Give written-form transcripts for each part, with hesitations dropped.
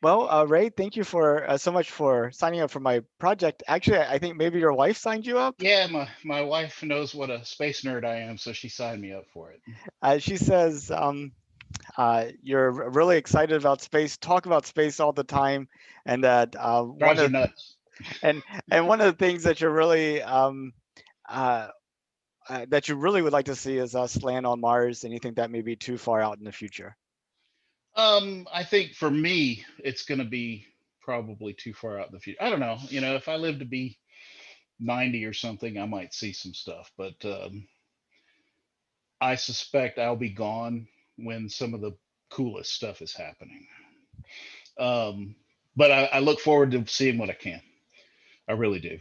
Well, Ray, thank you for so much for signing up for my project. Actually, I think maybe your wife signed you up. Yeah, my wife knows what a space nerd I am, so she signed me up for it. She says you're really excited about space, talk about space all the time, and that Drives her nuts. and and one of the things that you're really uh, that you really would like to see is us land on Mars, and you think that may be too far out in the future. I think for me, it's going to be probably too far out in the future. I don't know. If I live to be 90 or something, I might see some stuff, but I suspect I'll be gone when some of the coolest stuff is happening. Um, but I look forward to seeing what I can. I really do.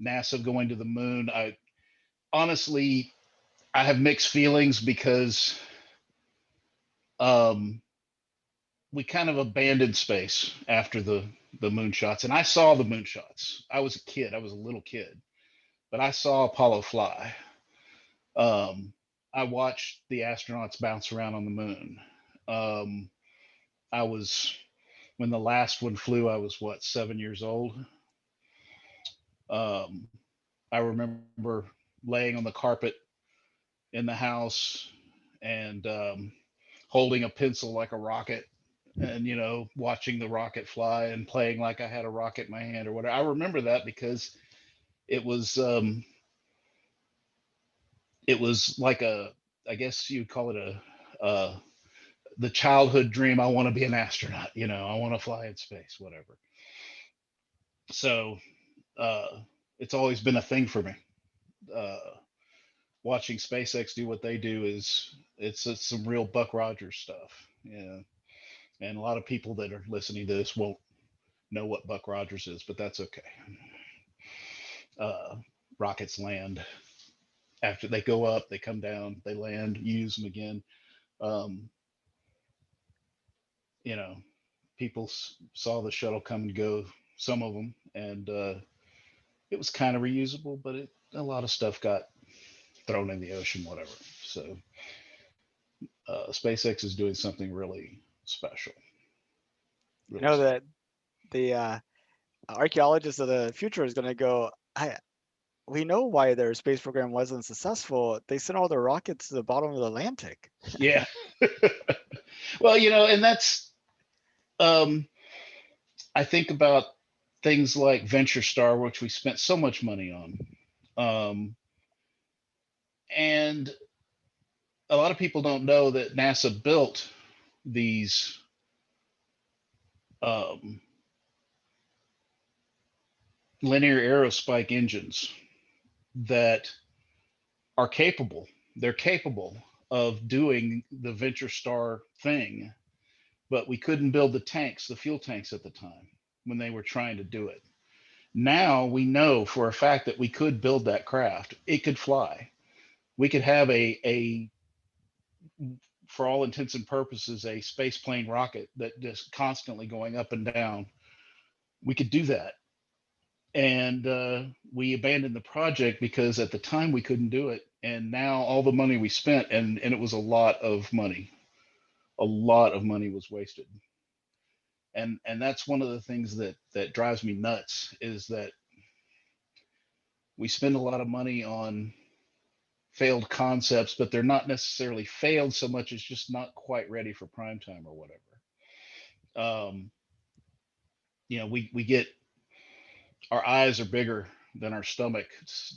NASA going to the moon. I honestly, I have mixed feelings because um, we kind of abandoned space after the moonshots, and I saw the moonshots. I was a kid. I was a little kid, but I saw Apollo fly. Um, I watched the astronauts bounce around on the moon. Um, I was when the last one flew. I was what, 7 years old. Um, I remember laying on the carpet in the house and holding a pencil like a rocket, and watching the rocket fly and playing like I had a rocket in my hand or whatever. I remember that because it was um, it was like a, I guess you'd call it the childhood dream. I want to be an astronaut. I want to fly in space, whatever. So uh, it's always been a thing for me. Uh, Watching SpaceX do what they do is it's some real Buck Rogers stuff. Yeah, and a lot of people that are listening to this won't know what Buck Rogers is, but that's okay. Uh, Rockets land after they go up, they come down, they land, use them again. Um, you know, People saw the shuttle come and go, some of them, and it was kind of reusable, but a lot of stuff got thrown in the ocean, whatever. So SpaceX is doing something really special, You really know special. that the archaeologists of the future is going to go. We know why their space program wasn't successful. They sent all their rockets to the bottom of the Atlantic. Yeah. Well, and that's um, I think about things like Venture Star, which we spent so much money on, and a lot of people don't know that NASA built these um, linear aerospike engines that are capable. They're capable of doing the Venture Star thing, but we couldn't build the fuel tanks at the time when they were trying to do it. Now we know for a fact that we could build that craft. It could fly. We could have a for all intents and purposes, a space plane rocket that just constantly going up and down. We could do that. And we abandoned the project because at the time we couldn't do it. And now all the money we spent, and it was a lot of money. A lot of money was wasted. And that's one of the things that drives me nuts is that we spend a lot of money on failed concepts, but they're not necessarily failed so much as just not quite ready for prime time or whatever. Um, we get our eyes are bigger than our stomach,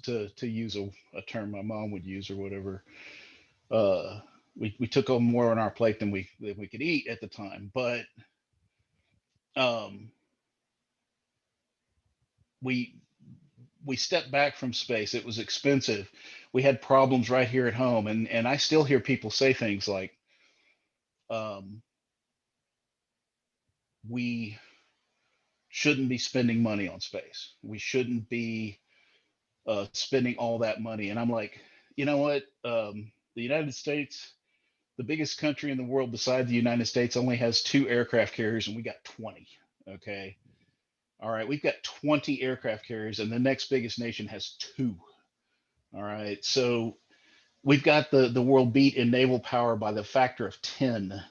to use a term my mom would use or whatever. Uh, we took on more on our plate than we could eat at the time, but um, we we stepped back from space. It was expensive. We had problems right here at home, and I still hear people say things like, um, "We shouldn't be spending money on space. We shouldn't be spending all that money." And I'm like, you know what? The United States, the biggest country in the world beside the United States, only has two aircraft carriers, and we got 20. Okay. All right. We've got 20 aircraft carriers, and the next biggest nation has two. All right. So we've got the world beat in naval power by the factor of 10.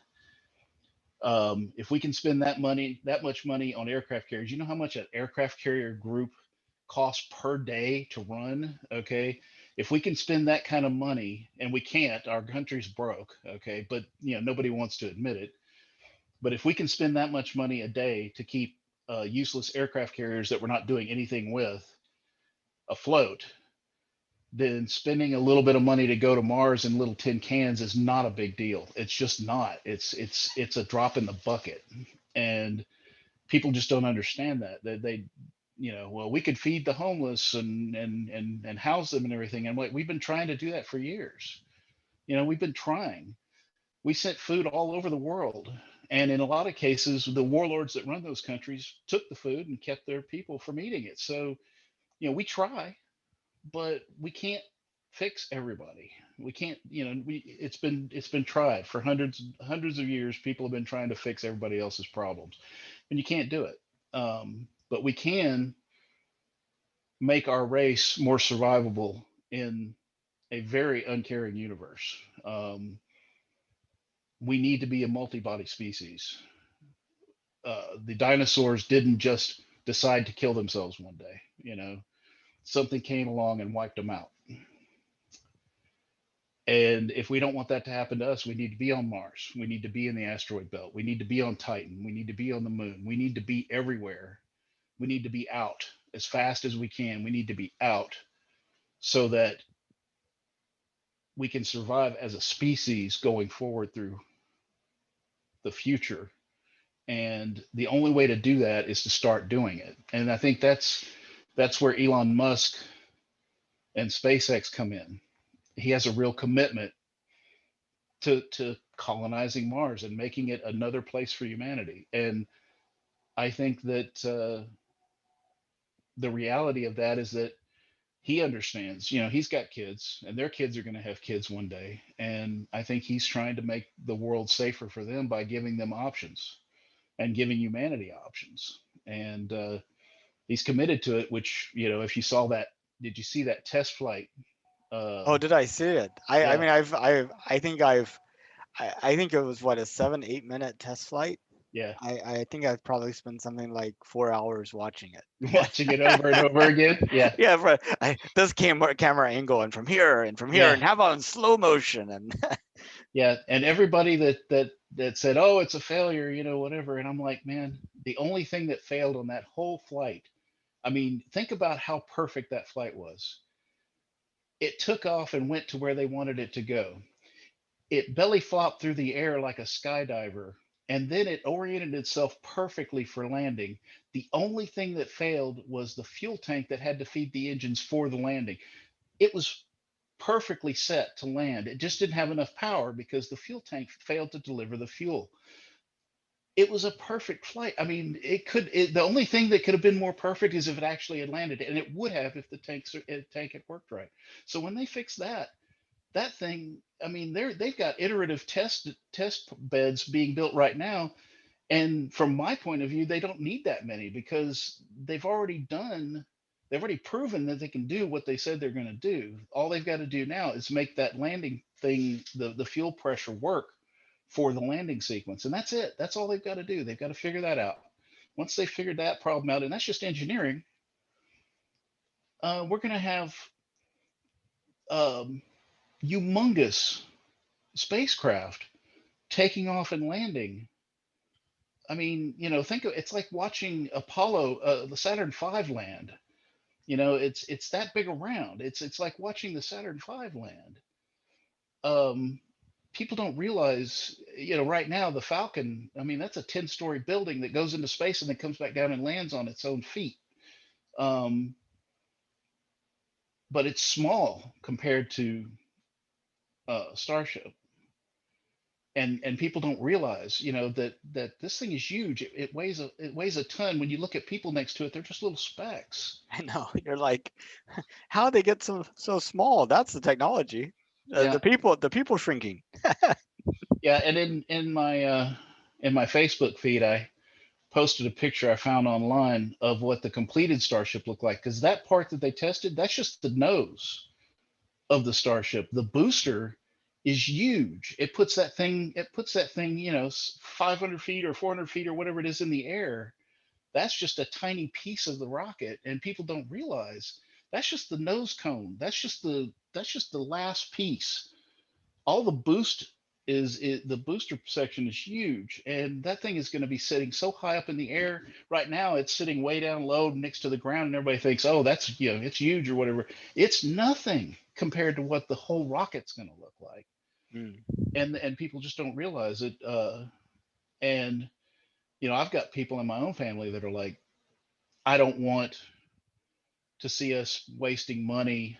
If we can spend that much money on aircraft carriers, you know how much an aircraft carrier group costs per day to run? Okay. If we can spend that kind of money, and we can't, our country's broke. Okay. But, nobody wants to admit it. But if we can spend that much money a day to keep useless aircraft carriers that we're not doing anything with afloat, then spending a little bit of money to go to Mars in little tin cans is not a big deal. It's just not. It's a drop in the bucket, and people just don't understand that. They well, we could feed the homeless and house them and everything, and we've been trying to do that for years. We've been trying. We sent food all over the world, and in a lot of cases, the warlords that run those countries took the food and kept their people from eating it. So we try, but we can't fix everybody. We can't, it's been tried for hundreds of years. People have been trying to fix everybody else's problems, and you can't do it. But we can make our race more survivable in a very uncaring universe. We need to be a multi-body species. The dinosaurs didn't just decide to kill themselves one day. Something came along and wiped them out. And if we don't want that to happen to us, we need to be on Mars. We need to be in the asteroid belt. We need to be on Titan. We need to be on the moon. We need to be everywhere. We need to be out as fast as we can. We need to be out so that we can survive as a species going forward through the future. And the only way to do that is to start doing it. And I think that's where Elon Musk and SpaceX come in. He has a real commitment to colonizing Mars and making it another place for humanity. And I think that the reality of that is that he understands. He's got kids, and their kids are going to have kids one day. And I think he's trying to make the world safer for them by giving them options and giving humanity options. And he's committed to it. Which if you saw that, did you see that test flight? Oh, did I see it? I Yeah, mean, I think it was what, a 7-8 minute test flight. yeah. I think I've probably spent something like 4 hours watching it. Watching it over and over again. Yeah, Yeah, this camera angle, and from here, yeah. and how about in slow motion? And Yeah, and everybody that said, "Oh, it's a failure," whatever, and I'm like, man, the only thing that failed on that whole flight. I mean, think about how perfect that flight was. It took off and went to where they wanted it to go. It belly flopped through the air like a skydiver, and then it oriented itself perfectly for landing. The only thing that failed was the fuel tank that had to feed the engines for the landing. It was perfectly set to land. It just didn't have enough power because the fuel tank failed to deliver the fuel. It was a perfect flight. I mean, the only thing that could have been more perfect is if it actually had landed, and it would have if the tank had worked right. So when they fixed that thing, I mean, they've got iterative test beds being built right now. And from my point of view, they don't need that many because they've already proven that they can do what they said they're going to do. All they've got to do now is make that landing thing, the fuel pressure work for the landing sequence. And that's it. That's all they've got to do. They've got to figure that out. Once they figured that problem out, and that's just engineering, we're going to have um, humongous spacecraft taking off and landing. I mean, think of it's like watching Apollo, the Saturn V land. It's that big around. It's like watching the Saturn V land. Um, People don't realize, right now the Falcon. I mean, that's a 10-story building that goes into space and then comes back down and lands on its own feet. Um, but it's small compared to Starship. And people don't realize, that this thing is huge. It weighs a ton. When you look at people next to it, they're just little specks. I know, you're like, how they get so small? That's the technology. Yeah, The people shrinking. yeah. And in my Facebook feed, I posted a picture I found online of what the completed Starship looked like. Because that part that they tested, that's just the nose of the Starship. The booster is huge. It puts that thing, 500 feet or 400 feet or whatever it is in the air. That's just a tiny piece of the rocket, and people don't realize that's just the nose cone. That's just the last piece. All the boost the booster section is huge, and that thing is going to be sitting so high up in the air. Right now it's sitting way down low next to the ground, and everybody thinks, oh, that's, it's huge or whatever. It's nothing compared to what the whole rocket's going to look like. Mm. And people just don't realize it. And I've got people in my own family that are like, I don't want to see us wasting money.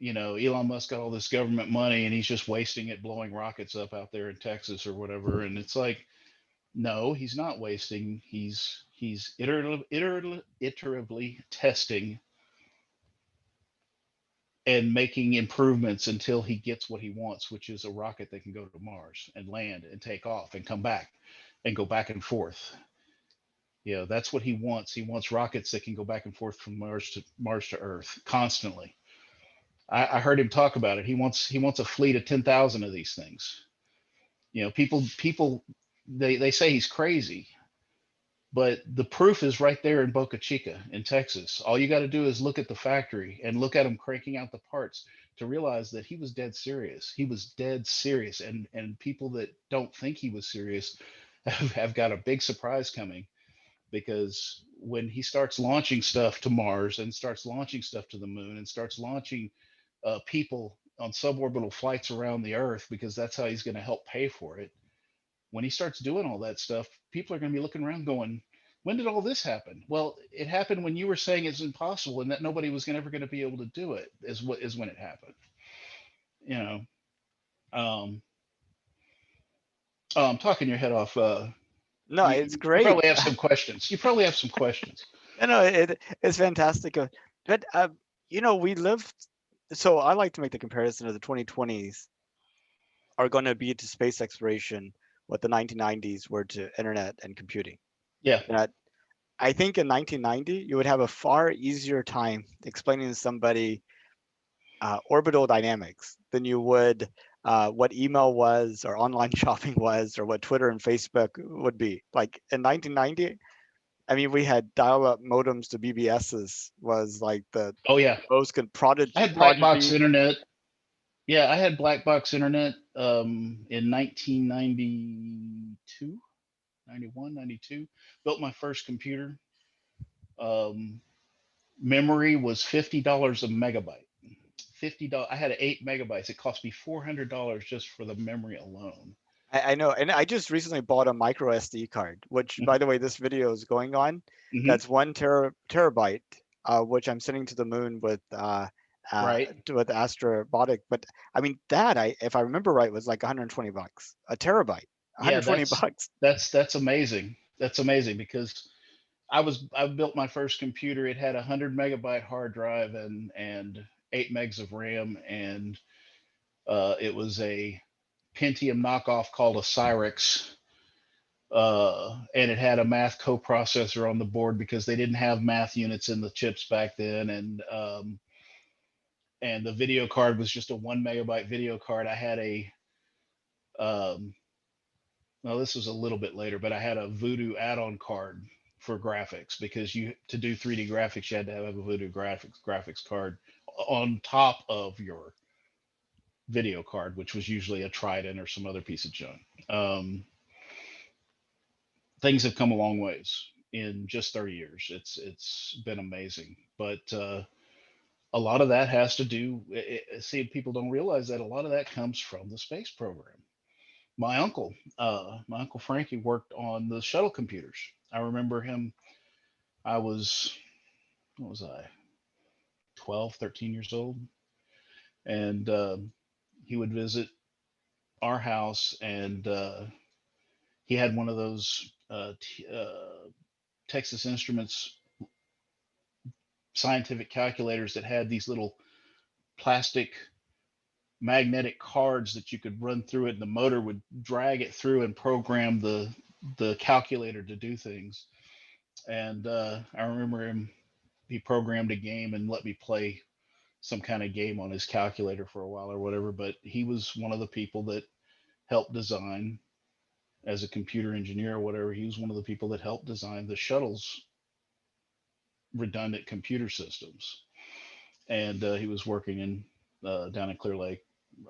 Elon Musk got all this government money and he's just wasting it blowing rockets up out there in Texas or whatever. And it's like, no, he's not wasting. He's iteratively testing and making improvements until he gets what he wants, which is a rocket that can go to Mars and land and take off and come back and go back and forth. That's what he wants. He wants rockets that can go back and forth from Mars to Earth constantly. I heard him talk about it. He wants a fleet of 10,000 of these things. People they say he's crazy, but the proof is right there in Boca Chica in Texas. All you got to do is look at the factory and look at him cranking out the parts to realize that he was dead serious. He was dead serious, and people that don't think he was serious have got a big surprise coming, because when he starts launching stuff to Mars and starts launching stuff to the moon and starts launching people on suborbital flights around the Earth, because that's how he's going to help pay for it. When he starts doing all that stuff, people are going to be looking around going, when did all this happen? Well, it happened when you were saying it's impossible and that nobody was ever going to be able to do it. Is when it happened. You know, um, I'm talking your head off. No, it's You great. probably have some questions. You probably have some questions. No, it's fantastic. But we lived. So I like to make the comparison of the 2020s are going to be to space exploration what the 1990s were to internet and computing. Yeah. That I think in 1990 you would have a far easier time explaining to somebody orbital dynamics than you would what email was or online shopping was or what Twitter and Facebook would be. Like in 1990, I mean, we had dial-up modems to BBSs was like the Oh yeah. most I had black box prodigy. internet. Yeah, I had black box internet in 1992, 91, 92. Built my first computer. Um, Memory was $50 a megabyte. $50. I had 8 megabytes. It cost me $400 just for the memory alone. I know, and I just recently bought a micro SD card, which, by Hmm. the way, this video is going on. Hmm. That's one terabyte, which I'm sending to the moon Right. with Astrobotic. But I mean, that if I remember right, was like 120 bucks a terabyte, Yeah, 120 bucks. that's amazing. That's amazing because I built my first computer. It had a 100 megabyte hard drive and 8 megs of RAM, and it was a Pentium knockoff called a Cyrix, and it had a math coprocessor on the board because they didn't have math units in the chips back then, and the video card was just a 1 megabyte video card. I had a um, well, this was a little bit later, but I had a Voodoo add-on card for graphics, because you to do 3D graphics you had to have a Voodoo graphics card on top of your video card, which was usually a Trident or some other piece of junk. Um, Things have come a long ways in just 30 years. It's been amazing, but a lot of that has to do. See, people don't realize that a lot of that comes from the space program. My uncle Frankie worked on the shuttle computers. I remember him. I was what was I 12, 13 years old, and he would visit our house, and he had one of those Texas Instruments scientific calculators that had these little plastic magnetic cards that you could run through it, and the motor would drag it through and program the calculator to do things. And I remember him. He programmed a game and let me play some kind of game on his calculator for a while or whatever. But he was one of the people that helped design, as a computer engineer or whatever. He was one of the people that helped design the shuttle's redundant computer systems, and he was working in down in Clear Lake,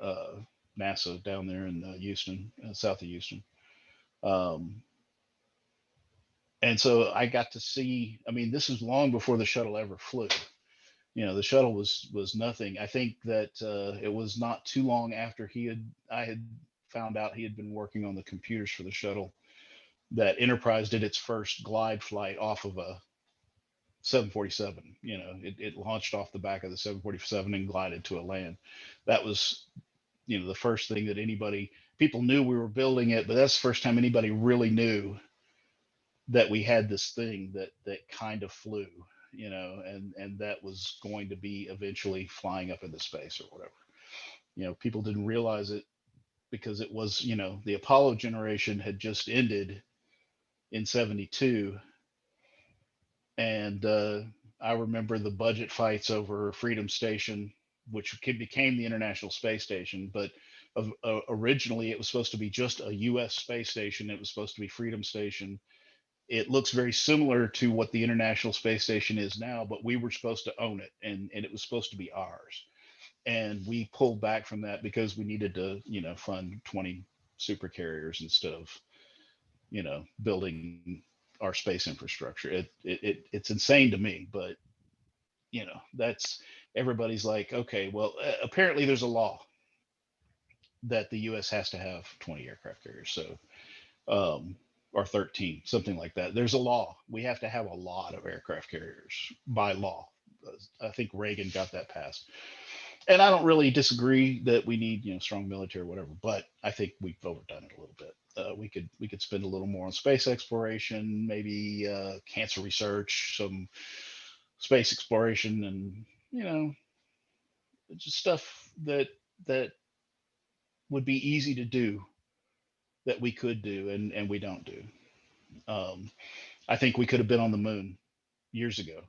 uh, NASA down there in Houston, south of Houston. Um, and so I got to see. I mean, this is long before the shuttle ever flew. The shuttle was nothing. I think that it was not too long after I had found out he had been working on the computers for the shuttle that Enterprise did its first glide flight off of a 747. It launched off the back of the 747 and glided to a land. That was, the first thing that people knew we were building it, but that's the first time anybody really knew that we had this thing that kind of flew, and that was going to be eventually flying up into space or whatever. People didn't realize it because it was, the Apollo generation had just ended in 72. And I remember the budget fights over Freedom Station, which became the International Space Station. But originally, it was supposed to be just a U.S. space station. It was supposed to be Freedom Station. It looks very similar to what the International Space Station is now, but we were supposed to own it, and it was supposed to be ours. And we pulled back from that because we needed to, fund 20 super carriers instead of, building our space infrastructure. It's insane to me, but that's everybody's like, okay, well, apparently there's a law that the U.S. has to have 20 aircraft carriers, so or 13, something like that. There's a law. We have to have a lot of aircraft carriers by law. I think Reagan got that passed, and I don't really disagree that we need strong military or whatever, but I think we've overdone it a little bit. We could spend a little more on space exploration, maybe cancer research, some space exploration, and just stuff that would be easy to do, that we could do, and we don't do. Um, I think we could have been on the moon years ago.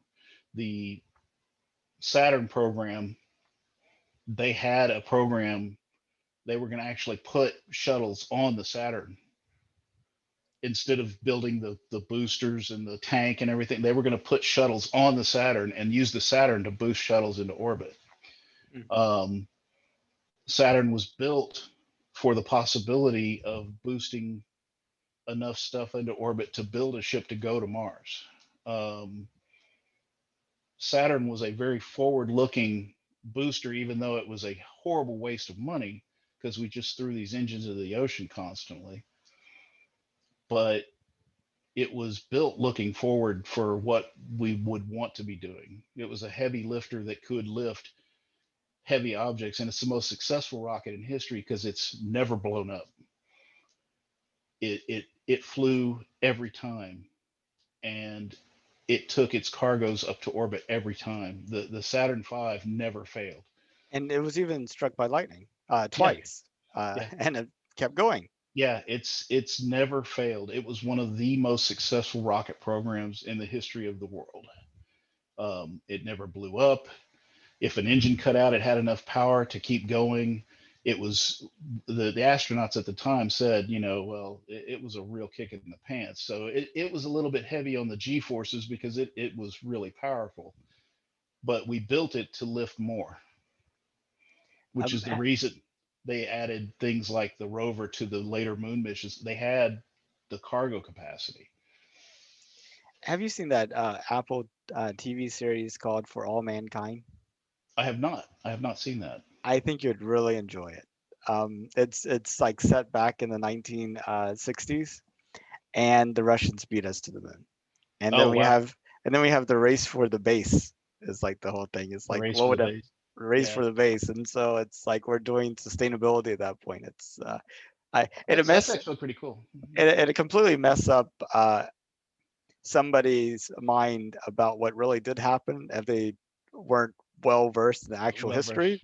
The Saturn program, they had a program. They were going to actually put shuttles on the Saturn instead of building the boosters and the tank and everything. They were going to put shuttles on the Saturn and use the Saturn to boost shuttles into orbit. Mhm. Um, Saturn was built for the possibility of boosting enough stuff into orbit to build a ship to go to Mars. Um, Saturn was a very forward looking booster, even though it was a horrible waste of money because we just threw these engines into the ocean constantly. But it was built looking forward for what we would want to be doing. It was a heavy lifter that could lift heavy objects, and it's the most successful rocket in history because it's never blown up. It flew every time, and it took its cargoes up to orbit every time. The Saturn V never failed. And it was even struck by lightning Yeah, twice, yeah, and it kept going. yeah. It's never failed. It was one of the most successful rocket programs in the history of the world. It never blew up. If an engine cut out, it had enough power to keep going. It was the astronauts at the time said, well, it was a real kick in the pants. So it was a little bit heavy on the G forces because it was really powerful, but we built it to lift more, which Um, is the ha- reason they added things like the rover to the later moon missions. They had the cargo capacity. have you seen that Apple TV series called For All Mankind? I have not. I have not seen that. I think you'd really enjoy it. It's like set back in the 1960s, and the Russians beat us to the moon. And then Oh we wow, have the race for the base. Is like the whole thing. It's the like race what for the would a base. race Yeah, for the base, and so it's like we're doing sustainability at that point. It's I that's actually pretty cool. it completely mess up somebody's mind about what really did happen if they weren't well versed in the actual Well versed. history,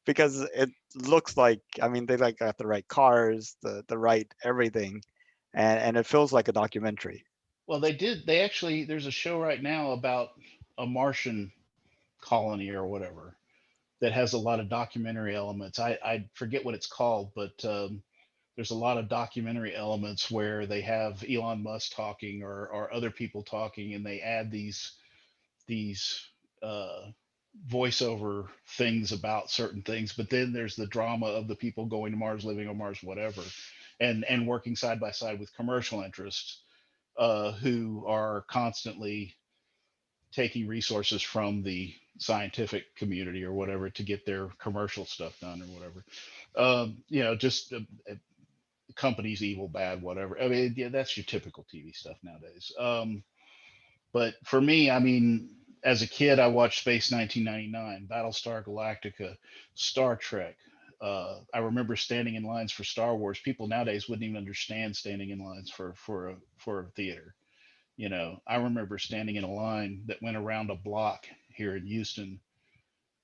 because it looks like, I mean, they like got the right cars, the right everything, and it feels like a documentary. Well, they did. They actually, there's a show right now about a Martian colony or whatever. that has a lot of documentary elements. I forget what it's called, but there's a lot of documentary elements where they have Elon Musk talking, or other people talking, and they add these uh, voiceover things about certain things. But then there's the drama of the people going to Mars, living on Mars, whatever, and working side by side with commercial interests, who are constantly taking resources from the scientific community or whatever to get their commercial stuff done or whatever. Just companies evil, bad, whatever. I mean, yeah, that's your typical TV stuff nowadays. But for me, I mean, as a kid, I watched Space 1999, Battlestar Galactica, Star Trek. I remember standing in lines for Star Wars. People nowadays wouldn't even understand standing in lines for a theater. I remember standing in a line that went around a block here in Houston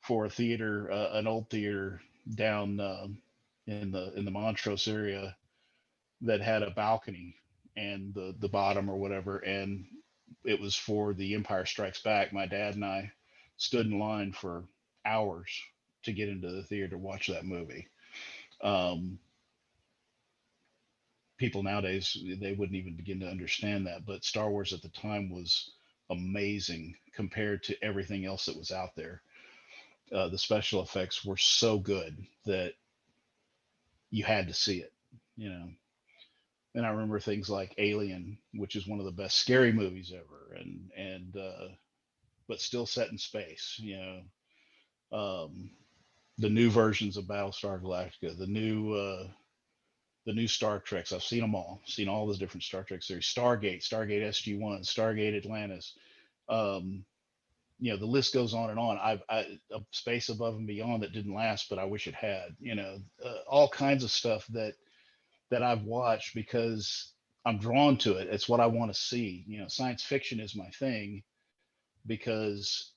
for a theater, an old theater down in the Montrose area, that had a balcony and the bottom or whatever, and it was for The Empire Strikes Back. My dad and I stood in line for hours to get into the theater to watch that movie. Um, People nowadays, they wouldn't even begin to understand that, but Star Wars at the time was amazing compared to everything else that was out there. The special effects were so good that you had to see it, you know. And I remember things like Alien, which is one of the best scary movies ever, and but still set in space. The new versions of Battlestar Galactica, the new Star Treks. I've seen them all. Seen all the different Star Trek series. Stargate SG-1, Stargate Atlantis. Um, the list goes on and on. A Space Above and Beyond that didn't last, but I wish it had. All kinds of stuff that I've watched because I'm drawn to it. It's what I want to see. Science fiction is my thing because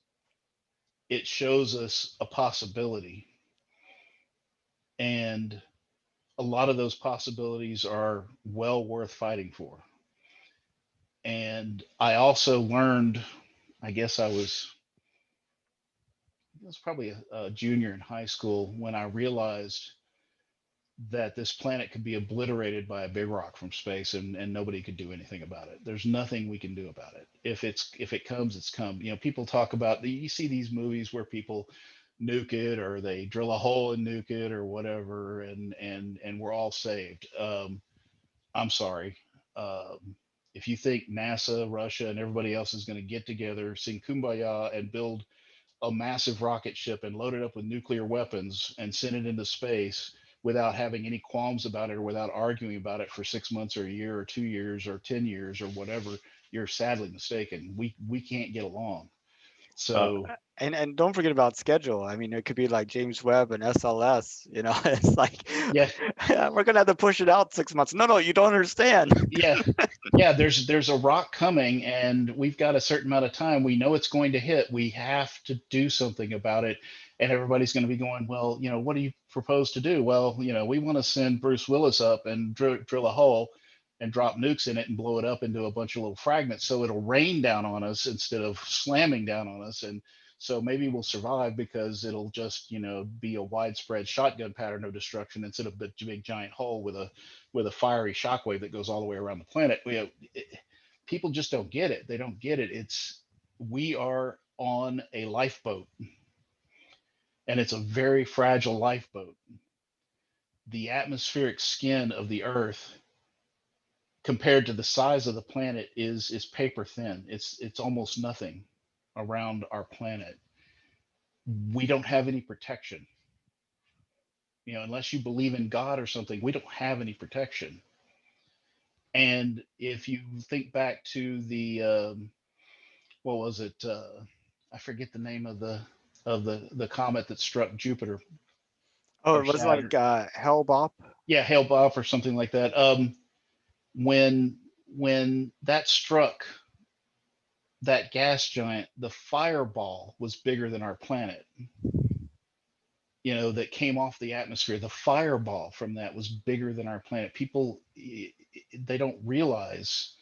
it shows us a possibility, and a lot of those possibilities are well worth fighting for. And I also learned, I guess I was probably a junior in high school when I realized that this planet could be obliterated by a big rock from space, and nobody could do anything about it. There's nothing we can do about it. If it comes, it's come. People talk about, you see these movies where people nuke it, or they drill a hole and nuke it or whatever, and we're all saved. I'm sorry. If you think NASA, Russia, and everybody else is going to get together, sing kumbaya, and build a massive rocket ship and load it up with nuclear weapons and send it into space without having any qualms about it, or without arguing about it for 6 months or a year or 2 years or 10 years or whatever, you're sadly mistaken. We can't get along. Uh, So and don't forget about schedule. I mean, it could be like James Webb and SLS. It's like yeah, we're gonna have to push it out 6 months. No, you don't understand. yeah, yeah. There's a rock coming, and we've got a certain amount of time. We know it's going to hit. We have to do something about it. And everybody's going to be going, well, what do you propose to do? Well, we want to send Bruce Willis up and drill a hole and drop nukes in it and blow it up into a bunch of little fragments, so it'll rain down on us instead of slamming down on us. And so maybe we'll survive because it'll just, be a widespread shotgun pattern of destruction instead of a big giant hole with a fiery shockwave that goes all the way around the planet. People just don't get it. They don't get it. We are on a lifeboat, and it's a very fragile lifeboat. The atmospheric skin of the Earth, compared to the size of the planet, is paper thin. It's almost nothing around our planet. We don't have any protection. Unless you believe in God or something, we don't have any protection. And if you think back to the what was it? I forget the name of the comet that struck Jupiter Oh, or it was like Saturn. Hellbop. Yeah, Hale-Bopp or something like that. When that struck that gas giant, the fireball was bigger than our planet. That came off the atmosphere. The fireball from that was bigger than our planet. People, they don't realize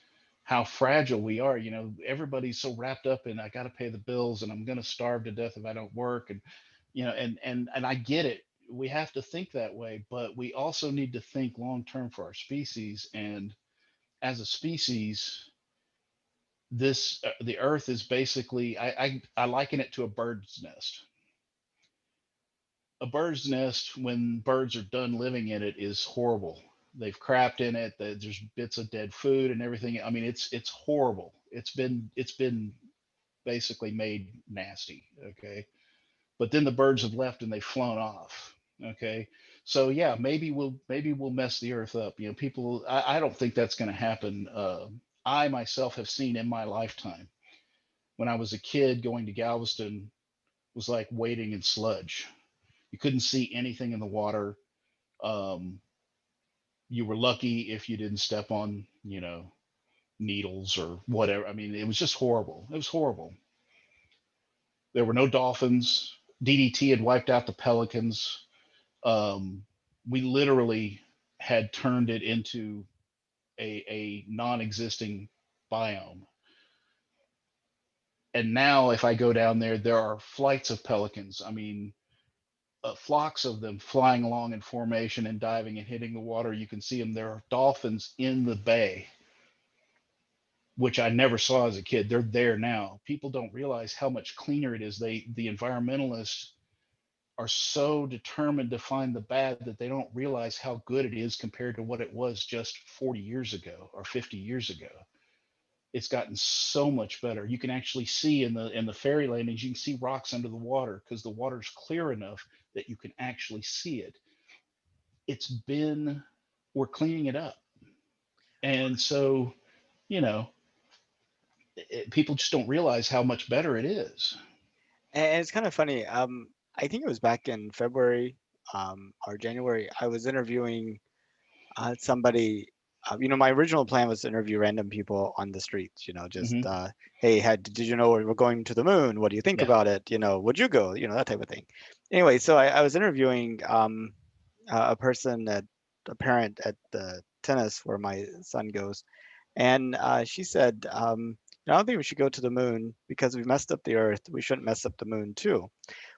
how fragile we are. Everybody's so wrapped up in, I got to pay the bills and I'm going to starve to death if I don't work. And And I get it. We have to think that way, but we also need to think long term for our species. And as a species, this the Earth is basically, I liken it to a bird's nest. A bird's nest, when birds are done living in it, is horrible. They've crapped in it. There's bits of dead food and everything. I mean, it's horrible. It's been basically made nasty. Okay, but then the birds have left and they've flown off. Okay, so yeah, maybe we'll mess the earth up. People. I don't think that's going to happen. I myself have seen in my lifetime, when I was a kid, going to Galveston was like wading in sludge. You couldn't see anything in the water. Um, you were lucky if you didn't step on, needles or whatever. I mean, it was just horrible. It was horrible. There were no dolphins. DDT had wiped out the pelicans. We literally had turned it into a non-existing biome. And now, if I go down there, there are flights of pelicans. I mean, flocks of them flying along in formation and diving and hitting the water. You can see them. There are dolphins in the bay, which I never saw as a kid. They're there now. People don't realize how much cleaner it is. The environmentalists are so determined to find the bad that they don't realize how good it is compared to what it was just 40 years ago or 50 years ago. It's gotten so much better. You can actually see in the ferry landings, you can see rocks under the water because the water's clear enough that you can actually see it. It's been We're cleaning it up. And so, you know, people just don't realize how much better it is. And it's kind of funny. I think it was back in February, or January. I was interviewing somebody. My original plan was to interview random people on the streets. Just Hmm. hey, did you know we're going to the moon? What do you think Yeah. about it? Would you go? That type of thing. Anyway, so I was interviewing a person, a parent at the tennis where my son goes, and she said, I don't think we should go to the moon because we messed up the Earth. We shouldn't mess up the moon too,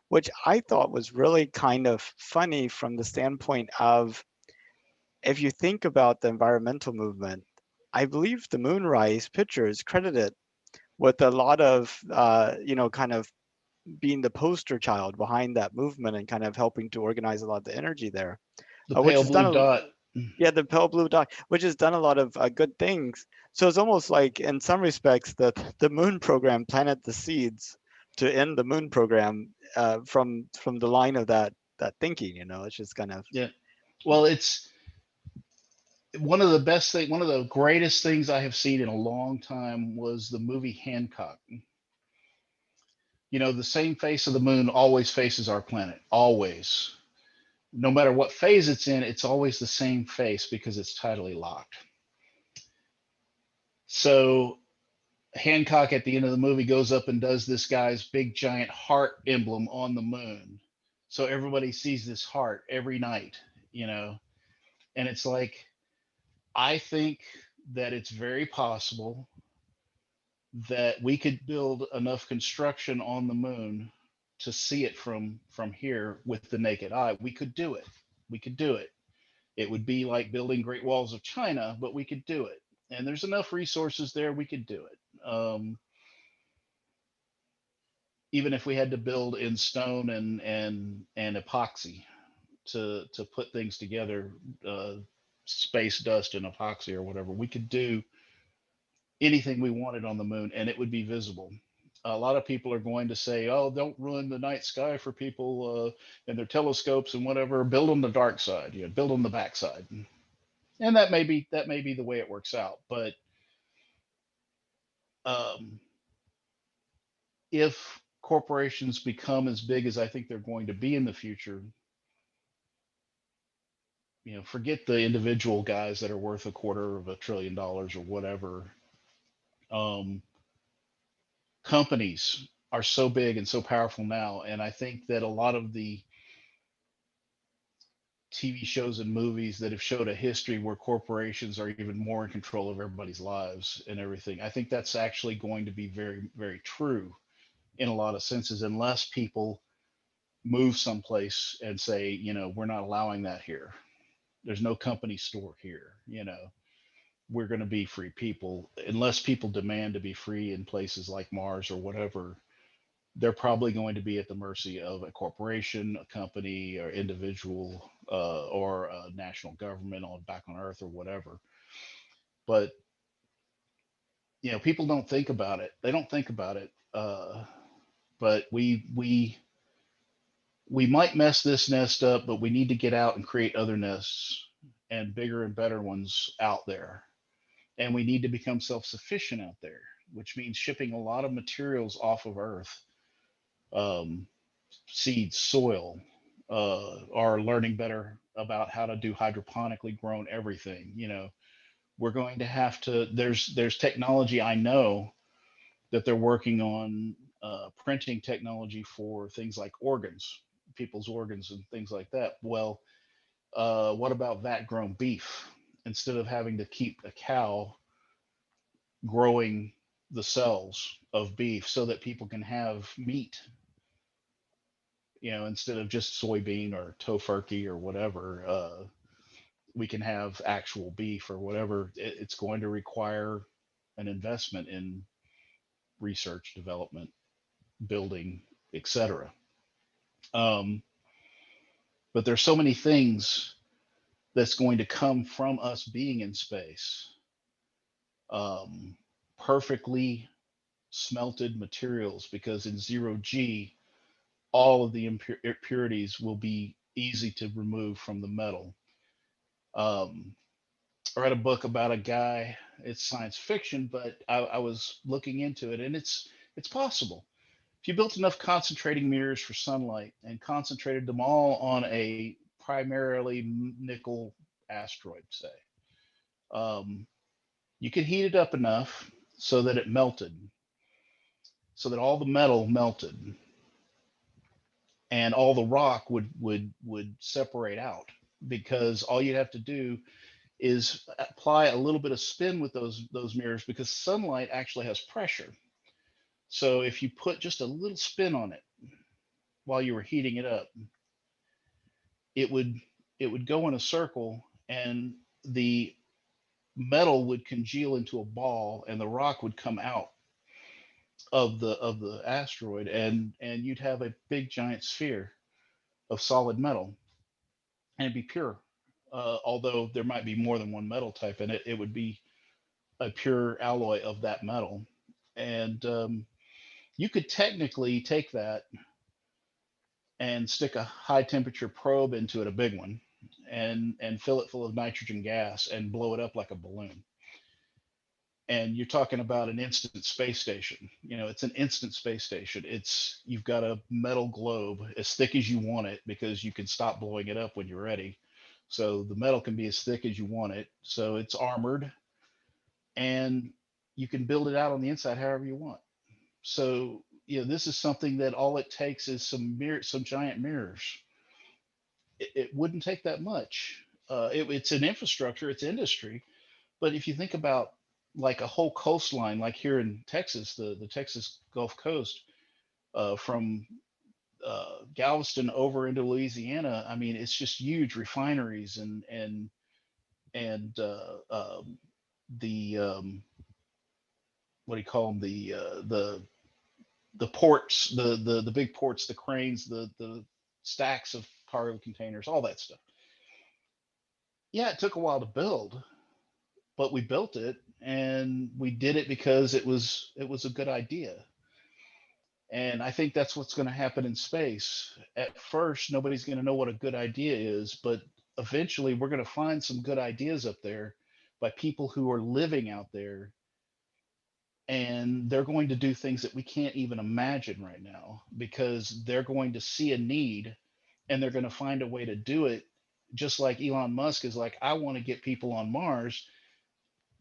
which I thought was really kind of funny from the standpoint of, if you think about the environmental movement, I believe the moonrise pictures credited with a lot of, kind of being the poster child behind that movement and kind of helping to organize a lot of the energy there, The which pale has done blue a, dot. yeah, the pale blue dot, which has done a lot of good things. So it's almost like, in some respects, that the moon program planted the seeds to end the moon program, from the line of that thinking. It's just kind of, Yeah. Well, it's one of the greatest things I have seen in a long time was the movie Hancock. The same face of the moon always faces our planet. Always. No matter what phase it's in, it's always the same face because it's tidally locked. So Hancock at the end of the movie goes up and does this guy's big giant heart emblem on the moon. So everybody sees this heart every night, you know. And it's like, I think that it's very possible that we could build enough construction on the moon to see it from here with the naked eye. We could do it. We could do it. It would be like building Great Walls of China, but we could do it. And there's enough resources there. We could do it. Even if we had to build in stone and epoxy to put things together, uh, space dust and epoxy or whatever, we could do anything we wanted on the moon and it would be visible. A lot of people are going to say, "Oh, don't ruin the night sky for people and their telescopes and whatever. Build on the dark side, build on the backside." And that may be the way it works out. But um, if corporations become as big as I think they're going to be in the future, forget the individual guys that are worth $250 billion or whatever. Um, Companies are so big and so powerful now, and I think that a lot of the TV shows and movies that have showed a history where corporations are even more in control of everybody's lives and everything, I think that's actually going to be very, very true in a lot of senses, unless people move someplace and say, we're not allowing that here. There's no company store here. We're going to be free people. Unless people demand to be free in places like Mars or whatever, they're probably going to be at the mercy of a corporation, a company, or individual, or a national government on back on Earth or whatever. But people don't think about it. They don't think about it. But we might mess this nest up, but we need to get out and create other nests and bigger and better ones out there. And we need to become self-sufficient out there, which means shipping a lot of materials off of Earth, um, seeds, soil, are learning better about how to do hydroponically grown everything. We're going to have to. There's technology I know that they're working on, printing technology for things like organs, people's organs and things like that. Well, what about vat grown beef? Instead of having to keep a cow growing the cells of beef so that people can have meat, instead of just soybean or tofurkey or whatever, we can have actual beef or whatever. It's going to require an investment in research, development, building, etc. Um, but there's so many things that's going to come from us being in space. Um, Perfectly smelted materials, because in zero G, all of the impurities will be easy to remove from the metal. Um, I read a book about a guy. It's science fiction, but I was looking into it, and it's possible. If you built enough concentrating mirrors for sunlight and concentrated them all on a primarily nickel asteroid, say, um, you could heat it up enough so that it melted, so that all the metal melted, and all the rock would separate out, because all you'd have to do is apply a little bit of spin with those mirrors, because sunlight actually has pressure. So if you put just a little spin on it while you were heating it up, it would it would go in a circle, and the metal would congeal into a ball, and the rock would come out of the asteroid, and you'd have a big giant sphere of solid metal, and it'd be pure. Although there might be more than one metal type in it, it would be a pure alloy of that metal. And you could technically take that and stick a high temperature probe into it, a big one, and fill it full of nitrogen gas and blow it up like a balloon. And you're talking about an instant space station. It's an instant space station. You've got a metal globe as thick as you want it, because you can stop blowing it up when you're ready. So the metal can be as thick as you want it. So it's armored, and you can build it out on the inside however you want. So this is something that all it takes is some giant mirrors. It wouldn't take that much. It's an infrastructure, it's industry. But if you think about like a whole coastline, like here in Texas, the Texas Gulf Coast, from Galveston over into Louisiana, I mean, it's just huge refineries, and the what do you call them, the ports, the big ports, the cranes, the stacks of cargo containers, all that stuff. Yeah, it took a while to build, but we built it, and we did it because it was a good idea. And I think that's what's going to happen in space. At first, nobody's going to know what a good idea is, but eventually we're going to find some good ideas up there by people who are living out there, and they're going to do things that we can't even imagine right now, because they're going to see a need, and they're going to find a way to do it. Just like Elon Musk is like, I want to get people on Mars,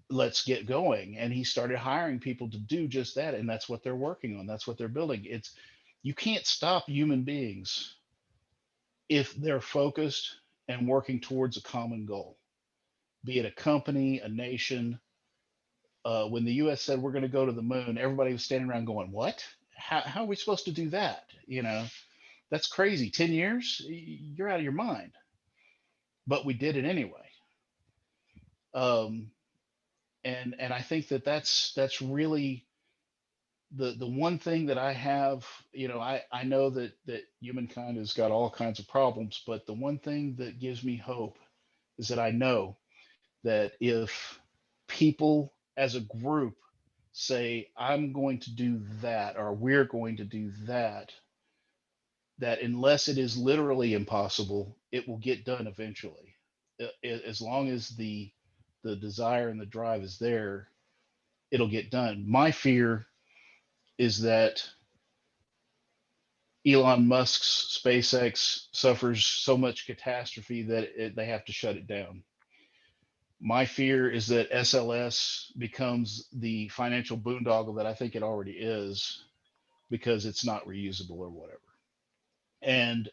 let's get going. And he started hiring people to do just that, and that's what they're working on, that's what they're building. You can't stop human beings if they're focused and working towards a common goal, be it a company, a nation. When the US said we're going to go to the moon, everybody was standing around going, what? How are we supposed to do that? That's crazy. 10 years? You're out of your mind. But we did it anyway. Um, and I think that that's really the one thing that I have. I know that humankind has got all kinds of problems, but the one thing that gives me hope is that I know that if people as a group say, I'm going to do that, or we're going to do that, that unless it is literally impossible, it will get done eventually. As long as the desire and the drive is there, it'll get done. My fear is that Elon Musk's SpaceX suffers so much catastrophe that they have to shut it down. My fear is that SLS becomes the financial boondoggle that I think it already is, because it's not reusable or whatever. And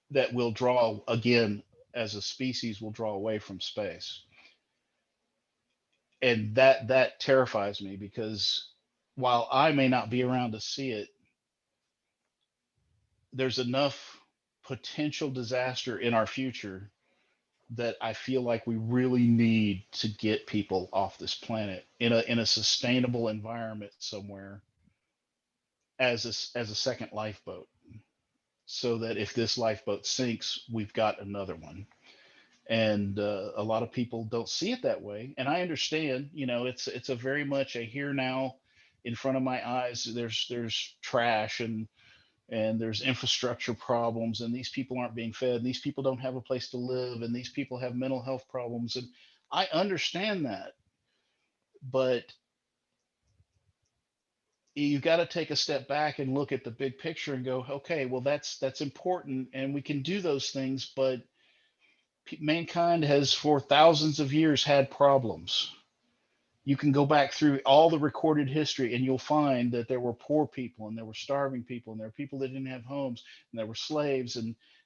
that will draw, again, as a species, will draw away from space. And that terrifies me, because while I may not be around to see it, there's enough potential disaster in our future that I feel like we really need to get people off this planet in a sustainable environment somewhere, as a second lifeboat, so that if this lifeboat sinks, we've got another one. And a lot of people don't see it that way, and I understand. It's a very much a here now, in front of my eyes. There's trash, and there's infrastructure problems, and these people aren't being fed, and these people don't have a place to live, and these people have mental health problems, and I understand that. But you got to take a step back and look at the big picture and go, okay, well, that's important, and we can do those things, but mankind has for thousands of years had problems. You can go back through all the recorded history, and you'll find that there were poor people, and there were starving people, and there were people that didn't have homes, and there were slaves,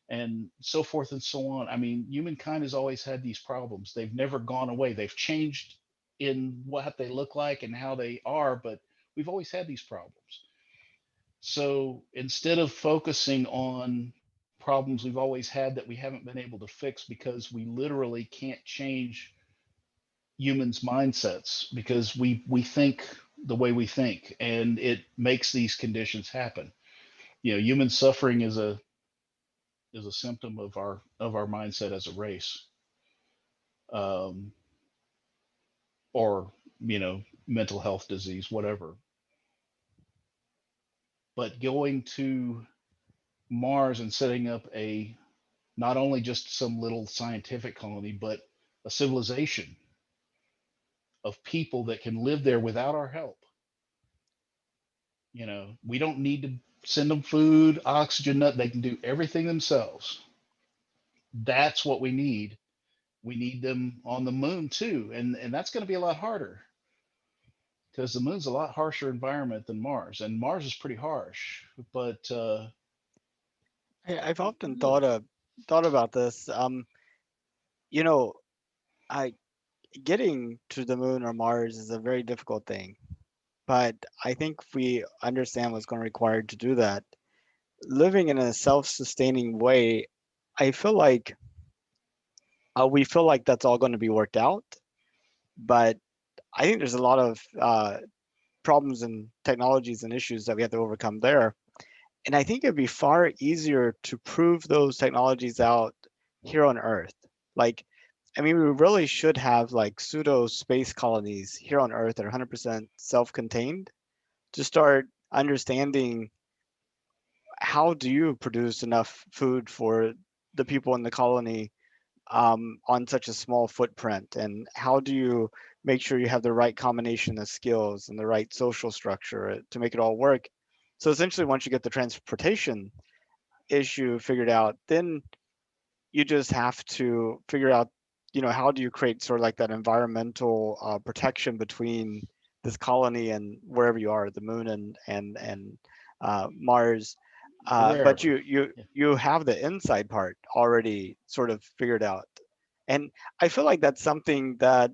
and so forth and so on. I mean, humankind has always had these problems. They've never gone away. They've changed in what they look like and how they are, but we've always had these problems. So instead of focusing on problems we've always had that we haven't been able to fix because we literally can't change humans' mindsets, because we think the way we think, and it makes these conditions happen. Human suffering is a symptom of our mindset as a race, um, or mental health disease, whatever. But going to Mars and setting up a not only just some little scientific colony, but a civilization of people that can live there without our help. We don't need to send them food, oxygen, nothing. They can do everything themselves. That's what we need. We need them on the moon too, and that's going to be a lot harder, because the moon's a lot harsher environment than Mars, and Mars is pretty harsh. But I've often yeah, thought about this. You know, I getting to the moon or Mars is a very difficult thing, but I think if we understand what's going to require to do that, living in a self-sustaining way, I feel like we feel like that's all going to be worked out, but I think there's a lot of problems and technologies and issues that we have to overcome there. And I think it'd be far easier to prove those technologies out here on Earth. Like, I mean, we really should have like pseudo space colonies here on Earth that are 100% self-contained to start understanding how do you produce enough food for the people in the colony on such a small footprint, and how do you make sure you have the right combination of skills and the right social structure to make it all work. So essentially, once you get the transportation issue figured out, then you just have to figure out, how do you create sort of like that environmental protection between this colony and wherever you are, the moon and Mars. But wherever. you have the inside part already sort of figured out, and I feel like that's something that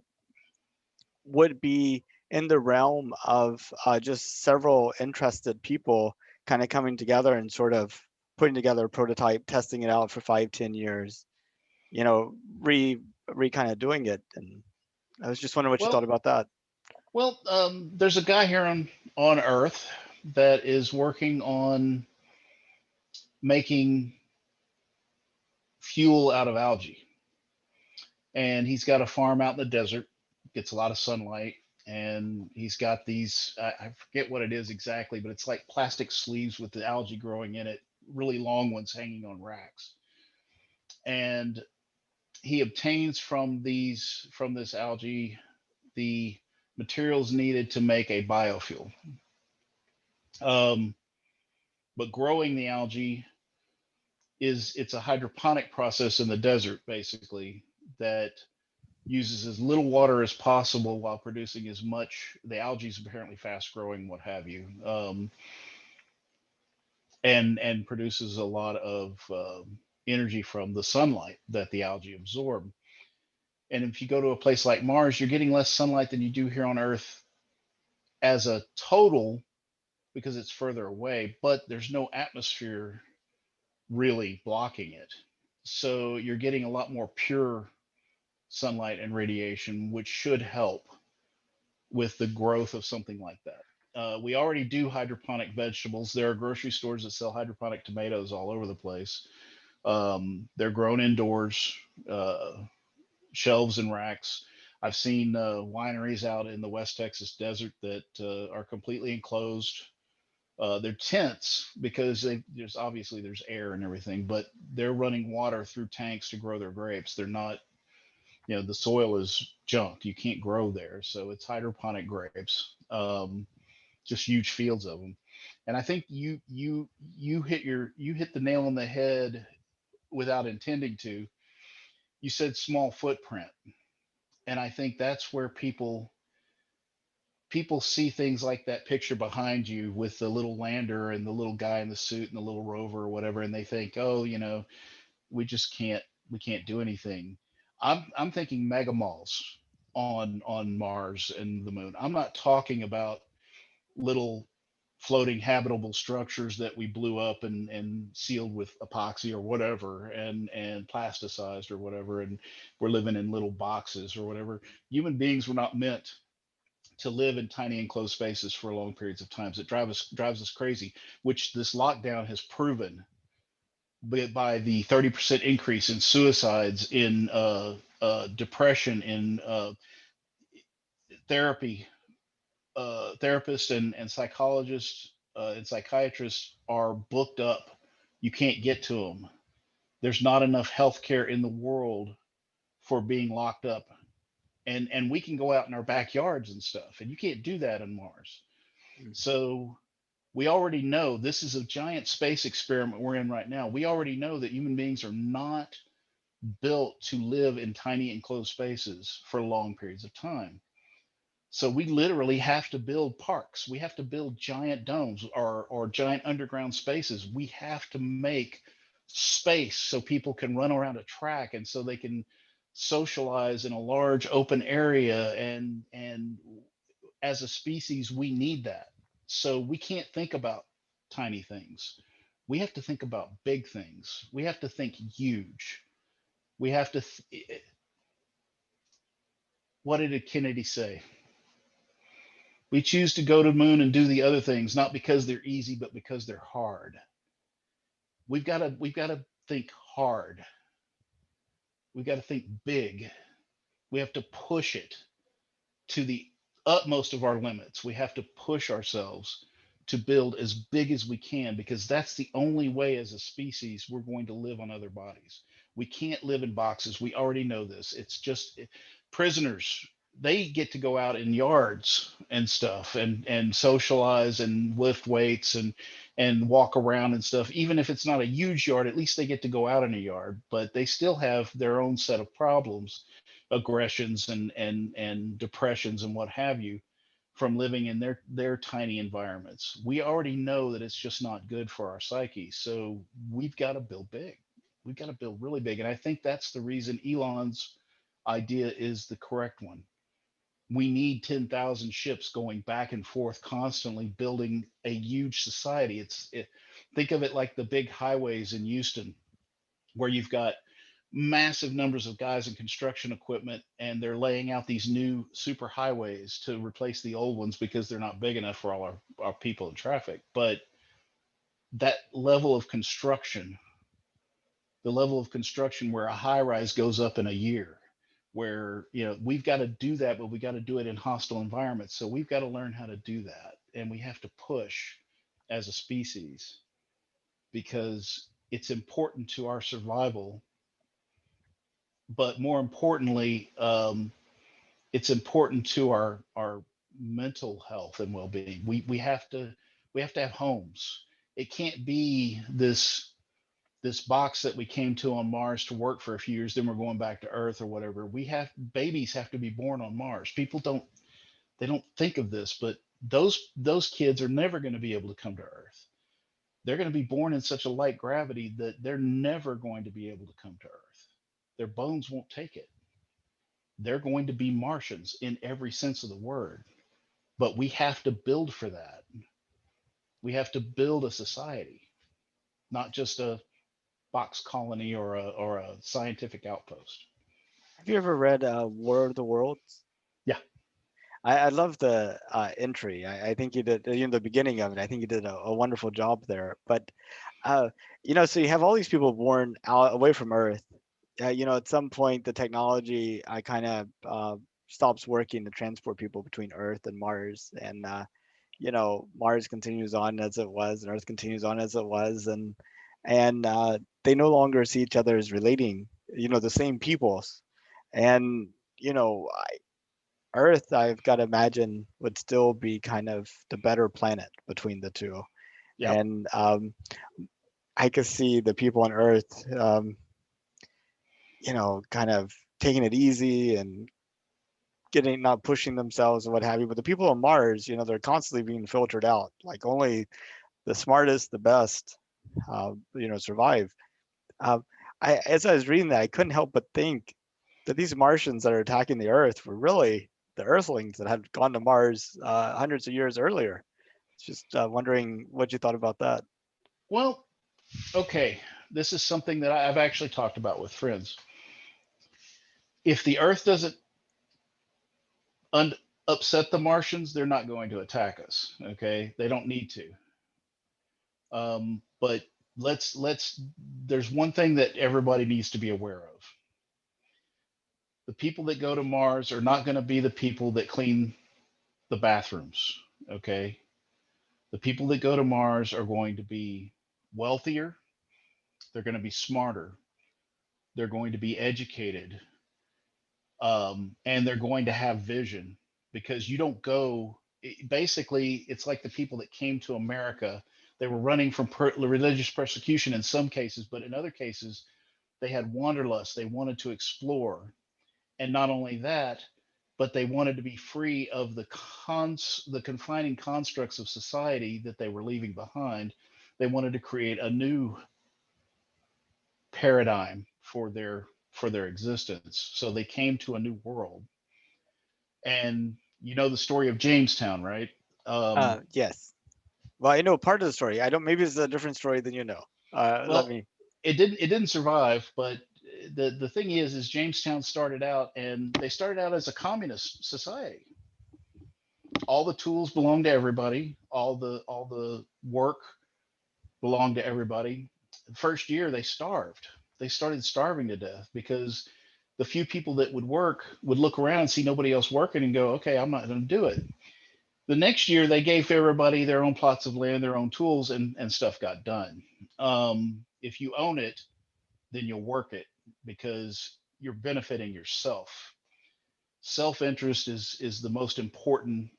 would be in the realm of just several interested people kind of coming together and sort of putting together a prototype, testing it out for 5, 10 years, you know, re kind of doing it. And I was just wondering what you thought Well, about that. there's a guy here on Earth that is working on making fuel out of algae, and he's got a farm out in the desert, gets a lot of sunlight, and he's got these, I forget what it is exactly, but it's like plastic sleeves with the algae growing in it, really long ones hanging on racks. And he obtains from this algae the materials needed to make a biofuel. Um, but growing the algae it's a hydroponic process in the desert basically that uses as little water as possible while producing as much. The algae is apparently fast growing, what have you, and produces a lot of energy from the sunlight that the algae absorb. And if you go to a place like Mars, you're getting less sunlight than you do here on Earth as a total because it's further away, but there's no atmosphere really blocking it. So you're getting a lot more pure sunlight and radiation, which should help with the growth of something like that. We already do hydroponic vegetables. There are grocery stores that sell hydroponic tomatoes all over the place. They're grown indoors, uh, shelves and racks. I've seen wineries out in the West Texas desert that are completely enclosed. They're tents because there's obviously there's air and everything, but they're running water through tanks to grow their grapes. They're not, the soil is junk. You can't grow there, so it's hydroponic grapes. Just huge fields of them. And I think you hit the nail on the head without intending to. You said small footprint, and I think that's where people see things like that picture behind you with the little lander and the little guy in the suit and the little rover or whatever, and they think, oh, we just can't do anything. I'm thinking mega malls on Mars and the moon. I'm not talking about little floating habitable structures that we blew up and sealed with epoxy or whatever and plasticized or whatever, and we're living in little boxes or whatever. Human beings were not meant to live in tiny enclosed spaces for long periods of times. It drives us crazy, which this lockdown has proven by the 30% increase in suicides, in depression, in therapy. Therapists and psychologists and psychiatrists are booked up. You can't get to them. There's not enough health care in the world for being locked up. And we can go out in our backyards and stuff, and you can't do that on Mars. Mm. So we already know this is a giant space experiment we're in right now. We already know that human beings are not built to live in tiny enclosed spaces for long periods of time. So we literally have to build parks. We have to build giant domes or giant underground spaces. We have to make space so people can run around a track and so they can socialize in a large open area. And as a species, we need that. So we can't think about tiny things. We have to think about big things. We have to think huge. We have to. What did Kennedy say? We choose to go to the moon and do the other things not because they're easy, but because they're hard. We've got to think hard. We've got to think big. We have to push it to the utmost of our limits. We have to push ourselves to build as big as we can because that's the only way as a species we're going to live on other bodies. We can't live in boxes. We already know this. It's just prisoners. They get to go out in yards and stuff and socialize and lift weights and walk around and stuff. Even if it's not a huge yard, at least they get to go out in a yard, but they still have their own set of problems, aggressions and depressions and what have you, from living in their tiny environments. We already know that it's just not good for our psyche. So we've got to build big. We've got to build really big. And I think that's the reason Elon's idea is the correct one. We need 10,000 ships going back and forth constantly building a huge society. Think of it like the big highways in Houston, where you've got massive numbers of guys in construction equipment, and they're laying out these new super highways to replace the old ones because they're not big enough for all our people in traffic. But that level of construction, the level of construction where a high rise goes up in a year, where, we've got to do that, but we got to do it in hostile environments. So we've got to learn how to do that, and we have to push as a species, because it's important to our survival. But more importantly, it's important to our mental health and well-being. We have to have homes. It can't be this box that we came to on Mars to work for a few years, then we're going back to Earth or whatever. Babies have to be born on Mars. People don't think of this, but those kids are never going to be able to come to Earth. They're going to be born in such a light gravity that they're never going to be able to come to Earth. Their bones won't take it. They're going to be Martians in every sense of the word. But we have to build for that. We have to build a society, not just a box colony or a scientific outpost. Have you ever read War of the Worlds? Yeah. I love the entry. I think you did, the beginning of it. I think you did a wonderful job there. But uh, so you have all these people born out away from Earth. At some point the technology kind of stops working to transport people between Earth and Mars, and Mars continues on as it was, and Earth continues on as it was, and they no longer see each other as relating. The same peoples, and Earth, I've got to imagine, would still be kind of the better planet between the two. Yep. And I could see the people on Earth, kind of taking it easy and getting not pushing themselves and what have you. But the people on Mars, they're constantly being filtered out. Like only the smartest, the best, survive. Um, as I was reading that, I couldn't help but think that these Martians that are attacking the Earth were really the Earthlings that had gone to Mars hundreds of years earlier. Just wondering what you thought about that. Well, okay. This is something that I've actually talked about with friends. If the Earth doesn't un- upset the Martians, they're not going to attack us. Okay, they don't need to. But let's. There's one thing that everybody needs to be aware of. The people that go to Mars are not going to be the people that clean the bathrooms. Okay, the people that go to Mars are going to be wealthier. They're going to be smarter. They're going to be educated, and they're going to have vision, because you don't go. Basically, it's like the people that came to America. They were running from religious persecution in some cases, but in other cases, they had wanderlust. They wanted to explore, and not only that, but they wanted to be free of the confining constructs of society that they were leaving behind. They wanted to create a new paradigm for their existence. So they came to a new world. And you know the story of Jamestown, right? Um, Yes. Well, I know part of the story. I don't. Maybe it's a different story than you know. Let well, me. it didn't survive, but the thing is Jamestown started out, and they started out as a communist society. All the tools belonged to everybody. All the work belonged to everybody. The first year they starved. They started starving to death because the few people that would work would look around and see nobody else working and go, okay, I'm not going to do it. The next year they gave everybody their own plots of land, their own tools, and stuff got done. If you own it, then you'll work it, because you're benefiting yourself. Self-interest is the most important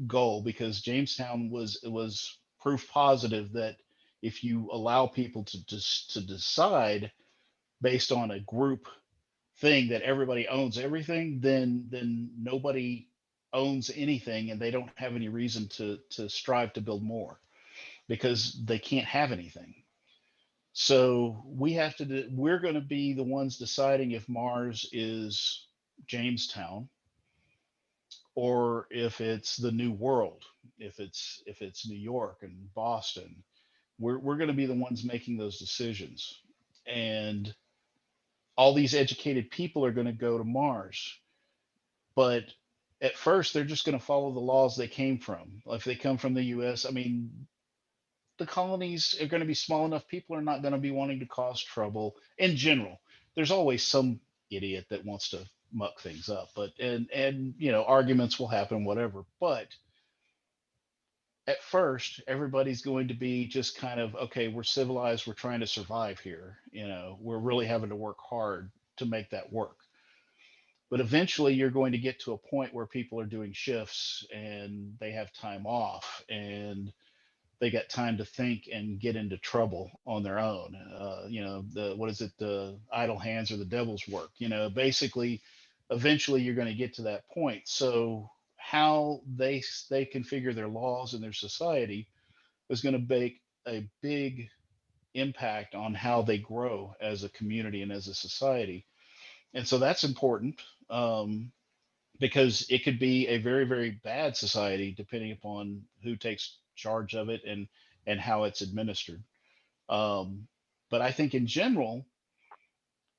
goal, because Jamestown was proof positive that if you allow people to decide based on a group thing, that everybody owns everything, then nobody owns anything, and they don't have any reason to strive to build more, because they can't have anything. So we're going to be the ones deciding if Mars is Jamestown, or if it's the new world, if it's New York and Boston. We're going to be the ones making those decisions. And all these educated people are going to go to Mars. But at first, they're just going to follow the laws they came from. If they come from the US, I mean, the colonies are going to be small enough. People are not going to be wanting to cause trouble in general. There's always some idiot that wants to muck things up, but and arguments will happen, whatever. But at first, everybody's going to be just kind of, okay, we're civilized, we're trying to survive here. We're really having to work hard to make that work. But eventually, you're going to get to a point where people are doing shifts and they have time off and they got time to think and get into trouble on their own. The what is it? The idle hands are the devil's work. Basically, eventually you're going to get to that point. So how they configure their laws and their society is going to make a big impact on how they grow as a community and as a society. And so that's important, because it could be a very, very bad society depending upon who takes charge of it and how it's administered. Um, but I think in general,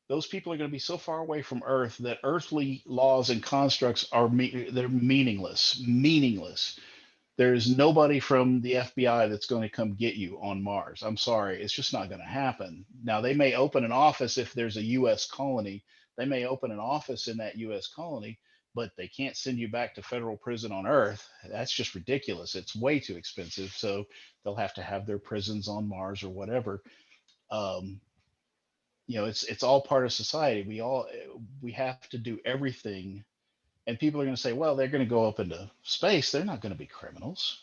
those people are going to be so far away from Earth that earthly laws and constructs they're meaningless. Meaningless. There's nobody from the FBI that's going to come get you on Mars. I'm sorry, it's just not going to happen. Now, they may open an office if there's a U.S. colony. They may open an office in that U.S. colony, but they can't send you back to federal prison on Earth. That's just ridiculous. It's way too expensive. So they'll have to have their prisons on Mars or whatever. Um, it's all part of society. We have to do everything, and people are going to say, well, they're going to go up into space. They're not going to be criminals.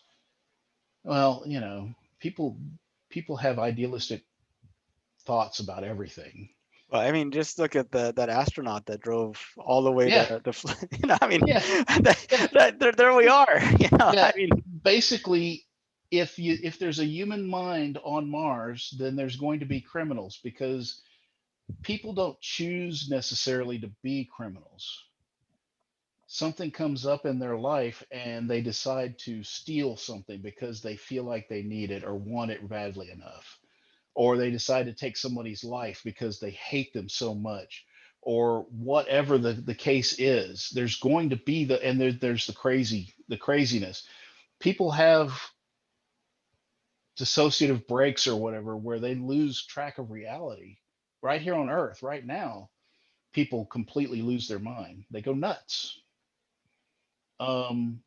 Well, people have idealistic thoughts about everything. Well, I mean, just look at that astronaut that drove all the way Yeah, I mean, yeah, yeah, there we are. yeah. I mean, Basically, if there's a human mind on Mars, then there's going to be criminals, because people don't choose necessarily to be criminals. Something comes up in their life and they decide to steal something because they feel like they need it or want it badly enough, or they decide to take somebody's life because they hate them so much, or whatever the case is. There's going to be there's the craziness. People have dissociative breaks or whatever where they lose track of reality. Right here on Earth right now, people completely lose their mind, they go nuts. um,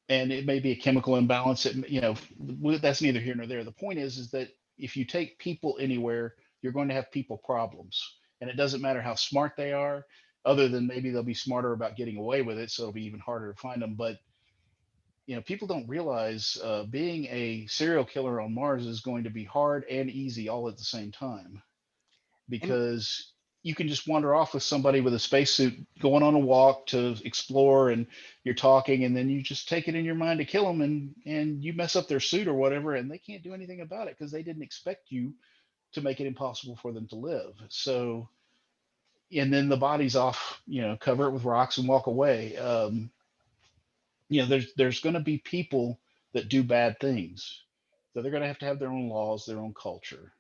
and it may be a chemical imbalance. That's neither here nor there. The point is that if you take people anywhere, you're going to have people problems, and it doesn't matter how smart they are, other than maybe they'll be smarter about getting away with it, so it'll be even harder to find them. But people don't realize being a serial killer on Mars is going to be hard and easy all at the same time, and because you can just wander off with somebody with a spacesuit going on a walk to explore, and you're talking, and then you just take it in your mind to kill them, and you mess up their suit or whatever, and they can't do anything about it because they didn't expect you to make it impossible for them to live. So, and then the body's off, cover it with rocks and walk away. There's going to be people that do bad things, so they're going to have their own laws, their own culture.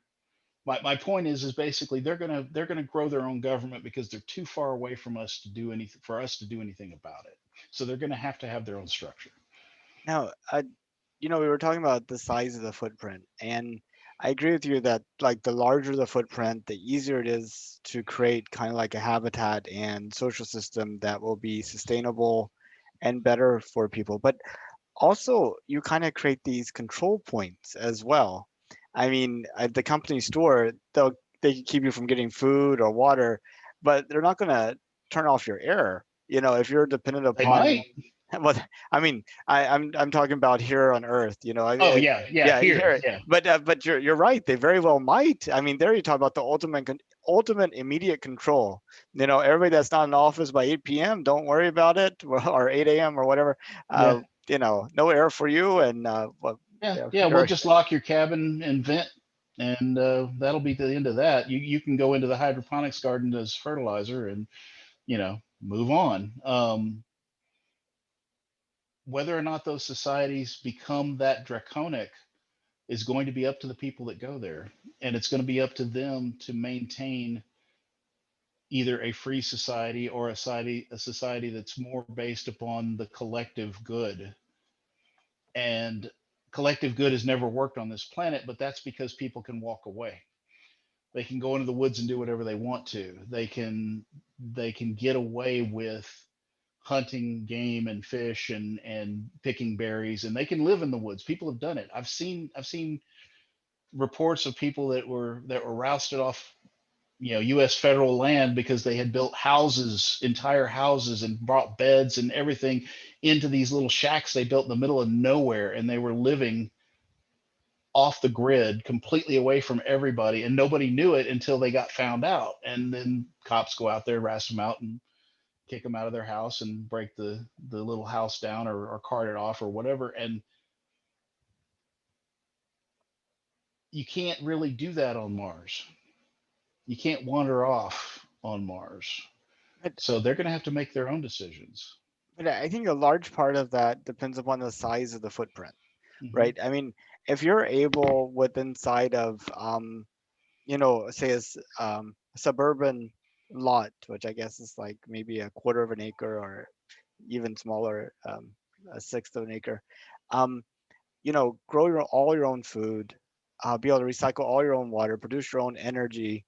My point is basically they're gonna grow their own government because they're too far away from us to do anything for us to do anything about it. So they're gonna have to have their own structure. now, we were talking about the size of the footprint, and I agree with you that like the larger the footprint, the easier it is to create kind of like a habitat and social system that will be sustainable and better for people. But also, you kind of create these control points as well. I mean, at the company store, they can keep you from getting food or water, but they're not going to turn off your air. If you're dependent They upon, might. well, I mean, I'm talking about here on Earth. Oh yeah, yeah. Yeah, Here, here, yeah, but you're right. They very well might. I mean, there you talk about the ultimate immediate control. Everybody that's not in the office by 8 p.m., don't worry about it, or 8 a.m. or whatever. yeah, No air for you, and yeah, yeah, yeah. We'll you're just lock your cabin and vent, and that'll be the end of that. You can go into the hydroponics garden as fertilizer, and move on. Whether or not those societies become that draconic is going to be up to the people that go there, and it's going to be up to them to maintain either a free society or a society that's more based upon the collective good. And collective good has never worked on this planet, but that's because people can walk away. They can go into the woods and do whatever they want to. They can get away with hunting game and fish and picking berries, and they can live in the woods. People have done it. I've seen reports of people that were rousted off, U.S. federal land because they had built houses, entire houses, and brought beds and everything into these little shacks they built in the middle of nowhere, and they were living off the grid, completely away from everybody, and nobody knew it until they got found out. And then cops go out there, arrest them out, and kick them out of their house and break the little house down, or cart it off or whatever. And you can't really do that on Mars. You can't wander off on Mars. But, So they're going to have to make their own decisions. but I think a large part of that depends upon the size of the footprint, Hmm. right? I mean, if you're able with inside of, say a suburban lot, which I guess is like maybe a quarter of an acre or even smaller, a sixth of an acre, um, grow all your own food, be able to recycle all your own water, produce your own energy,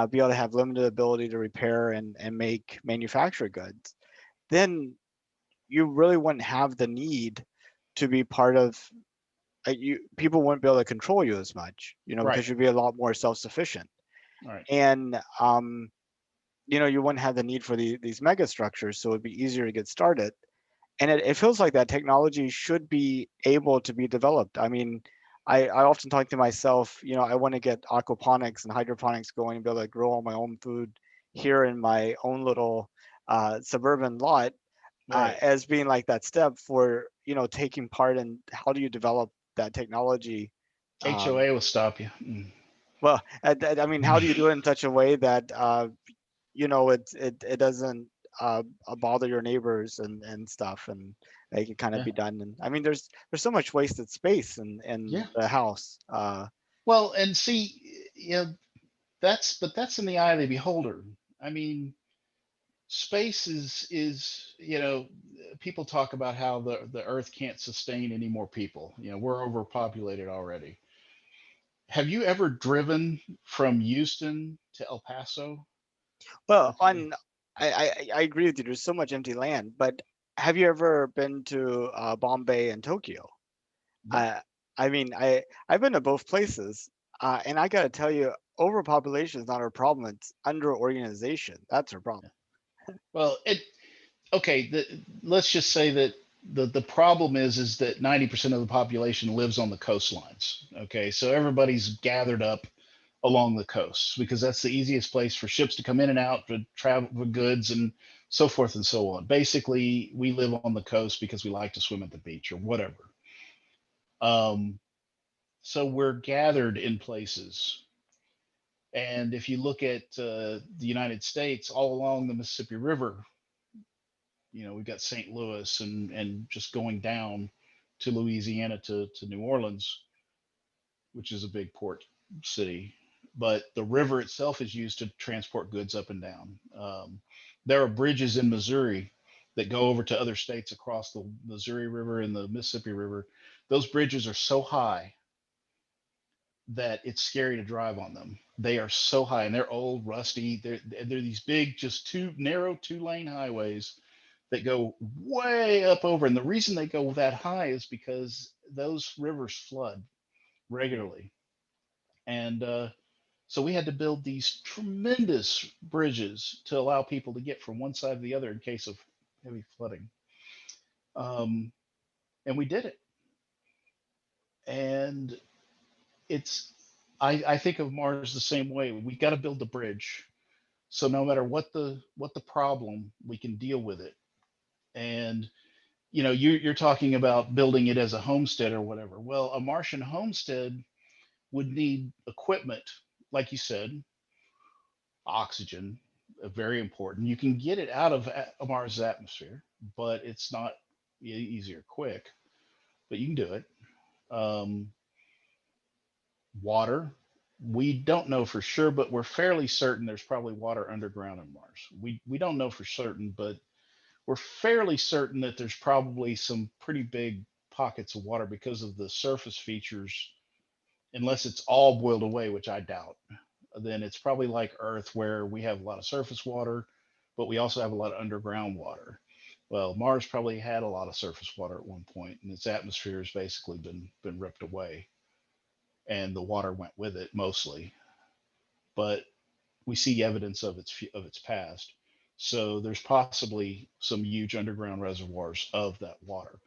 be able to have limited ability to repair and make manufacture goods, then you really wouldn't have the need to be part of you. People wouldn't be able to control you as much, Right. because you'd be a lot more self-sufficient. All right. And you wouldn't have the need for these mega structures, so it'd be easier to get started. And it feels like that technology should be able to be developed. I mean, I often talk to myself, I want to get aquaponics and hydroponics going and be able to grow all my own food here in my own little suburban lot, Right. as being like that step for, taking part in how do you develop that technology. um, HOA will stop you. Mm. well, I mean, how do you do it in such a way that it doesn't bother your neighbors and stuff, and they can kind of Yeah. be done. And I mean, there's so much wasted space in Yeah. the house. Well, and see, that's in the eye of the beholder. I mean, space is people talk about how the Earth can't sustain any more people. We're overpopulated already. Have you ever driven from Houston to El Paso? Well, Okay. I agree with you. There's so much empty land, but have you ever been to Bombay and Tokyo? No. I I mean, I've been to both places, and I gotta tell you, overpopulation is not our problem. It's under organization. That's our problem. Well, okay. Let's just say that the problem is that 90% of the population lives on the coastlines. Okay, so everybody's gathered up along the coasts because that's the easiest place for ships to come in and out, to travel for goods and so forth and so on. Basically, we live on the coast because we like to swim at the beach or whatever. Um, so we're gathered in places. And if you look at the United States, all along the Mississippi River, we've got St. Louis and just going down to Louisiana to New Orleans, which is a big port city. But the river itself is used to transport goods up and down. There are bridges in Missouri that go over to other states across the Missouri River and the Mississippi River. Those bridges are so high that it's scary to drive on them. They are so high and they're old, rusty. They're these big, just two narrow 2-lane highways that go way up over. And the reason they go that high is because those rivers flood regularly. And so we had to build these tremendous bridges to allow people to get from one side to the other in case of heavy flooding. Um, and we did it. And it's, I think of Mars the same way. We got to build the bridge. So no matter what the problem, we can deal with it. And you're talking about building it as a homestead or whatever. Well, a Martian homestead would need equipment, like you said, oxygen, very important. You can get it out of Mars' atmosphere, but it's not easy or quick, but you can do it. Um, Water, we don't know for sure, but we're fairly certain there's probably water underground on Mars. We don't know for certain, but we're fairly certain that there's probably some pretty big pockets of water because of the surface features, unless it's all boiled away, which I doubt. Then it's probably like Earth, where we have a lot of surface water, but we also have a lot of underground water. Well, Mars probably had a lot of surface water at one point, and its atmosphere has basically been ripped away, and the water went with it mostly. But we see evidence of its past. So there's possibly some huge underground reservoirs of that water.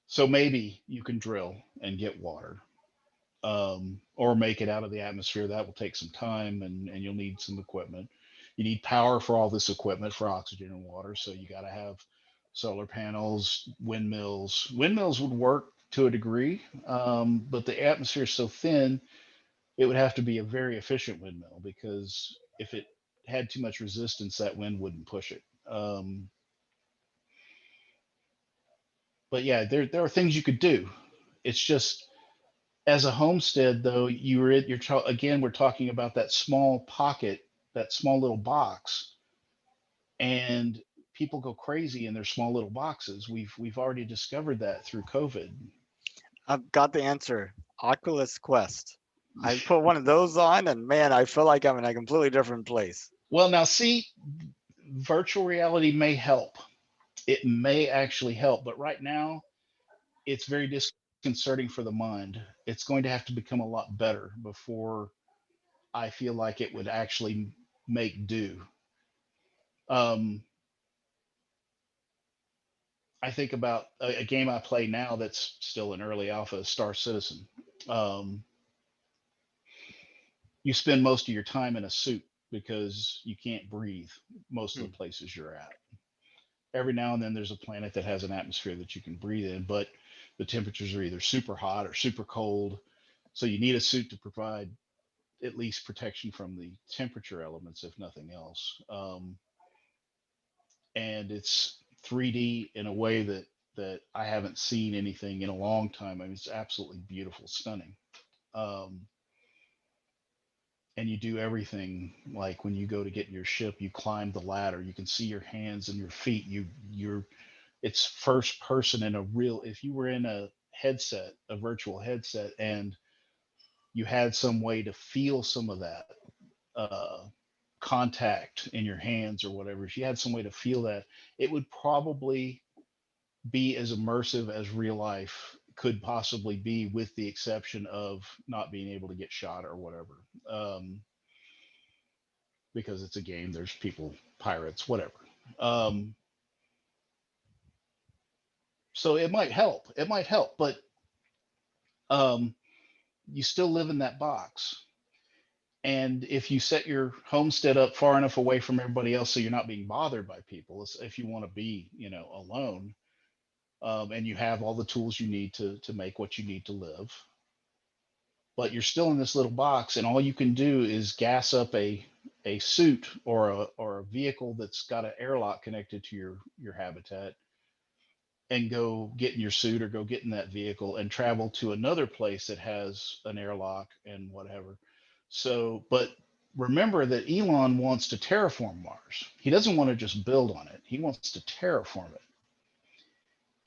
So maybe you can drill and get water, or make it out of the atmosphere. That will take some time, and you'll need some equipment. You need power for all this equipment for oxygen and water. So you got to have solar panels, windmills. Windmills would work to a degree, but the atmosphere is so thin, it would have to be a very efficient windmill, because if it had too much resistance, that wind wouldn't push it. But yeah, there are things you could do. It's just, as a homestead, though, again, we're talking about that small pocket, that small little box, and people go crazy in their small little boxes. We've already discovered that through COVID. I've got the answer. Oculus Quest. I put one of those on, and man, I feel like I'm in a completely different place. Well, now see, virtual reality may help. It may actually help, but right now it's very disconcerting for the mind. It's going to have to become a lot better before I feel like it would actually make do. Um, I think about a game I play now that's still in early alpha, Star Citizen. Um, you spend most of your time in a suit because you can't breathe most of Hmm. the places you're at. Every now and then there's a planet that has an atmosphere that you can breathe in, but the temperatures are either super hot or super cold. So you need a suit to provide at least protection from the temperature elements, if nothing else. And it's 3D in a way that I haven't seen anything in a long time. I mean, it's absolutely beautiful, stunning. Um, and you do everything, like when you go to get in your ship, you climb the ladder. You can see your hands and your feet. You're It's first person in a real. If you were in a headset, a virtual headset, and you had some way to feel some of that uh, contact in your hands or whatever, if you had some way to feel that, it would probably be as immersive as real life could possibly be, with the exception of not being able to get shot or whatever. Because it's a game, there's people, pirates, whatever. Um, so it might help. It might help, but um, you still live in that box. And if you set your homestead up far enough away from everybody else so you're not being bothered by people, if you want to be, alone, and you have all the tools you need to make what you need to live, but you're still in this little box, and all you can do is gas up a suit or a vehicle that's got an airlock connected to your habitat, and go get in your suit or go get in that vehicle and travel to another place that has an airlock and whatever. So, but remember that Elon wants to terraform Mars. He doesn't want to just build on it. He wants to terraform it.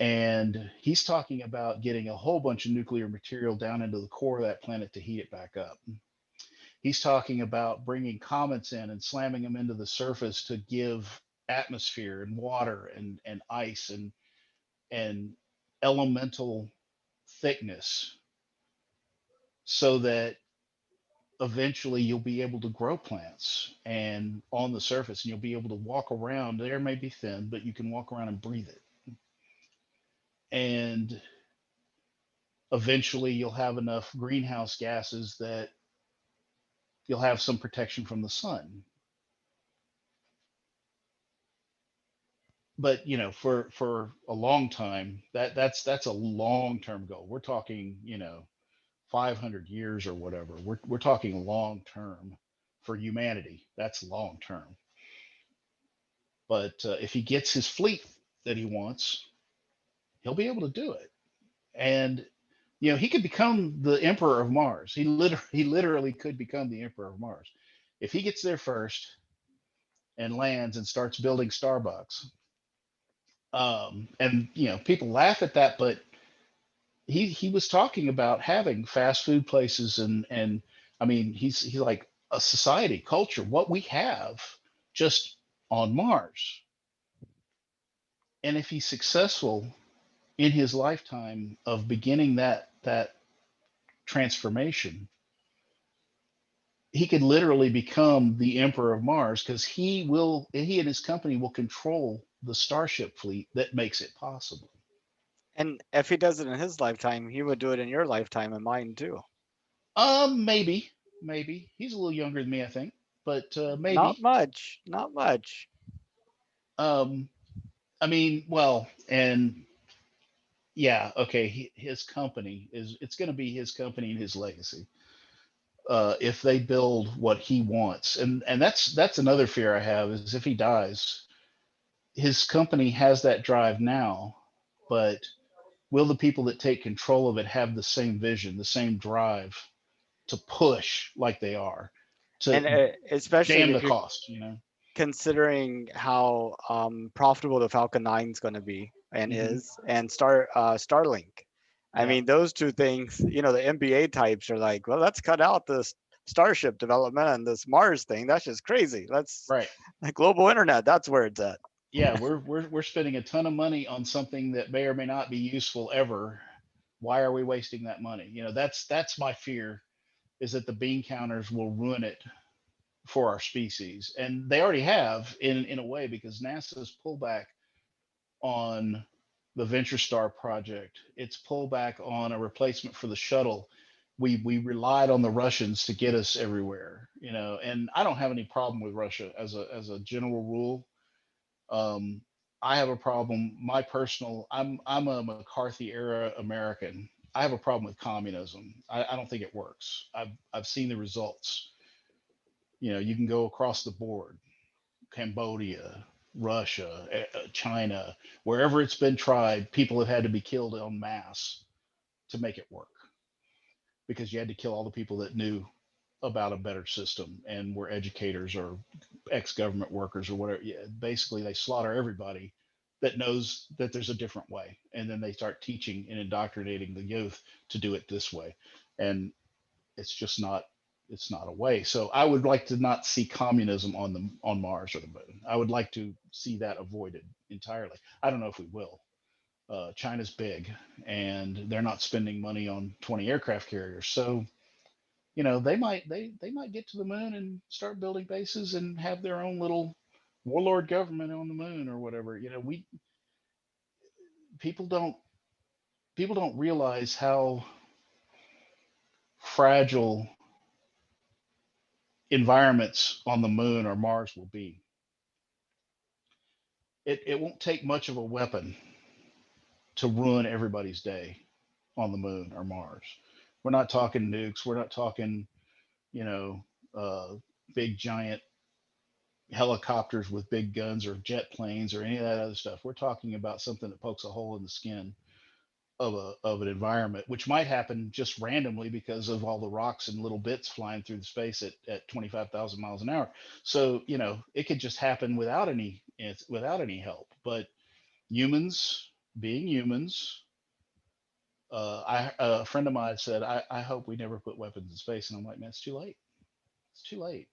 And he's talking about getting a whole bunch of nuclear material down into the core of that planet to heat it back up. He's talking about bringing comets in and slamming them into the surface to give atmosphere and water and ice and elemental thickness, so that eventually you'll be able to grow plants and on the surface, and you'll be able to walk around. The air may be thin, but you can walk around and breathe it. And eventually you'll have enough greenhouse gases that you'll have some protection from the sun. But for a long time, that's a long term goal. We're talking 500 years or whatever. We're talking long term for humanity. That's long term. But if he gets his fleet that he wants, he'll be able to do it. And He could become the emperor of Mars. He literally could become the emperor of Mars if he gets there first and lands and starts building Starbucks. And people laugh at that, but he was talking about having fast food places, and I mean, he's like a society culture, what we have just on Mars. And if he's successful in his lifetime of beginning that transformation, he could literally become the emperor of Mars, because he and his company will control the starship fleet that makes it possible. And if he does it in his lifetime, he would do it in your lifetime and mine too. Maybe he's a little younger than me, I think, but Not maybe. much, not much. um I mean, well, and yeah, okay, his company is, it's going to be his company and his legacy, if they build what he wants. And that's another fear I have, is if he dies, his company has that drive now, but will the people that take control of it have the same vision, the same drive to push like they are, to And especially damn the if you're cost? considering how profitable the Falcon 9 is going to be and Hmm. is, and Starlink. I Yeah, mean, those two things, the MBA types are like, well, let's cut out this Starship development and this Mars thing. That's just crazy. Let's right. like global internet. That's where it's at. Yeah, we're spending a ton of money on something that may or may not be useful ever. Why are we wasting that money? That's my fear, is that the bean counters will ruin it for our species, and they already have, in a way, because NASA's pullback on the Venture Star project, its pullback on a replacement for the shuttle. We relied on the Russians to get us everywhere, and I don't have any problem with Russia as a general rule. um, I have a problem. My personal, I'm a McCarthy era American. I have a problem with communism. I don't think it works. I've seen the results. You can go across the board: Cambodia, Russia, China, wherever it's been tried, people have had to be killed en masse to make it work, because you had to kill all the people that knew about a better system and were educators or ex-government workers or whatever. Yeah, basically, they slaughter everybody that knows that there's a different way, and then they start teaching and indoctrinating the youth to do it this way, and it's just not. It's not a way. So I would like to not see communism on Mars or the moon. I would like to see that avoided entirely. I don't know if we will. China's big, and they're not spending money on 20 aircraft carriers, so they might get to the moon and start building bases and have their own little warlord government on the moon or whatever. We people don't people don't realize how fragile environments on the moon or Mars will be. It won't take much of a weapon to ruin everybody's day on the moon or Mars. We're not talking nukes. We're not talking, you know, uh, big giant helicopters with big guns or jet planes or any of that other stuff. We're talking about something that pokes a hole in the skin of an environment, which might happen just randomly because of all the rocks and little bits flying through the space at 25,000 miles an hour. So it could just happen without any help. But humans, being humans, a friend of mine said, I hope we never put weapons in space, and I'm like, man, it's too late. It's too late.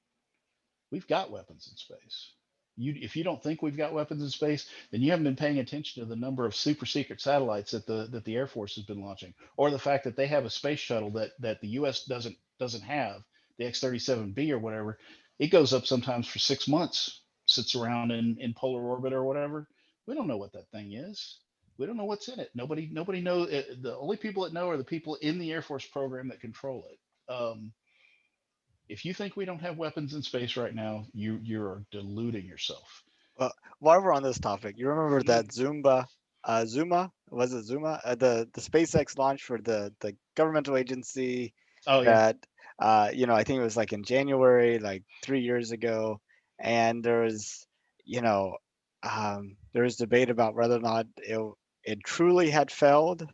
We've got weapons in space. If you don't think we've got weapons in space, then you haven't been paying attention to the number of super secret satellites that the Air Force has been launching, or the fact that they have a space shuttle that the U.S. doesn't have, the X-37B or whatever. It goes up sometimes for 6 months, sits around in polar orbit or whatever. We don't know what that thing is. We don't know what's in it. Nobody knows. The only people that know are the people in the Air Force program that control it. If you think we don't have weapons in space right now, you're deluding yourself. Well, while we're on this topic, you remember Mhm. that Zuma, was it Zuma? The SpaceX launch for the governmental agency Oh yeah. that, I think it was like in January, like 3 years ago, and there was debate about whether or not it truly had failed,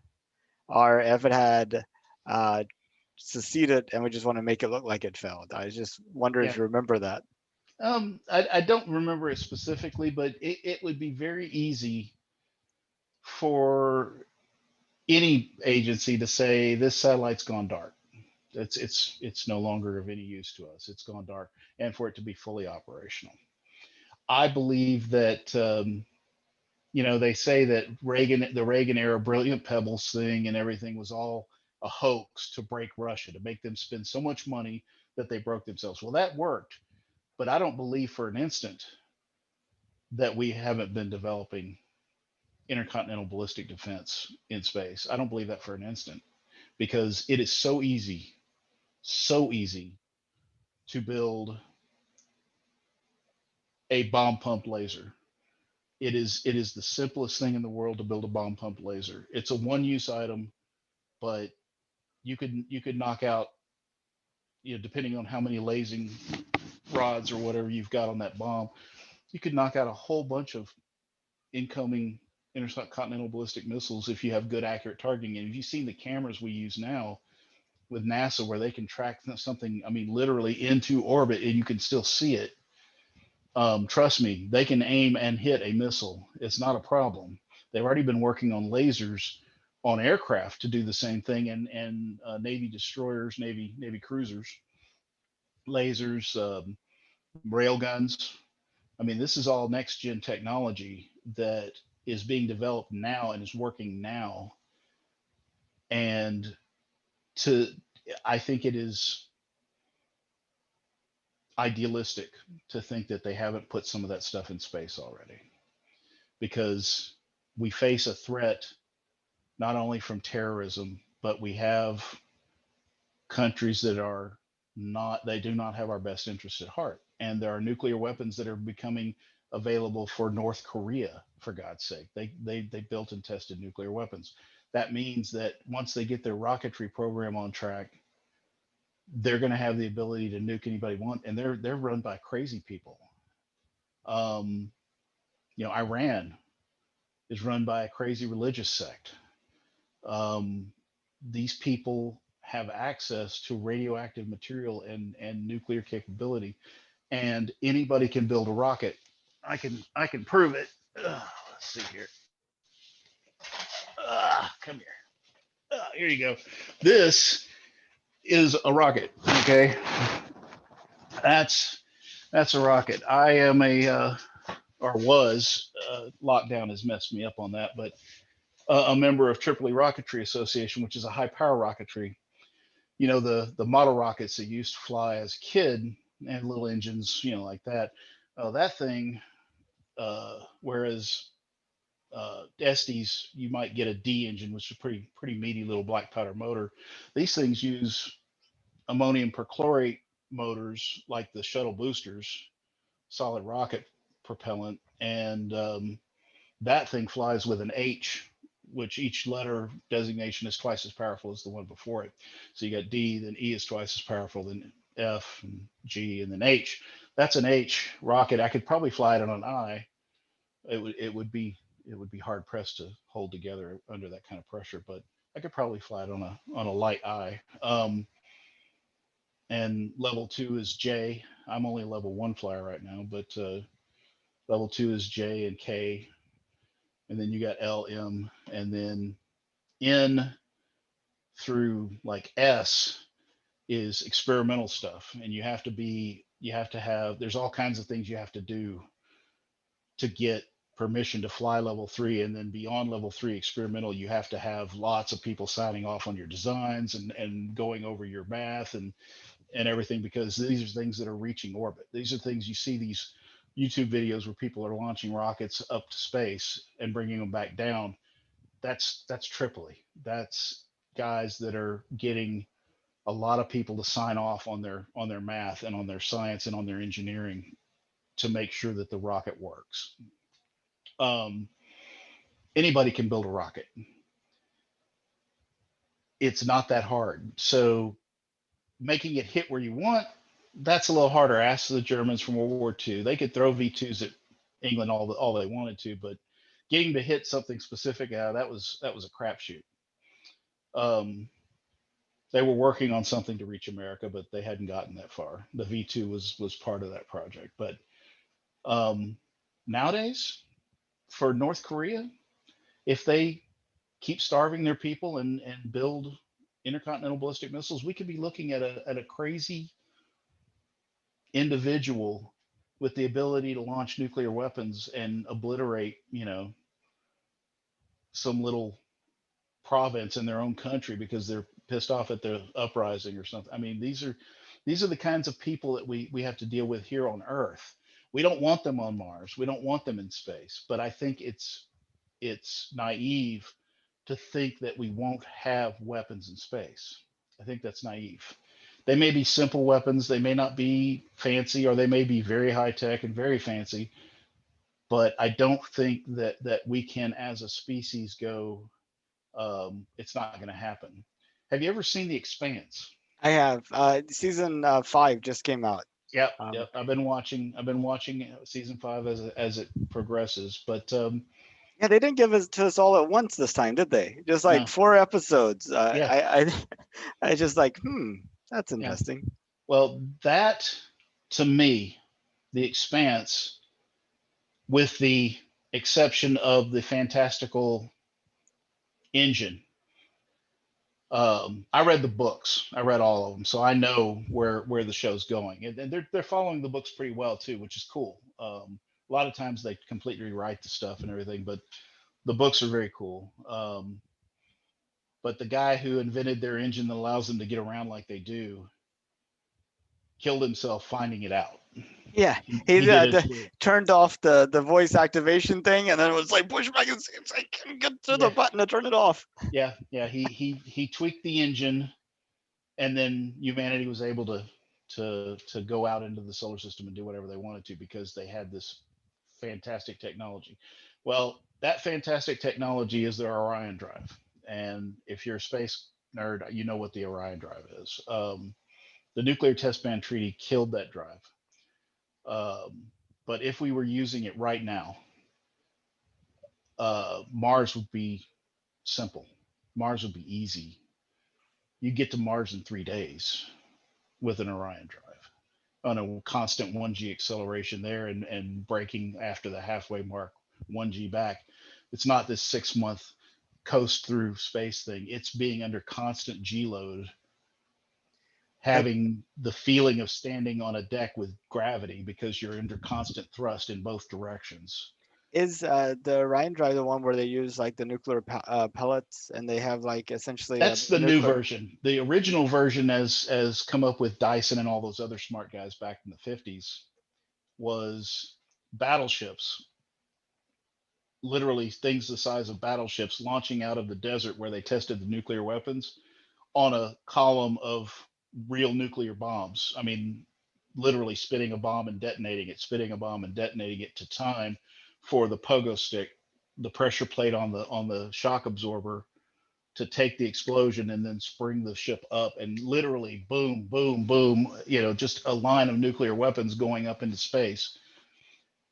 or if it had uh, seceded and we just want to make it look like it failed. I just wonder if Yeah. you remember that. I don't remember it specifically, but it would be very easy for any agency to say this satellite's gone dark. It's no longer of any use to us. It's gone dark, and for it to be fully operational. I believe that they say that the Reagan era brilliant pebbles thing and everything was all a hoax to break Russia, to make them spend so much money that they broke themselves. Well, that worked, but I don't believe for an instant that we haven't been developing intercontinental ballistic defense in space. I don't believe that for an instant because it is so easy to build a bomb pump laser. It is the simplest thing in the world to build a bomb pump laser. It's a one use item, but you could knock out, depending on how many lasing rods or whatever you've got on that bomb, you could knock out a whole bunch of incoming intercontinental ballistic missiles if you have good accurate targeting. And if you've seen the cameras we use now with NASA where they can track something, I mean, literally into orbit and you can still see it. Trust me, they can aim and hit a missile. It's not a problem. They've already been working on lasers on aircraft to do the same thing, and Navy destroyers, Navy cruisers, lasers, rail guns. I mean, this is all next gen technology that is being developed now and is working now. And to, I think it is idealistic to think that they haven't put some of that stuff in space already because we face a threat not only from terrorism, but we have countries that are not, they do not have our best interests at heart. And there are nuclear weapons that are becoming available for North Korea, for God's sake. They built and tested nuclear weapons. That means that once they get their rocketry program on track, they're going to have the ability to nuke anybody want, and they're run by crazy people. Um, Iran is run by a crazy religious sect. Um, these people have access to radioactive material and nuclear capability, and anybody can build a rocket. I can prove it. Let's see here. Come here. Here you go. This is a rocket. Okay, that's that's a rocket. I am or was, lockdown has messed me up on that, but a member of Tripoli Rocketry Association, which is a high power rocketry. The model rockets that you used to fly as a kid and little engines, like that. That thing, whereas Estes, you might get a D engine, which is a pretty meaty little black powder motor. These things use ammonium perchlorate motors like the shuttle boosters, solid rocket propellant, and that thing flies with an H, which each letter designation is twice as powerful as the one before it. So you got D, then E is twice as powerful, then F and G, and then H. That's an H rocket. I could probably fly it on an I. It would be hard pressed to hold together under that kind of pressure, but I could probably fly it on a light I. And level two is J. I'm only a level one flyer right now, but level two is J and K, and then you got L, M, and then N through like S is experimental stuff, and you have to have there's all kinds of things you have to do to get permission to fly level three, and then beyond level three experimental you have to have lots of people signing off on your designs and going over your math and everything, because these are things that are reaching orbit. These are things you see these YouTube videos where people are launching rockets up to space and bringing them back down. That's Tripoli. That's guys that are getting a lot of people to sign off on their math and on their science and on their engineering to make sure that the rocket works. Um, Anybody can build a rocket. It's not that hard. So making it hit where you want, that's a little harder. Ask the Germans from World War II. They could throw V2s at England all they wanted to, but getting to hit something specific, that was a crapshoot. Um, they were working on something to reach America, but they hadn't gotten that far. The V2 was part of that project. But um, nowadays, for North Korea, if they keep starving their people and build intercontinental ballistic missiles, we could be looking at a crazy individual with the ability to launch nuclear weapons and obliterate, some little province in their own country because they're pissed off at the uprising or something. I mean, these are the kinds of people that we have to deal with here on Earth. We don't want them on Mars. We don't want them in space. But I think it's naive to think that we won't have weapons in space. I think that's naive. They may be simple weapons, they may not be fancy, or they may be very high tech and very fancy, but I don't think that we can, as a species, go. It's not going to happen. Have you ever seen The Expanse? I have. Season 5 just came out. Yep, Um, yep. I've been watching season 5 as it progresses, but yeah, they didn't give it to us all at once this time, did they? Just like no, 4 episodes. yeah, I just like, that's yeah. interesting. Well, that to me, The Expanse, with the exception of the fantastical engine. I read the books. I read all of them, so I know where the show's going, and they're following the books pretty well too, which is cool. A lot of times they completely rewrite the stuff and everything, but the books are very cool. But the guy who invented their engine that allows them to get around like they do killed himself finding it out. Yeah, He he did it through. turned off the voice activation thing, and then it was like push back and see if I can get to the Yeah, button to turn it off. yeah. He tweaked the engine, and then humanity was able to go out into the solar system and do whatever they wanted to because they had this fantastic technology. Well, that fantastic technology is their Orion drive, and if you're a space nerd, you know what the Orion drive is. The nuclear test ban treaty killed that drive. But if we were using it right now, Mars would be simple. Mars would be easy. You get to Mars in 3 days with an Orion drive on a constant 1G acceleration there and braking after the halfway mark 1G back. It's not this 6 month coast through space thing. It's being under constant G load, Uh, having the feeling of standing on a deck with gravity because you're under constant thrust in both directions. Is the Orion drive the one where they use like the nuclear pellets and they have like essentially That's a the new nuclear? version. The original version, as come up with Dyson and all those other smart guys back in the 50s, was battleships, literally things the size of battleships launching out of the desert where they tested the nuclear weapons on a column of real nuclear bombs. I mean, literally spitting a bomb and detonating it, spitting a bomb and detonating it to time for the pogo stick, the pressure plate on the shock absorber to take the explosion and then spring the ship up and literally boom, boom, boom, just a line of nuclear weapons going up into space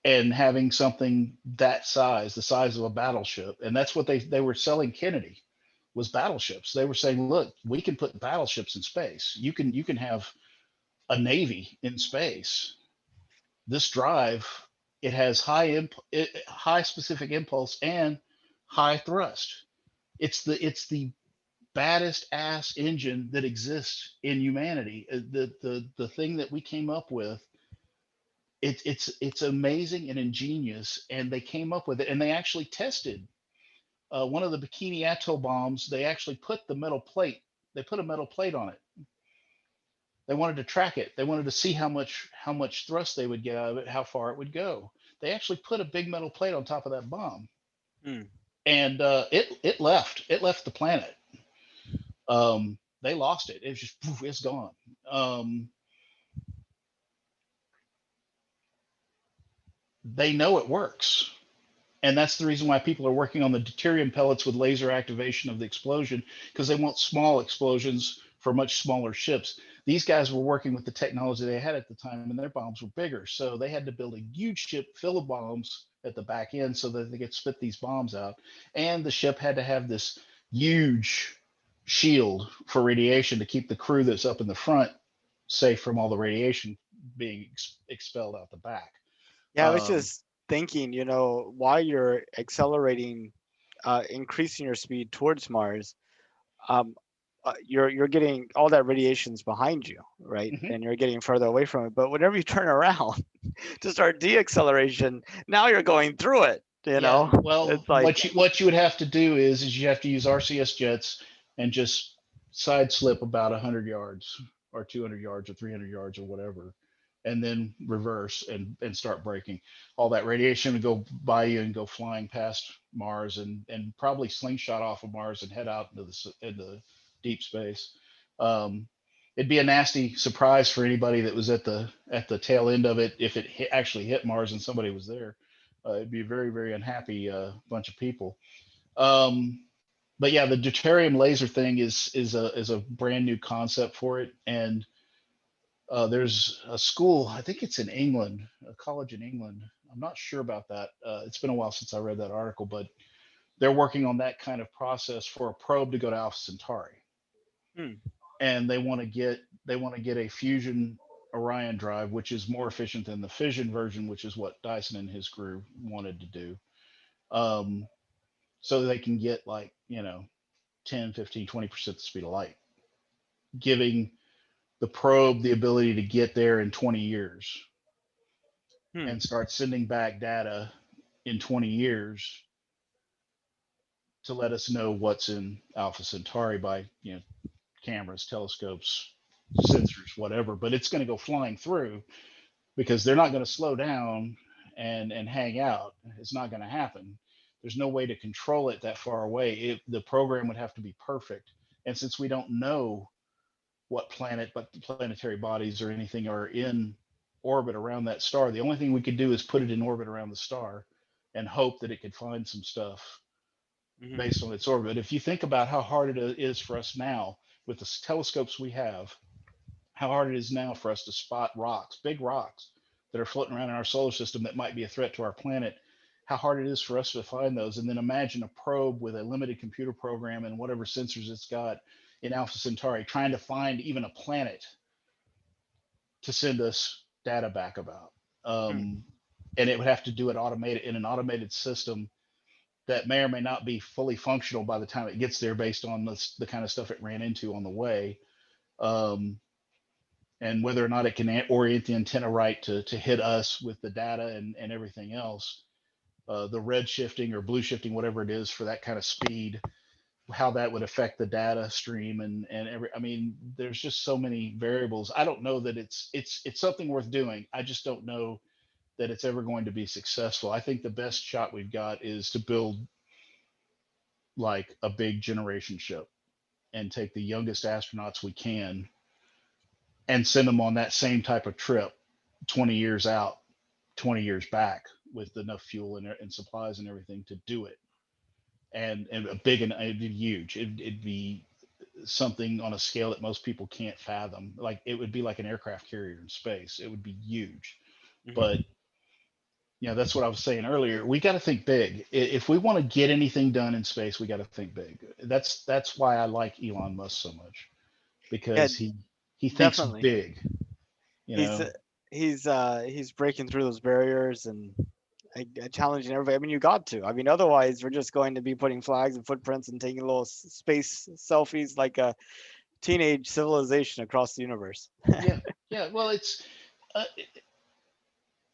and having something that size, the size of a battleship. And that's what they were selling Kennedy was battleships. They were saying, look, we can put battleships in space. You can have a navy in space. This drive, it has high specific impulse and high thrust. It's the baddest ass engine that exists in humanity. The thing that we came up with, it's amazing and ingenious, and they came up with it, and they actually tested one of the Bikini Atoll bombs. They actually put the metal plate. They put a metal plate on it. They wanted to track it. They wanted to see how much thrust they would get out of it, how far it would go. They actually put a big metal plate on top of that bomb, Hmm. and it left. It left the planet. They lost it. It's just poof, it's gone. Um, they know it works, and that's the reason why people are working on the deuterium pellets with laser activation of the explosion because they want small explosions for much smaller ships. These guys were working with the technology they had at the time, and their bombs were bigger, so they had to build a huge ship full of bombs at the back end so that they could spit these bombs out. And the ship had to have this huge shield for radiation to keep the crew that's up in the front safe from all the radiation being expelled out the back. Yeah, I was Um, just thinking, while you're accelerating, increasing your speed towards Mars, um, you're getting all that radiation's behind you, right? mhm. And you're getting further away from it. But whenever you turn around to start deacceleration, now you're going through it. Yeah, well, It's like, what you would have to do is you have to use RCS jets and just side slip about 100 yards or 200 yards or 300 yards or whatever, and then reverse and start braking. All that radiation would go by you and go flying past Mars and probably slingshot off of Mars and head out into deep space. Um, it'd be a nasty surprise for anybody that was at the tail end of it if it actually hit Mars and somebody was there. It'd be a very, very unhappy bunch of people. Um, but yeah, the deuterium laser thing is a brand new concept for it, and there's a school, I think it's in England, a college in England. I'm not sure about that. It's been a while since I read that article, but they're working on that kind of process for a probe to go to Alpha Centauri, hmm, and they want to get a fusion Orion drive, which is more efficient than the fission version, which is what Dyson and his crew wanted to do. Um, so they can get like 10, 15, 20% the speed of light, giving the probe the ability to get there in 20 years hmm, and start sending back data in 20 years to let us know what's in Alpha Centauri by cameras, telescopes, sensors, whatever. But it's going to go flying through because they're not going to slow down and hang out. It's not going to happen. There's no way to control it that far away. The program would have to be perfect. And since we don't know what planet, but planetary bodies or anything are in orbit around that star, the only thing we could do is put it in orbit around the star and hope that it could find some stuff based hmm, on its orbit. If you think about how hard it is for us now with the telescopes we have, how hard it is now for us to spot rocks, big rocks that are floating around in our solar system that might be a threat to our planet, how hard it is for us to find those. And then imagine a probe with a limited computer program and whatever sensors it's got in Alpha Centauri trying to find even a planet to send us data back about. hmm, Um, and it would have to do it automated in an automated system that may or may not be fully functional by the time it gets there based on the kind of stuff it ran into on the way. Um, and whether or not it can orient the antenna right to hit us with the data and everything else, the red shifting or blue shifting, whatever it is for that kind of speed, how that would affect the data stream and every. I mean, there's just so many variables. I don't know that it's something worth doing. I just don't know that it's ever going to be successful. I think the best shot we've got is to build like a big generation ship and take the youngest astronauts we can and send them on that same type of trip 20 years out, 20 years back with enough fuel and supplies and everything to do it. And a big, and it'd be huge. It'd be something on a scale that most people can't fathom. Like it would be like an aircraft carrier in space. It would be huge. But hmm. that's what I was saying earlier. We got to think big. If we want to get anything done in space, we got to think big. That's why I like Elon Musk so much Yeah, because he thinks definitely. big. You He's know, he's breaking through those barriers and challenging everybody. I mean, you got to. I mean, otherwise, we're just going to be putting flags and footprints and taking little space selfies like a teenage civilization across the universe. yeah, yeah. Well, it's uh,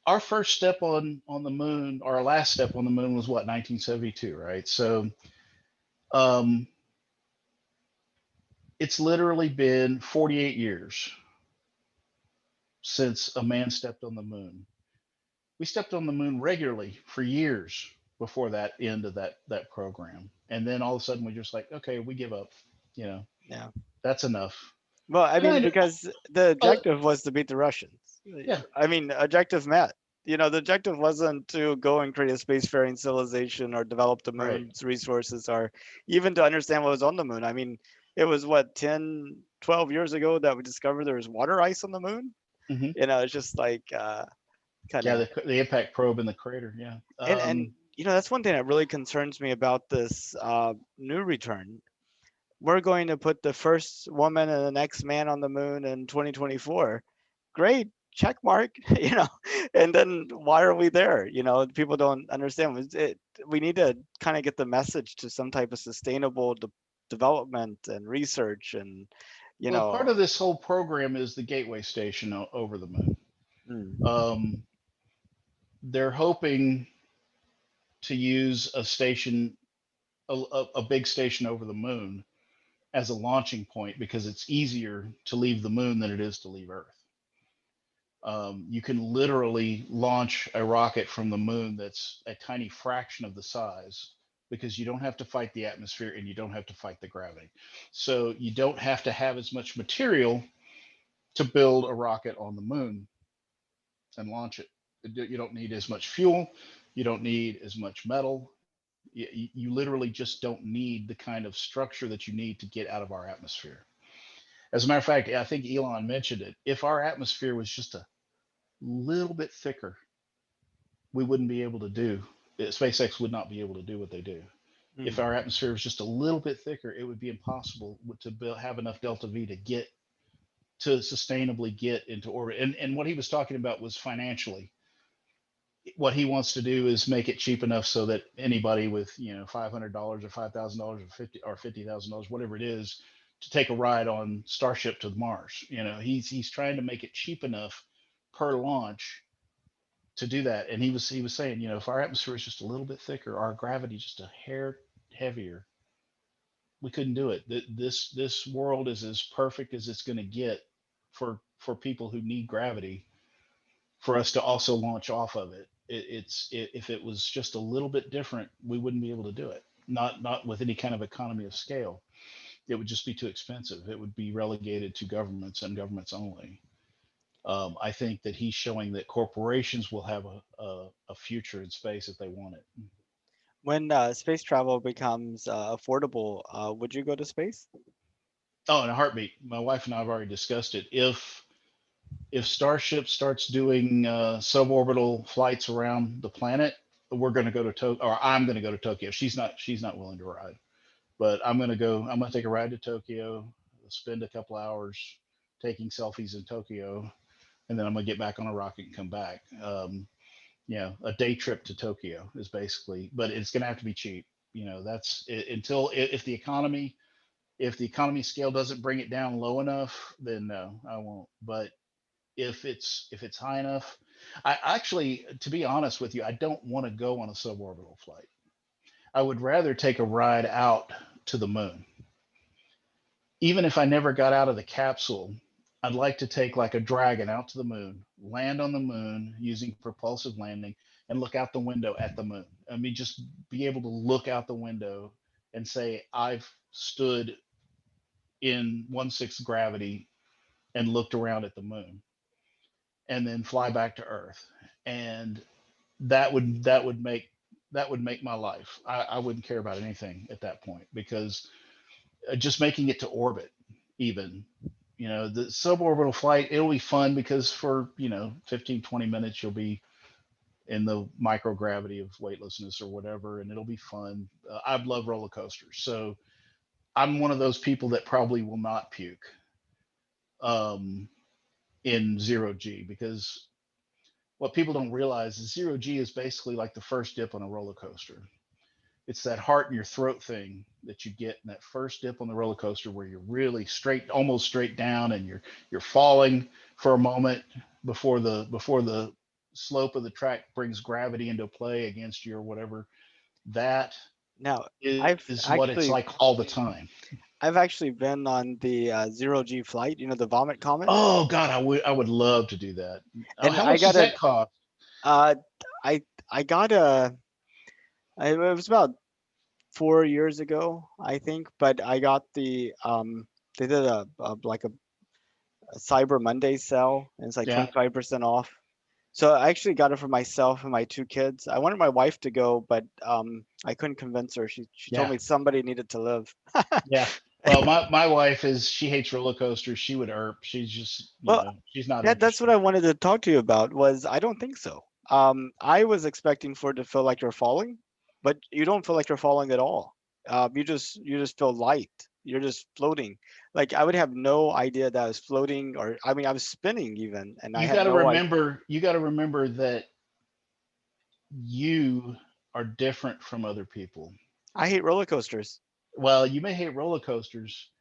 our first step on the moon. Our last step on the moon was what 1972, right? So um, it's literally been 48 years since a man stepped on the moon. We stepped on the moon regularly for years before that end of that program, and then all of a sudden we're just like, okay, we give up. You know, Yeah. that's enough. Well, I And mean, I, because the oh, objective was to beat the Russians. yeah, I mean, objective met. The objective wasn't to go and create a spacefaring civilization or develop the right. moon's resources or even to understand what was on the moon. I mean, it was what, 10, 12 years ago that we discovered there was water ice on the moon. Hmm. It's just like kind Yeah, of the impact probe in the crater. Yeah. and that's one thing that really concerns me about this new return. we're going to put the first woman and the next man on the moon in 2024. Great, check mark, and then why are we there? People don't understand. We need to kind of get the message to some type of sustainable development and research and, you Well, part know, of this whole program is the gateway station over the moon. mm, Um, they're hoping to use a station, a big station over the moon as a launching point because it's easier to leave the moon than it is to leave Earth. You can literally launch a rocket from the moon that's a tiny fraction of the size because you don't have to fight the atmosphere and you don't have to fight the gravity. So you don't have to have as much material to build a rocket on the moon and launch it. You don't need as much fuel. You don't need as much metal. You literally just don't need the kind of structure that you need to get out of our atmosphere. As a matter of fact, I think Elon mentioned it. If our atmosphere was just a little bit thicker, we wouldn't be able to do SpaceX would not be able to do what they do. If our mm. atmosphere was just a little bit thicker, it would be impossible to have enough delta V to sustainably get into orbit. And what he was talking about was financially. What he wants to do is make it cheap enough so that anybody with $500 or $5,000 or $50,000, whatever it is, to take a ride on Starship to Mars. He's trying to make it cheap enough per launch to do that. And he was saying, if our atmosphere is just a little bit thicker, our gravity just a hair heavier, we couldn't do it. This world is as perfect as it's going to get for people who need gravity for us to also launch off of it. If it was just a little bit different, we wouldn't be able to do it. Not with any kind of economy of scale. It would just be too expensive. It would be relegated to governments and governments only. I think that he's showing that corporations will have a future in space if they want it. When space travel becomes affordable, would you go to space? Oh, in a heartbeat. My wife and I have already discussed it. If Starship starts doing suborbital flights around the planet, we're going to go to Tokyo, or I'm going to go to Tokyo. She's not willing to ride, but I'm going to go. I'm going to take a ride to Tokyo, spend a couple hours taking selfies in Tokyo, and then I'm going to get back on a rocket and come back. A day trip to Tokyo is basically, but it's going to have to be cheap. That's it, until if the economy scale doesn't bring it down low enough, then no, I won't. But if it's high enough, I actually, to be honest with you, I don't want to go on a suborbital flight. I would rather take a ride out to the moon. Even if I never got out of the capsule, I'd like to take like a Dragon out to the moon, land on the moon using propulsive landing, and look out the window at the moon. I mean, just be able to look out the window and say, I've stood in 1/6 gravity and looked around at the moon, and then fly back to Earth. And that would make my life. I wouldn't care about anything at that point because just making it to orbit, even the suborbital flight, it'll be fun because for 15-20 minutes you'll be in the microgravity of weightlessness or whatever, and it'll be fun. I love roller coasters, so I'm one of those people that probably will not puke um, in zero G because what people don't realize is zero G is basically like the first dip on a roller coaster. It's that heart in your throat thing that you get in that first dip on the roller coaster where you're really straight, almost straight down, and you're falling for a moment before the slope of the track brings gravity into play against you or whatever. That Now, is I've what it's like actually all the time. I've actually been on the zero G flight, the vomit comet, Oh God, I would love to do that. Oh, and how I much does got a that cost? uh, I got it was about 4 years ago, I think, but I got they did like a Cyber Monday sale, and it's like Yeah, 25% off. So I actually got it for myself and my two kids. I wanted my wife to go, but I couldn't convince her. She told yeah, me somebody needed to live. yeah. Well, my wife she hates roller coasters. She would erp. She's just Well, she's not that's what interested. I wanted to talk to you about. Was I don't think so. I was expecting for it to feel like you're falling, but you don't feel like you're falling at all. You just feel light. you're just floating. Like I would have no idea that I was floating, or I mean I was spinning even, and I had no idea. You got to remember that you are different from other people. I hate roller coasters. Well, you may hate roller coasters,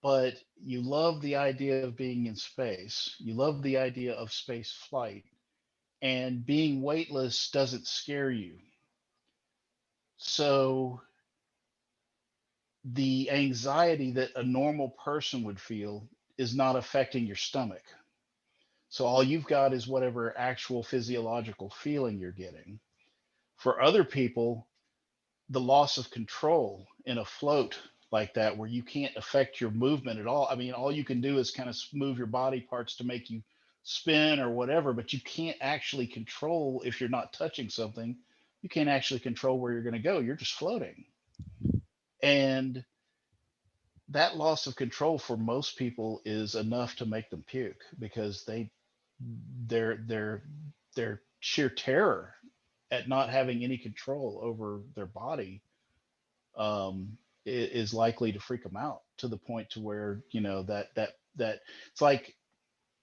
but you love the idea of being in space. You love the idea of space flight, and being weightless doesn't scare you. So the anxiety that a normal person would feel is not affecting your stomach. So all you've got is whatever actual physiological feeling you're getting. For other people, the loss of control in a float like that, where you can't affect your movement at all. I mean, all you can do is kind of move your body parts to make you spin or whatever, but you can't actually control if you're not touching something. You can't actually control where you're going to go. You're just floating. And that loss of control for most people is enough to make them puke because their sheer terror at not having any control over their body is likely to freak them out to the point to where that it's like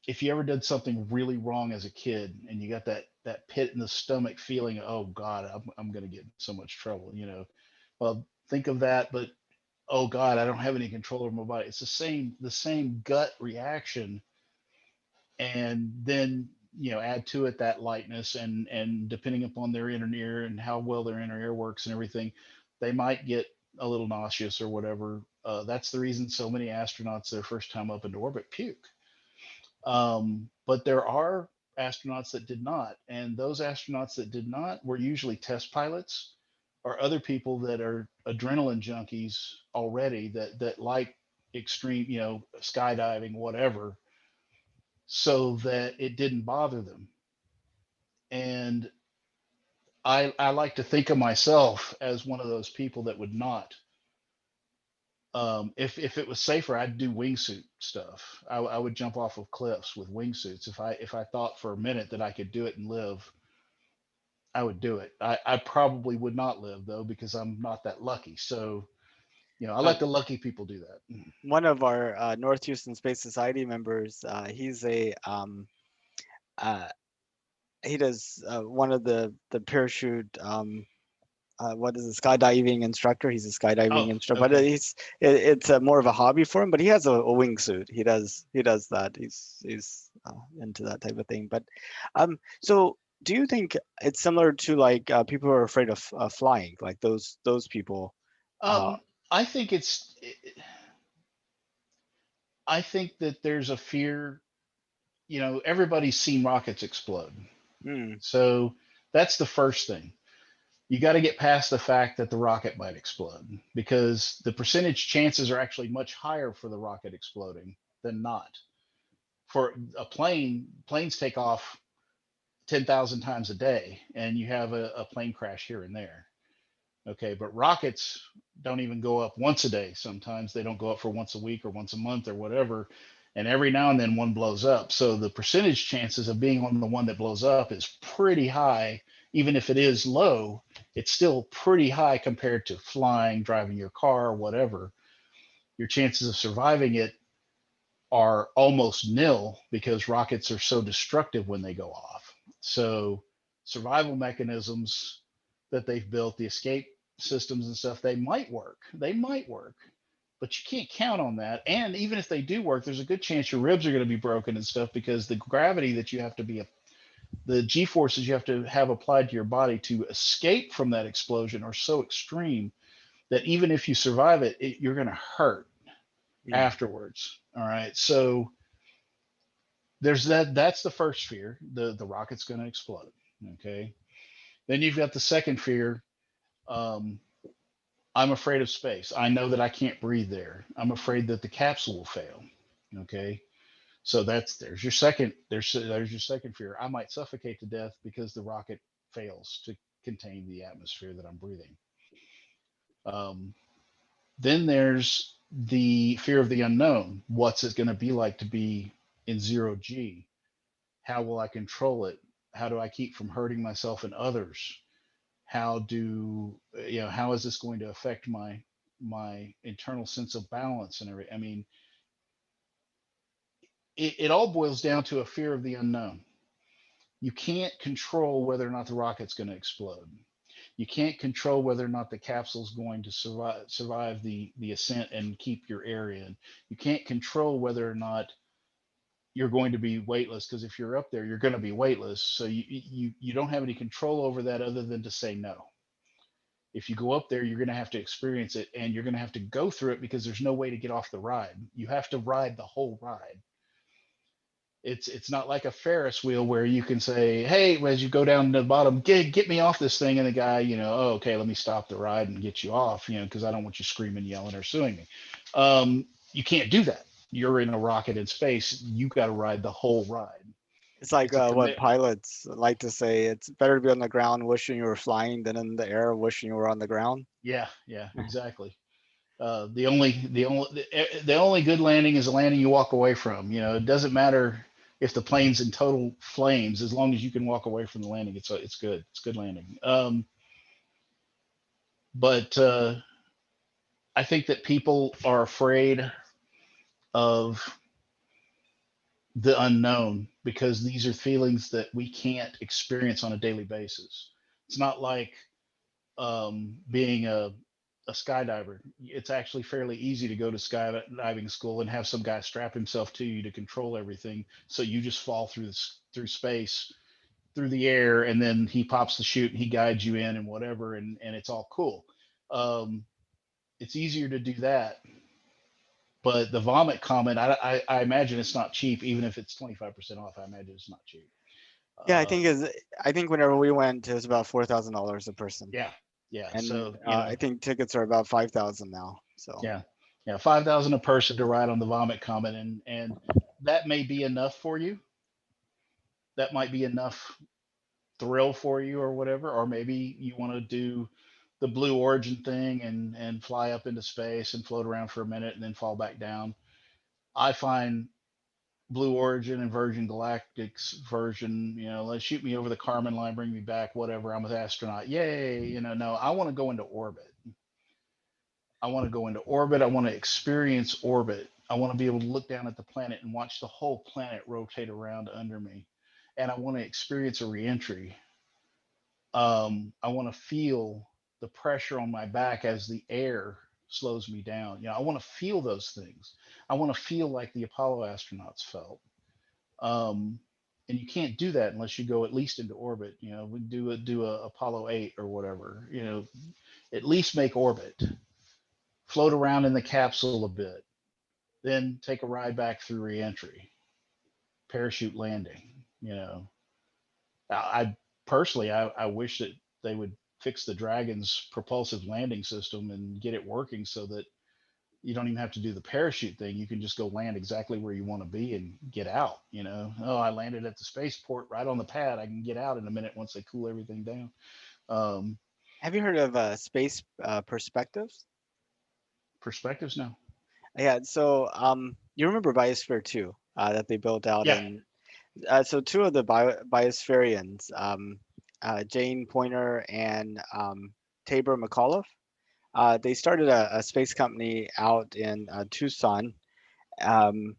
if you ever did something really wrong as a kid and you got that pit in the stomach feeling, oh God, I'm going to get in so much trouble, well, think of that, but oh God, I don't have any control over my body. It's the same gut reaction. And then add to it that lightness, and depending upon their inner ear and how well their inner ear works and everything, they might get a little nauseous or whatever. That's the reason so many astronauts their first time up into orbit puke. But there are astronauts that did not, and those astronauts that did not were usually test pilots or other people that are adrenaline junkies already, that like extreme, skydiving, whatever, so that it didn't bother them. And I like to think of myself as one of those people that would not. If it was safer, I'd do wingsuit stuff. I would jump off of cliffs with wingsuits. If I thought for a minute that I could do it and live, I would do it. I probably would not live though because I'm not that lucky. So I Uh, let the lucky people do that. One of our North Houston Space Society members, he's a uh, he does one of the parachute. What is a skydiving instructor? He's a skydiving Oh, instructor, but okay. it's more of a hobby for him. But he has a wingsuit. He does that. He's into that type of thing. But so do you think it's similar to like people who are afraid of flying, like those people? Uh, Um, I think I think that there's a fear. Everybody's seen rockets explode. hmm, So that's the first thing. You got to get past the fact that the rocket might explode because the percentage chances are actually much higher for the rocket exploding than not. For a planes take off 10,000 times a day and you have a plane crash here and there. Okay, but rockets don't even go up once a day. Sometimes they don't go up for once a week or once a month or whatever. And every now and then one blows up. So the percentage chances of being on the one that blows up is pretty high. Even if it is low, it's still pretty high compared to flying, driving your car, whatever. Your chances of surviving it are almost nil because rockets are so destructive when they go off. So survival mechanisms that they've built, the escape systems and stuff, they might work. They might work, but you can't count on that. And even if they do work, there's a good chance your ribs are going to be broken and stuff because the gravity that you have to be, the G forces you have to have applied to your body to escape from that explosion are so extreme that even if you survive you're going to hurt hmm. afterwards. All right. So there's that. That's the first fear. The rocket's going to explode. Okay. Then you've got the second fear. Um, I'm afraid of space. I know that I can't breathe there. I'm afraid that the capsule will fail. Okay. So there's your second fear. I might suffocate to death because the rocket fails to contain the atmosphere that I'm breathing. Um, then there's the fear of the unknown. What's it going to be like to be in zero G? How will I control it? How do I keep from hurting myself and others? How is this going to affect my internal sense of balance and everything. I mean, it all boils down to a fear of the unknown. You can't control whether or not the rocket's going to explode. You can't control whether or not the capsule's going to survive the ascent and keep your air in. You can't control whether or not you're going to be weightless, because if you're up there, you're going to be weightless. So you don't have any control over that other than to say no. If you go up there, you're going to have to experience it, and you're going to have to go through it, because there's no way to get off the ride. You have to ride the whole ride. It's not like a Ferris wheel where you can say, hey, as you go down to the bottom, get me off this thing, and the guy, oh, okay, let me stop the ride and get you off, because I don't want you screaming, yelling, or suing me. You can't do that. You're in a rocket in space. You got to ride the whole ride. It's like It's a what commit. pilots like to say, it's better to be on the ground wishing you were flying than in the air wishing you were on the ground. Yeah, exactly. The only good landing is a landing you walk away from. It doesn't matter if the plane's in total flames, as long as you can walk away from the landing. It's good. It's good landing. But I think that people are afraid of the unknown, because these are feelings that we can't experience on a daily basis. It's not like being a skydiver. It's actually fairly easy to go to skydiving school and have some guy strap himself to you to control everything. So you just fall through space, through the air, and then he pops the chute and he guides you in and whatever, and it's all cool. Um, it's easier to do that. But the vomit comment, I imagine it's not cheap, even if it's 25% off. I imagine it's not cheap. Yeah, Uh, I think whenever we went, it was about $4,000 a person, yeah, yeah. and So I think tickets are about 5,000 now. So yeah, yeah, 5,000 a person to ride on the vomit comet, and that may be enough for you. That might be enough thrill for you or whatever, or maybe you want to do the Blue Origin thing and fly up into space and float around for a minute and then fall back down. I find Blue Origin and Virgin Galactic's version, let's shoot me over the Kármán line, bring me back, whatever. I'm an astronaut, yay. No, I want to go into orbit. I want to go into orbit. I want to experience orbit. I want to be able to look down at the planet and watch the whole planet rotate around under me. And I want to experience a reentry. I want to feel the pressure on my back as the air slows me down. I want to feel those things. I want to feel like the Apollo astronauts felt. Um, and you can't do that unless you go at least into orbit. We do a Apollo 8 or whatever. At least make orbit, float around in the capsule a bit, then take a ride back through reentry, parachute landing. I personally, I wish that they would fix the Dragon's propulsive landing system and get it working so that you don't even have to do the parachute thing. You can just go land exactly where you want to be and get out. Oh, I landed at the spaceport right on the pad. I can get out in a minute once they cool everything down. Um, have you heard of space perspectives? Perspectives now. Yeah, so you remember Biosphere 2 that they built out Yeah. in so two of the biospherians, Jane Poynter and Tabor McAuliffe, they started a space company out in Tucson, um,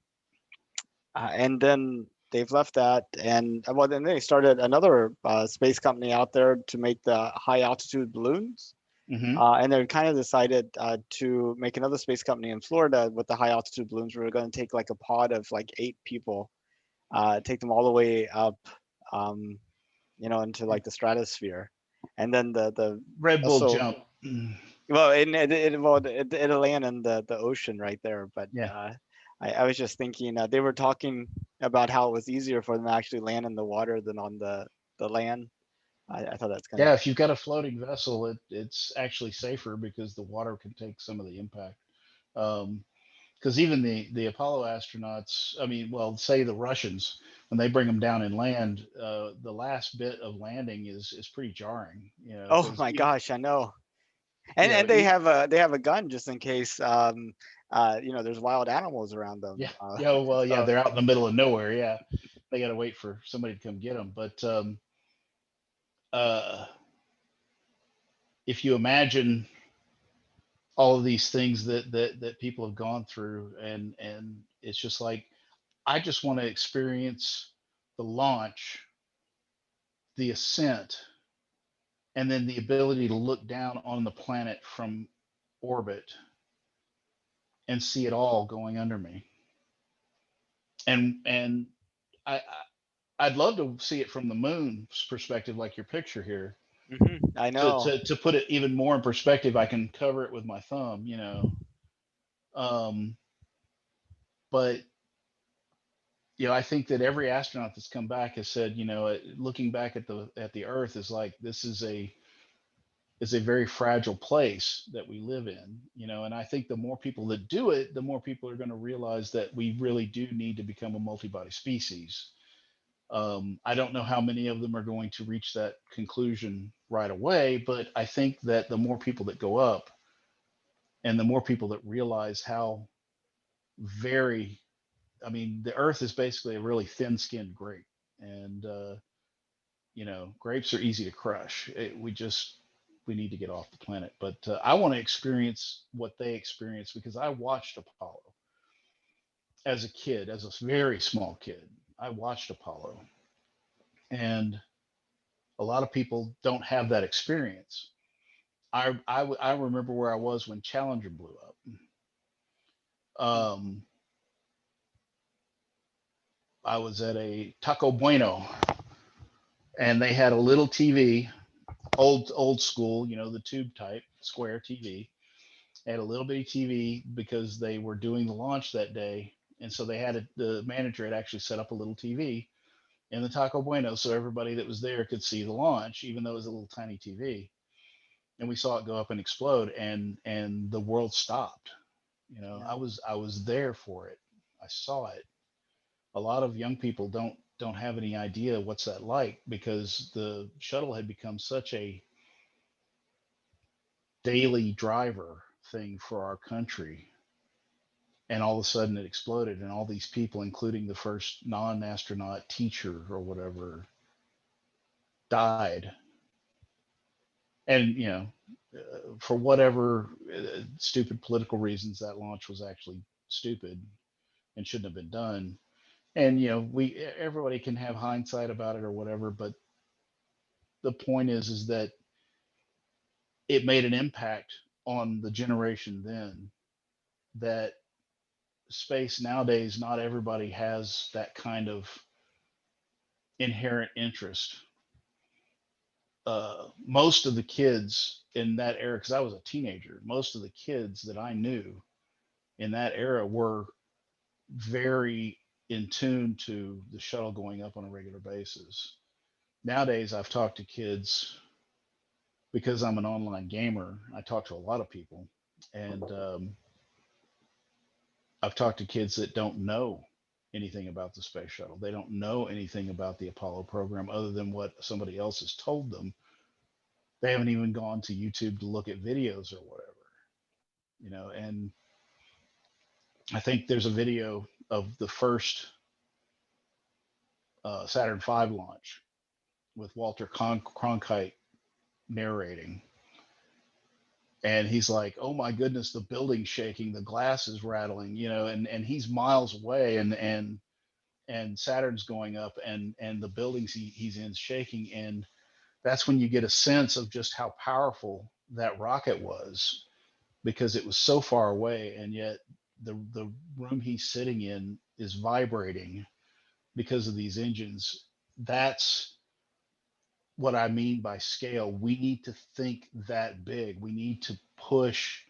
and then they've left that, and well, then they started another space company out there to make the high altitude balloons. Mm-hmm. And they kind of decided to make another space company in Florida with the high altitude balloons. We were going to take like a pod of like 8 people, take them all the way up, um, into like the stratosphere, and then the Red Bull vessel. jump. Mm. Well, it'll land in the ocean right there. But Yeah. I was just thinking they were talking about how it was easier for them to actually land in the water than on the land. I thought that's kind of Yeah, if you've got a floating vessel, it's actually safer because the water can take some of the impact. Because even the Apollo astronauts, I mean, well, say the Russians, when they bring them down and land, the last bit of landing is pretty jarring. oh Because my gosh, I know. you know, And they have a gun just in case there's wild animals around them. yeah, yeah, well, yeah, So they're out in the middle of nowhere. Yeah, they got to wait for somebody to come get them. But uh, if you imagine all of these things that people have gone through, and it's just like I just want to experience the launch, the ascent, and then the ability to look down on the planet from orbit and see it all going under me. And I'd love to see it from the moon's perspective, like your picture here. I To, know. to, to put it even more in perspective, I can cover it with my thumb, you know. Um, but I think that every astronaut that's come back has said, looking back at the Earth is like, this is a very fragile place that we live in, and I think the more people that do it, the more people are going to realize that we really do need to become a multi-body species. I don't know how many of them are going to reach that conclusion right away, but I think that the more people that go up and the more people that realize how very, I mean, the Earth is basically a really thin-skinned grape, and grapes are easy to crush. We need to get off the planet. But I want to experience what they experience because I watched Apollo as a kid, as a very small kid. I watched Apollo, and a lot of people don't have that experience. I remember where I was when Challenger blew up. Um, I was at a Taco Bueno, and they had a little TV, old school, the tube type square TV. They had a little bitty TV because they were doing the launch that day, and so the manager had actually set up a little TV in the Taco Bueno so everybody that was there could see the launch, even though it was a little tiny TV. And we saw it go up and explode, and the world stopped. Yeah. I was there for it. I saw it. A lot of young people don't have any idea what's that like because the shuttle had become such a daily driver thing for our country, and all of a sudden it exploded, and all these people, including the first non-astronaut teacher or whatever, died. And for whatever stupid political reasons, that launch was actually stupid and shouldn't have been done. And we everybody can have hindsight about it or whatever, but the point is that it made an impact on the generation then, that space nowadays, not everybody has that kind of inherent interest. Most of the kids in that era, because I was a teenager, most of the kids that I knew in that era were very in tune to the shuttle going up on a regular basis. Nowadays, I've talked to kids because I'm an online gamer. I talk to a lot of people, and I've talked to kids that don't know anything about the space shuttle. They don't know anything about the Apollo program other than what somebody else has told them. They haven't even gone to YouTube to look at videos or whatever, and I think there's a video of the first Saturn V launch with Walter Cronkite narrating. And he's like, "Oh my goodness, the building's shaking, the glass is rattling," and he's miles away, and Saturn's going up, and the buildings he's in shaking, and that's when you get a sense of just how powerful that rocket was, because it was so far away, and yet the room he's sitting in is vibrating because of these engines. That's what I mean by scale. We need to think that big. We need to push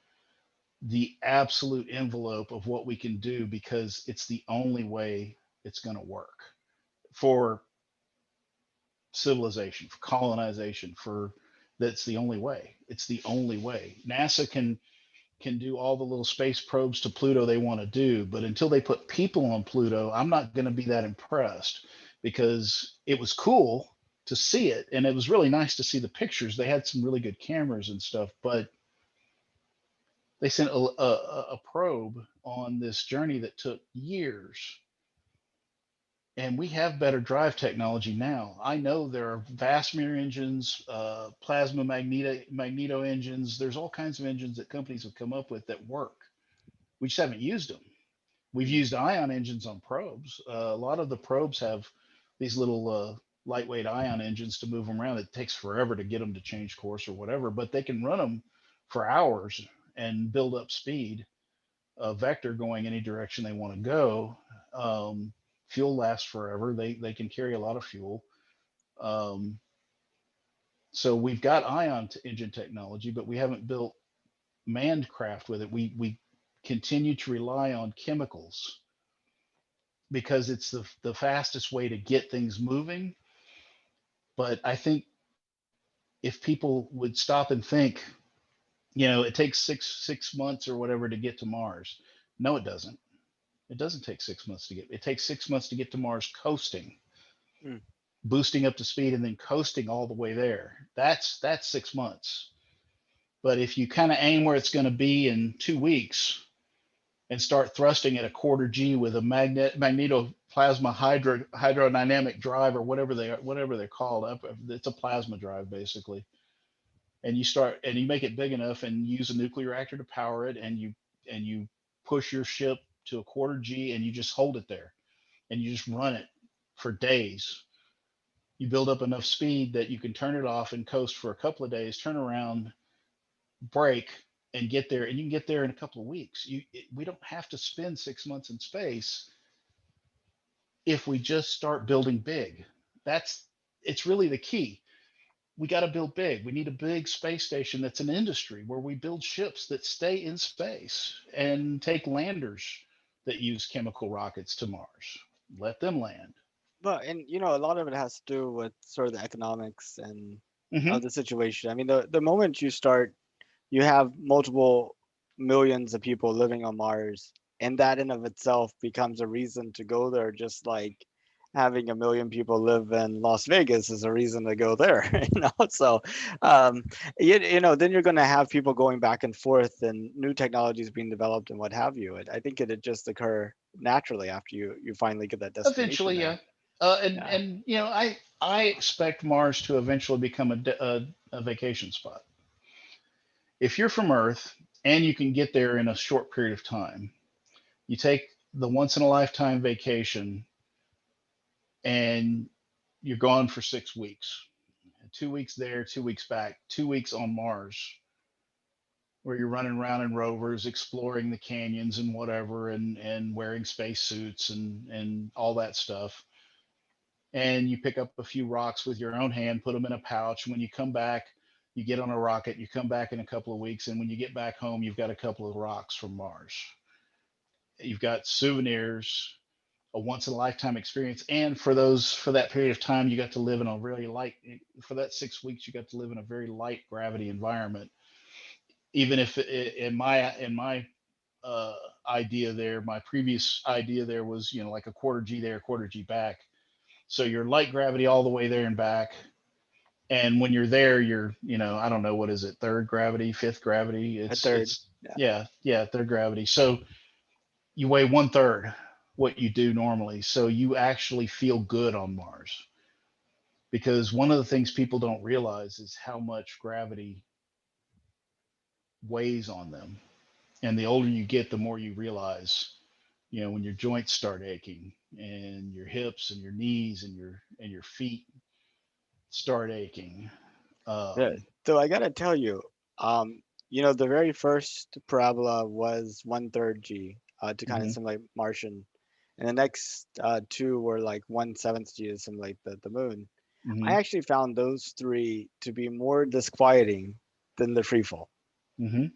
the absolute envelope of what we can do because it's the only way it's going to work for civilization, for colonization, for that's the only way. It's the only way. NASA can do all the little space probes to Pluto they want to do, but until they put people on Pluto, I'm not going to be that impressed, because it was cool to see it and it was really nice to see the pictures. They had some really good cameras and stuff, but they sent a probe on this journey that took years, And we have better drive technology now. I know there are vast mirror engines, plasma magneto engines. There's all kinds of engines that companies have come up with that work. We just haven't used them. We've Mm. used ion engines on probes. A lot of the probes have these little lightweight ion engines to move them around. It takes forever to get them to change course or whatever, but they can run them for hours and build up speed, a vector going any direction they want to go. Fuel lasts forever. They can carry a lot of fuel. Um, so we've got ion engine technology, but we haven't built manned craft with it. We continue to rely on chemicals because it's the fastest way to get things moving. But I think if people would stop and think, it takes six months or whatever to get to Mars. No, it doesn't. It doesn't take 6 months to get. It takes 6 months to get to Mars coasting, Mm. boosting up to speed, and then coasting all the way there. That's 6 months. But if you kind of aim where it's going to be in 2 weeks and start thrusting at a quarter G with a magnetoplasma hydrodynamic drive or whatever they're called. It's a plasma drive basically, and you make it big enough and use a nuclear reactor to power it, and you push your ship to a quarter G and you just hold it there and you just run it for days. You build up enough speed that you can turn it off and coast for a couple of days, turn around, break, and get there. And you can get there in a couple of weeks. We don't have to spend 6 months in space if we just start building big. That's it's really the key. We got to build big. We need a big space station that's an industry where we build ships that stay in space and take landers that use chemical rockets to Mars. Let them land. But and a lot of it has to do with sort of the economics and of Hmm. the situation. I mean, the moment you start, you have multiple millions of people living on Mars, and that in of itself becomes a reason to go there. Just like having a million people live in Las Vegas is a reason to go there. So um, then you're going to have people going back and forth, and new technologies being developed and what have you. I think it'd just occur naturally after you finally get that destination Eventually, there. yeah. And Yeah. and I expect Mars to eventually become a vacation spot. If you're from Earth and you can get there in a short period of time, you take the once in a lifetime vacation and you're gone for 6 weeks. 2 weeks there, 2 weeks back, 2 weeks on Mars, where you're running around in rovers, exploring the canyons and whatever, and wearing spacesuits and all that stuff. And you pick up a few rocks with your own hand, put them in a pouch. When you come back, you get on a rocket, you come back in a couple of weeks, and when you get back home, you've got a couple of rocks from Mars. You've got souvenirs, a once in a lifetime experience, and for that period of time, you got to live in a really light. For that 6 weeks, you got to live in a very light gravity environment. Even if in my uh, idea there, my previous idea there was like a quarter G there, quarter G back. So you're light gravity all the way there and back. And when you're there, you're I don't know, what is it, third gravity, fifth gravity. A it's third. it's Yeah. yeah, third gravity. So you weigh one third what you do normally, so you actually feel good on Mars, because one of the things people don't realize is how much gravity weighs on them. And the older you get, the more you realize, when your joints start aching and your hips and your knees and your feet start aching. Yeah. um, So I gotta tell you, um, the very first parabola was one third G, to kind of mhm, simulate Martian, and the next two were like 1/7 G to simulate the moon. I mhm, actually found those three to be more disquieting than the free fall. mhm.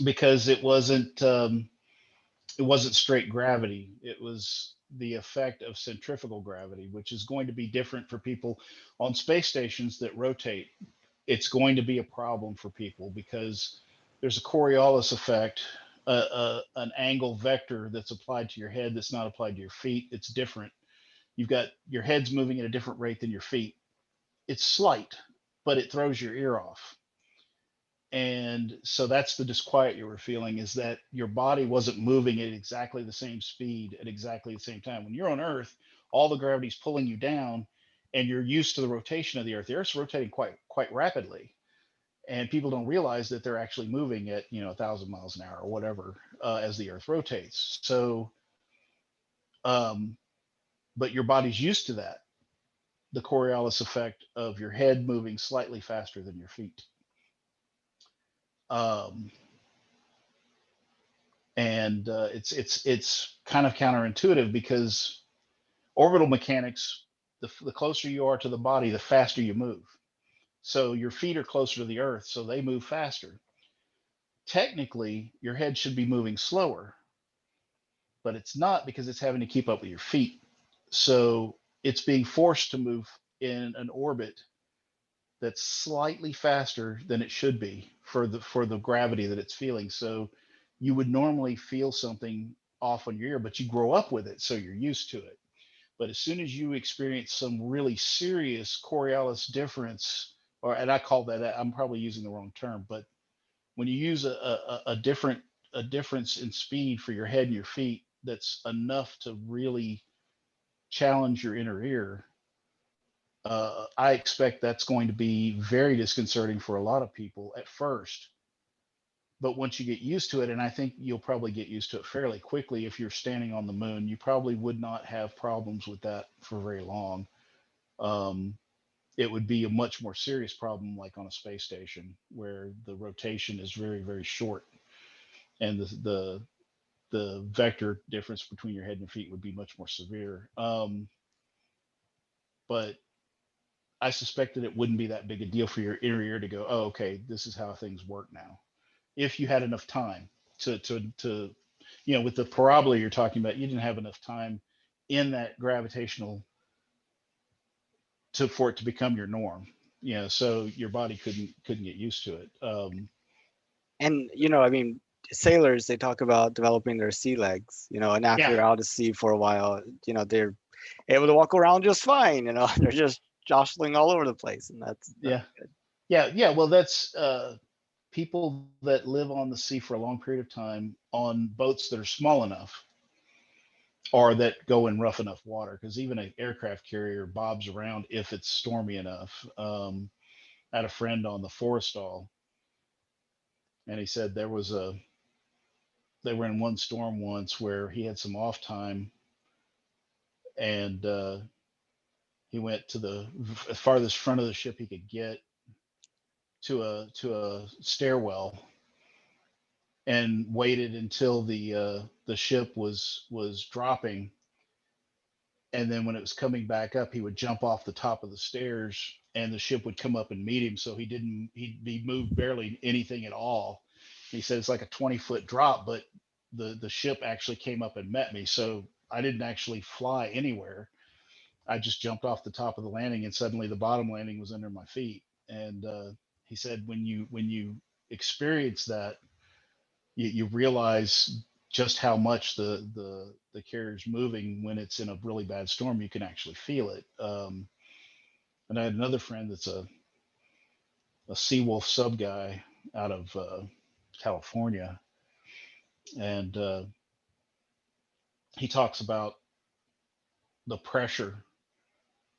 Because it wasn't straight gravity. It was the effect of centrifugal gravity, which is going to be different for people on space stations that rotate. It's going to be a problem for people because there's a Coriolis effect, an angle vector that's applied to your head that's not applied to your feet. It's different. You've got your head's moving at a different rate than your feet. It's slight, but it throws your ear off. And so that's the disquiet you were feeling, is that your body wasn't moving at exactly the same speed at exactly the same time. When you're on Earth, all the gravity's pulling you down, and you're used to the rotation of the Earth. The Earth's rotating quite rapidly, and people don't realize that they're actually moving at 1,000 miles an hour or whatever, as the Earth rotates. So, um, but your body's used to that, the Coriolis effect of your head moving slightly faster than your feet. Um, and it's kind of counterintuitive, because orbital mechanics, the closer you are to the body, the faster you move. So your feet are closer to the Earth, so they move faster. Technically, your head should be moving slower, but it's not, because it's having to keep up with your feet. So it's being forced to move in an orbit that's slightly faster than it should be for the gravity that it's feeling. So you would normally feel something off on your ear, but you grow up with it, so you're used to it. But as soon as you experience some really serious Coriolis difference, or and I call that, I'm probably using the wrong term, but when you use a difference in speed for your head and your feet, that's enough to really challenge your inner ear, I expect that's going to be very disconcerting for a lot of people at first. But once you get used to it, and I think you'll probably get used to it fairly quickly, if you're standing on the moon, you probably would not have problems with that for very long. Um, it would be a much more serious problem, like on a space station, where the rotation is very, very short, and the vector difference between your head and your feet would be much more severe. But I suspect that it wouldn't be that big a deal for your inner ear to go, oh, okay, this is how things work now. If you had enough time to with the parabola you're talking about, you didn't have enough time in that gravitational to for it to become your norm. So your body couldn't get used to it. And I mean, sailors, they talk about developing their sea legs, and after Yeah, they're out at sea for a while, they're able to walk around just fine, they're just jostling all over the place, and that's yeah, good. yeah. Well, that's people that live on the sea for a long period of time on boats that are small enough, or that go in rough enough water, because even an aircraft carrier bobs around if it's stormy enough. I had a friend on the Forrestal, and he said they were in one storm once where he had some off time, and he went to the farthest front of the ship he could get, to a stairwell, and waited until the ship was dropping, and then when it was coming back up, he would jump off the top of the stairs, and the ship would come up and meet him. So he moved barely anything at all. He said it's like a 20-foot drop, but the ship actually came up and met me. So I didn't actually fly anywhere. I just jumped off the top of the landing, and suddenly the bottom landing was under my feet. And he said when you experience that, you realize just how much the carrier's moving. When it's in a really bad storm, you can actually feel it. And I had another friend that's a Seawolf sub guy out of California, and he talks about the pressure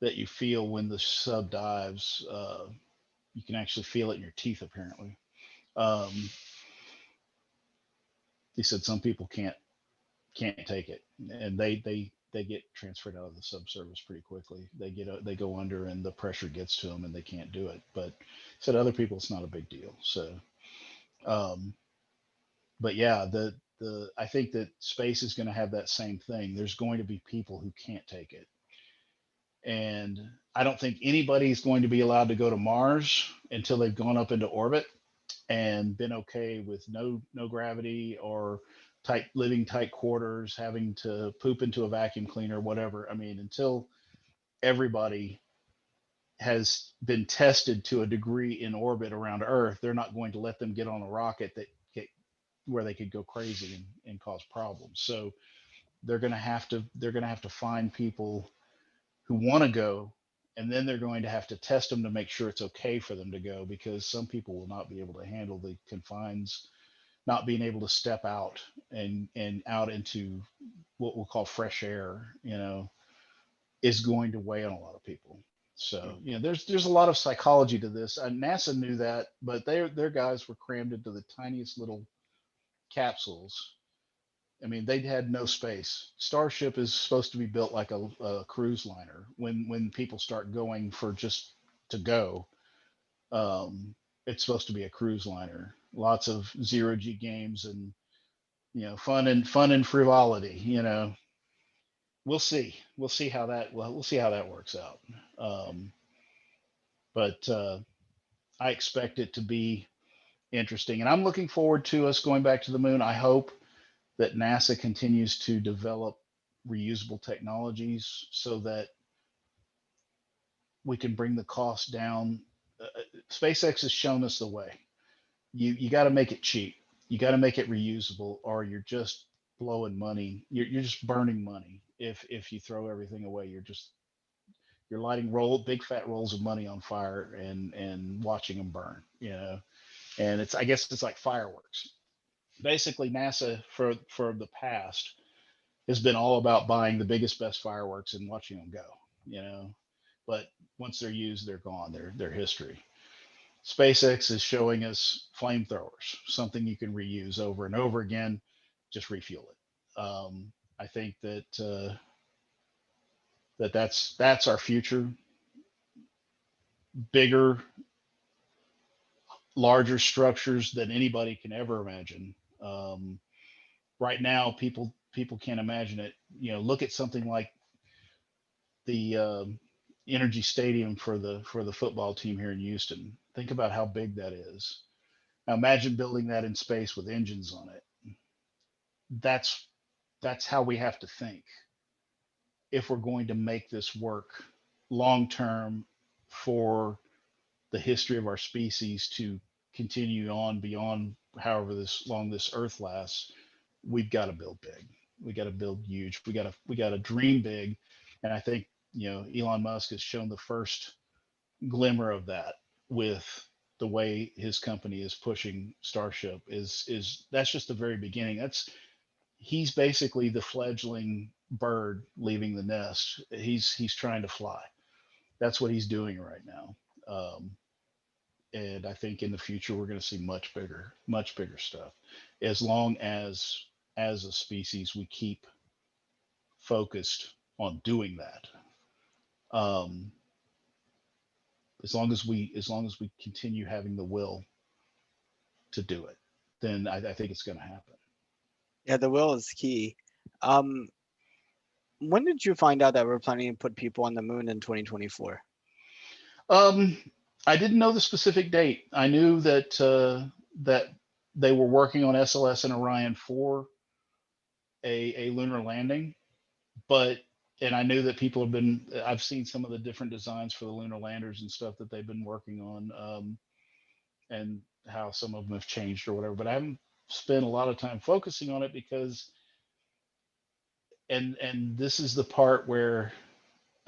that you feel when the sub dives. You can actually feel it in your teeth, apparently. Um, he said some people can't take it, and they get transferred out of the subservice pretty quickly. They go under, and the pressure gets to them, and they can't do it. But said other people, it's not a big deal. So, um, but yeah, the I think that space is going to have that same thing. There's going to be people who can't take it, and I don't think anybody's going to be allowed to go to Mars until they've gone up into orbit and been okay with no gravity, or tight quarters, having to poop into a vacuum cleaner, whatever. I mean, until everybody has been tested to a degree in orbit around Earth, they're not going to let them get on a rocket where they could go crazy and cause problems. So they're going to have to find people who want to go and then they're going to have to test them to make sure it's okay for them to go, because some people will not be able to handle the confines, not being able to step out and out into what we'll call fresh air, is going to weigh on a lot of people. So, Mm. there's a lot of psychology to this. NASA knew that, but their guys were crammed into the tiniest little capsules. I mean, they had no space. Starship is supposed to be built like a cruise liner. When people start going for just to go, um, it's supposed to be a cruise liner. Lots of zero G games and fun and frivolity. We'll see. We'll see how that works out. Um, but I expect it to be interesting, and I'm looking forward to us going back to the moon. I hope that NASA continues to develop reusable technologies so that we can bring the cost down. SpaceX has shown us the way. You got to make it cheap. You got to make it reusable, or you're just blowing money. You're just burning money. If you throw everything away, you're lighting big fat rolls of money on fire and watching them burn. And I guess it's like fireworks. Basically, NASA for the past has been all about buying the biggest, best fireworks and watching them go. You know, but once they're used, they're gone. They're history. SpaceX is showing us flamethrowers, something you can reuse over and over again. Just refuel it. I think that's our future. Bigger, larger structures than anybody can ever imagine. Um, right now, people can't imagine it. Look at something like the Energy Stadium for the football team here in Houston. Think about how big that is. Now imagine building that in space with engines on it. That's how we have to think if we're going to make this work long term for the history of our species to continue on beyond however this long this earth lasts. We've got to build big. We got to build huge. We got to dream big. And I think Elon Musk has shown the first glimmer of that with the way his company is pushing Starship. Is That's just the very beginning. He's basically the fledgling bird leaving the nest. He's trying to fly. That's what he's doing right now. And I think in the future we're going to see much bigger stuff, as long as a species we keep focused on doing that. Um, as long as we continue having the will to do it, then I think it's going to happen. Yeah, the will is key. Um, when did you find out that we're planning to put people on the moon in 2024? Um, I didn't know the specific date. I knew that they were working on SLS and Orion for a lunar landing, but and I knew that people have been. I've seen some of the different designs for the lunar landers and stuff that they've been working on, and how some of them have changed or whatever. But I haven't spent a lot of time focusing on it because, and this is the part where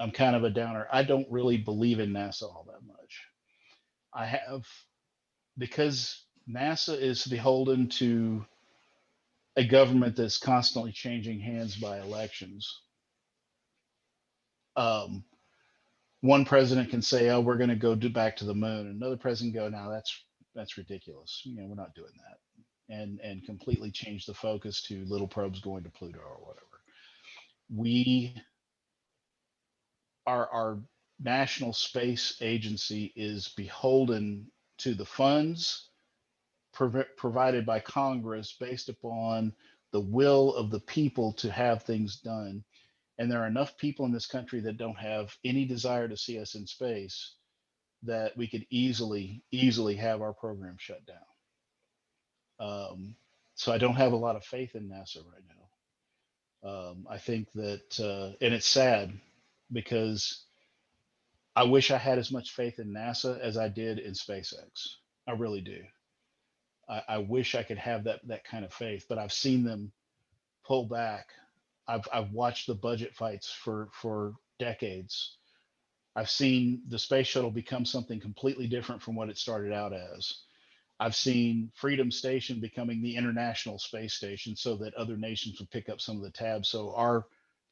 I'm kind of a downer. I don't really believe in NASA all that much. I have because NASA is beholden to a government that's constantly changing hands by elections. Um, One president can say, "Oh, we're going to go back to the moon." Another president go, "No, that's ridiculous. We're not doing that," and completely change the focus to little probes going to Pluto or whatever. We our national space agency is beholden to the funds provided by Congress based upon the will of the people to have things done. And there are enough people in this country that don't have any desire to see us in space that we could easily have our program shut down. So I don't have a lot of faith in NASA right now. I think that, and it's sad because I wish I had as much faith in NASA as I did in SpaceX. I really do. I wish I could have that kind of faith, but I've seen them pull back. I've watched the budget fights for decades, I've seen the space shuttle become something completely different from what it started out as. I've seen Freedom Station becoming the International Space Station so that other nations would pick up some of the tabs. So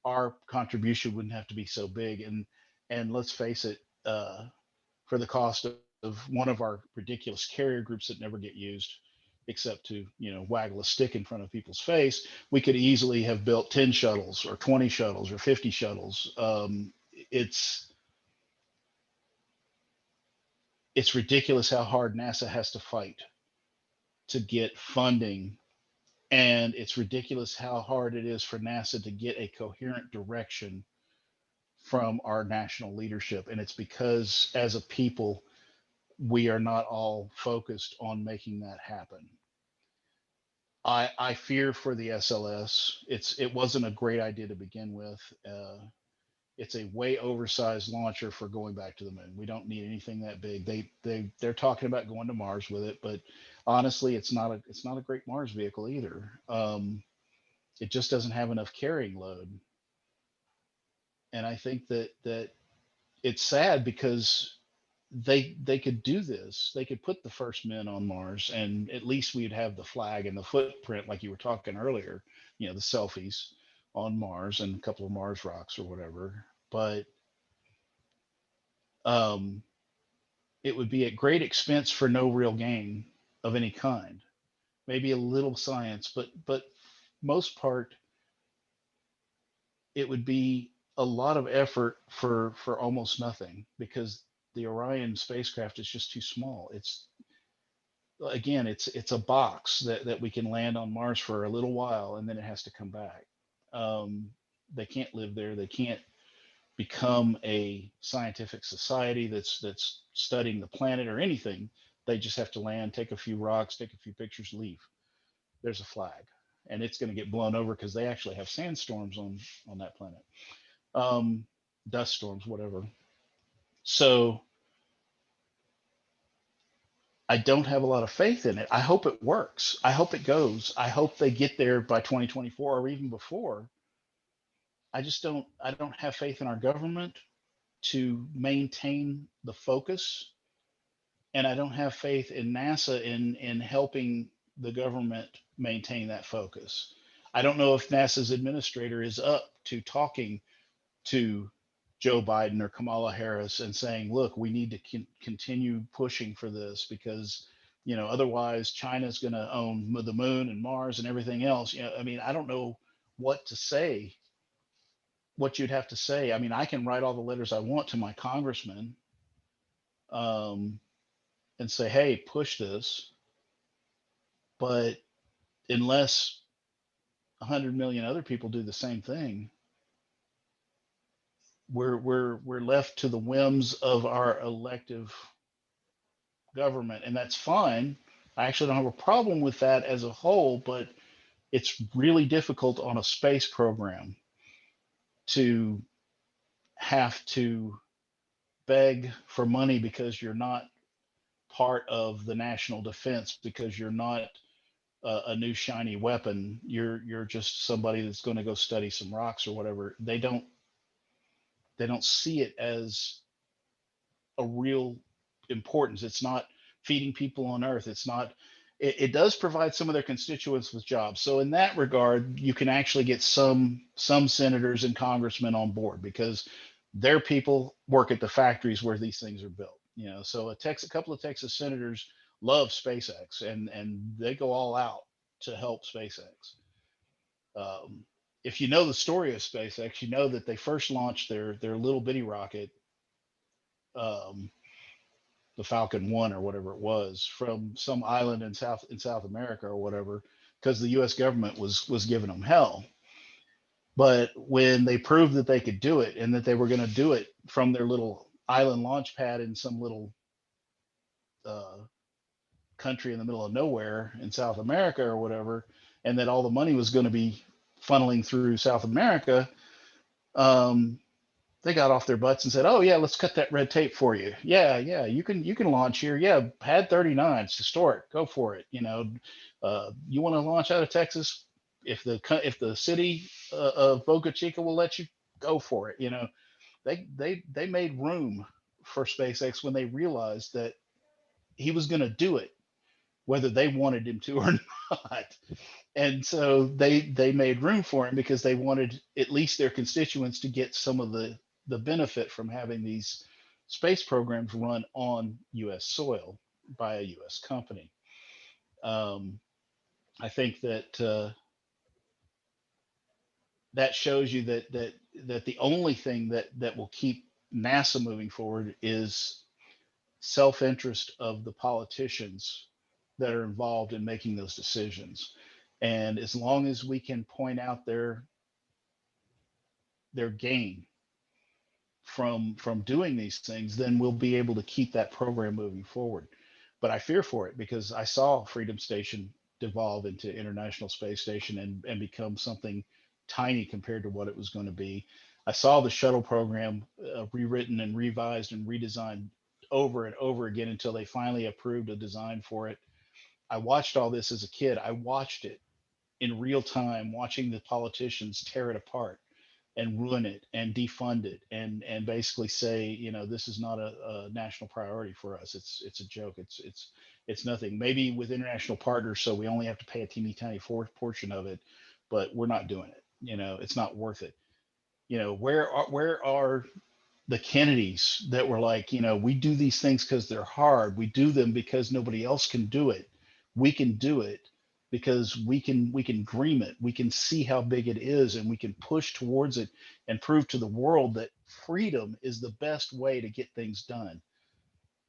our contribution wouldn't have to be so big. And let's face it, for the cost of one of our ridiculous carrier groups that never get used, except to waggle a stick in front of people's face, we could easily have built 10 shuttles or 20 shuttles or 50 shuttles. It's it's ridiculous how hard NASA has to fight to get funding, and it's ridiculous how hard it is for NASA to get a coherent direction from our national leadership. And it's because as a people, we are not all focused on making that happen. I fear for the SLS. It wasn't a great idea to begin with. It's a way oversized launcher for going back to the moon. We don't need anything that big. They're talking about going to Mars with it, but honestly, it's not a great Mars vehicle either. It just doesn't have enough carrying load, and I think that it's sad because they could do this. They could put the first men on Mars, and at least we'd have the flag and the footprint, like you were talking earlier. The selfies on Mars and a couple of Mars rocks or whatever. But um, it would be at great expense for no real gain of any kind. Maybe a little science, but most part, it would be a lot of effort for almost nothing because the Orion spacecraft is just too small. It's a box that we can land on Mars for a little while and then it has to come back. Um, they can't live there. They can't become a scientific society that's studying the planet or anything. They just have to land, take a few rocks, take a few pictures, leave. There's a flag, and it's going to get blown over because they actually have sandstorms on that planet, um, dust storms, whatever. So I don't have a lot of faith in it. I hope it works. I hope it goes. I hope they get there by 2024 or even before. I just don't. I don't have faith in our government to maintain the focus, and I don't have faith in NASA in helping the government maintain that focus. I don't know if NASA's administrator is up to talking to Joe Biden or Kamala Harris and saying, "Look, we need to continue pushing for this because, otherwise China's going to own the moon and Mars and everything else." I mean, I don't know what to say, what you'd have to say. I mean, I can write all the letters I want to my congressman, um, and say, "Hey, push this," but unless 100 million other people do the same thing, we're left to the whims of our elective government, and that's fine. I actually don't have a problem with that as a whole, but it's really difficult on a space program to have to beg for money because you're not part of the national defense, because you're not a new shiny weapon. You're just somebody that's going to go study some rocks or whatever. They don't see it as a real importance. It's not feeding people on Earth. It's not. It does provide some of their constituents with jobs. So in that regard, you can actually get some senators and congressmen on board because their people work at the factories where these things are built. So a couple of Texas senators love SpaceX and they go all out to help SpaceX. Um, if you know the story of SpaceX, you know that they first launched their little bitty rocket, um, the Falcon 1 or whatever it was, from some island in South America or whatever, because the U.S. government was giving them hell. But when they proved that they could do it and that they were going to do it from their little island launch pad in some little uh, country in the middle of nowhere in South America or whatever, and that all the money was going to be funneling through South America, um, they got off their butts and said, "Oh yeah, let's cut that red tape for you. Yeah, yeah, you can launch here. Yeah, pad 39, it's historic. Go for it. You want to launch out of Texas? If the city of Boca Chica will let you, go for it. They made room for SpaceX when they realized that he was going to do it, whether they wanted him to or not. And so they made room for him because they wanted at least their constituents to get some of the benefit from having these space programs run on U.S. soil by a U.S. company. Um, I think that that shows you that the only thing that will keep NASA moving forward is self-interest of the politicians that are involved in making those decisions. And as long as we can point out their gain from doing these things, then we'll be able to keep that program moving forward. But I fear for it because I saw Freedom Station devolve into International Space Station and become something tiny compared to what it was going to be. I saw the shuttle program rewritten and revised and redesigned over and over again until they finally approved a design for it. I watched all this as a kid. I watched it in real time, watching the politicians tear it apart and ruin it and defund it and basically say, this is not a national priority for us. It's a joke. It's nothing. Maybe with international partners, so we only have to pay a teeny tiny portion of it, but we're not doing it. It's not worth it. Where are the Kennedys that were like, we do these things because they're hard. We do them because nobody else can do it. We can do it because we can dream it. We can see how big it is, and we can push towards it and prove to the world that freedom is the best way to get things done,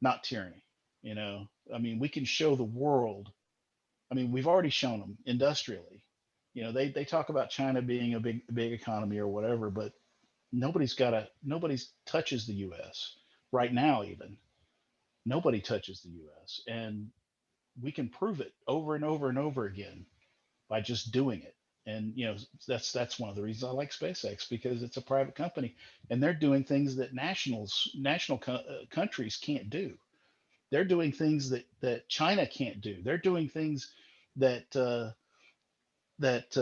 not tyranny. I mean, we can show the world. I mean, we've already shown them industrially. They talk about China being a big economy or whatever, but nobody touches the US right now. Even nobody touches the US, and we can prove it over and over and over again by just doing it. And that's one of the reasons I like SpaceX, because it's a private company and they're doing things that countries can't do. They're doing things that China can't do. They're doing things that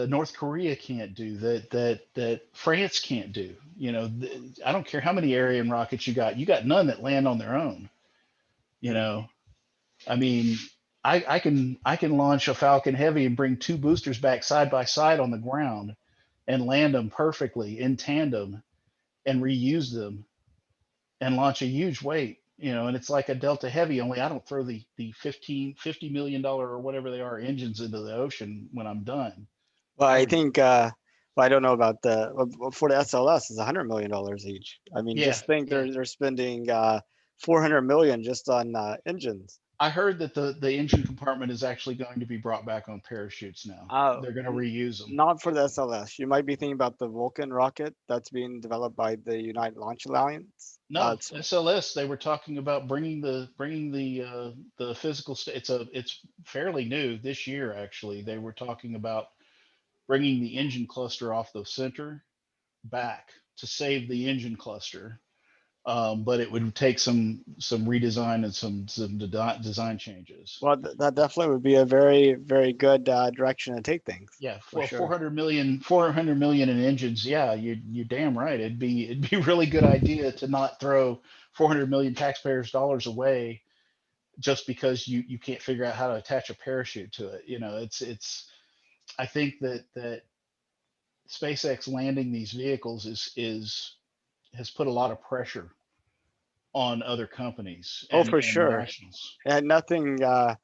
North Korea can't do, that France can't do. I don't care how many Ariane rockets you got none that land on their own. You Mm. know, I mean, I can launch a Falcon Heavy and bring two boosters back side by side on the ground and land them perfectly in tandem and reuse them and launch a huge weight. And it's like a Delta Heavy, only I don't throw the 50 million dollar or whatever they are engines into the ocean when I'm done. Well, I I re think, well, I don't know about for the SLS, it's $100 million each. I mean, Yeah, just think yeah. they're spending 400 million just on engines. I heard that the engine compartment is actually going to be brought back on parachutes now. Uh, They're going to reuse them. Not for the SLS. You might be thinking about the Vulcan rocket that's being developed by the United Launch Alliance. No, It's SLS. They were talking about bringing the physical state. It's fairly new this year actually. They were talking about bringing the engine cluster off the center back to save the engine cluster. But it would take some redesign and some design changes. well, that definitely would be a very, very good direction to take things Yeah, for well, sure. 400 million in engines. Yeah, you damn right. It'd be a really good idea to not throw 400 million taxpayers' dollars away just because you can't figure out how to attach a parachute to it. It's. I think that SpaceX landing these vehicles is has put a lot of pressure on other companies Oh, and for and sure. nationals. And uh,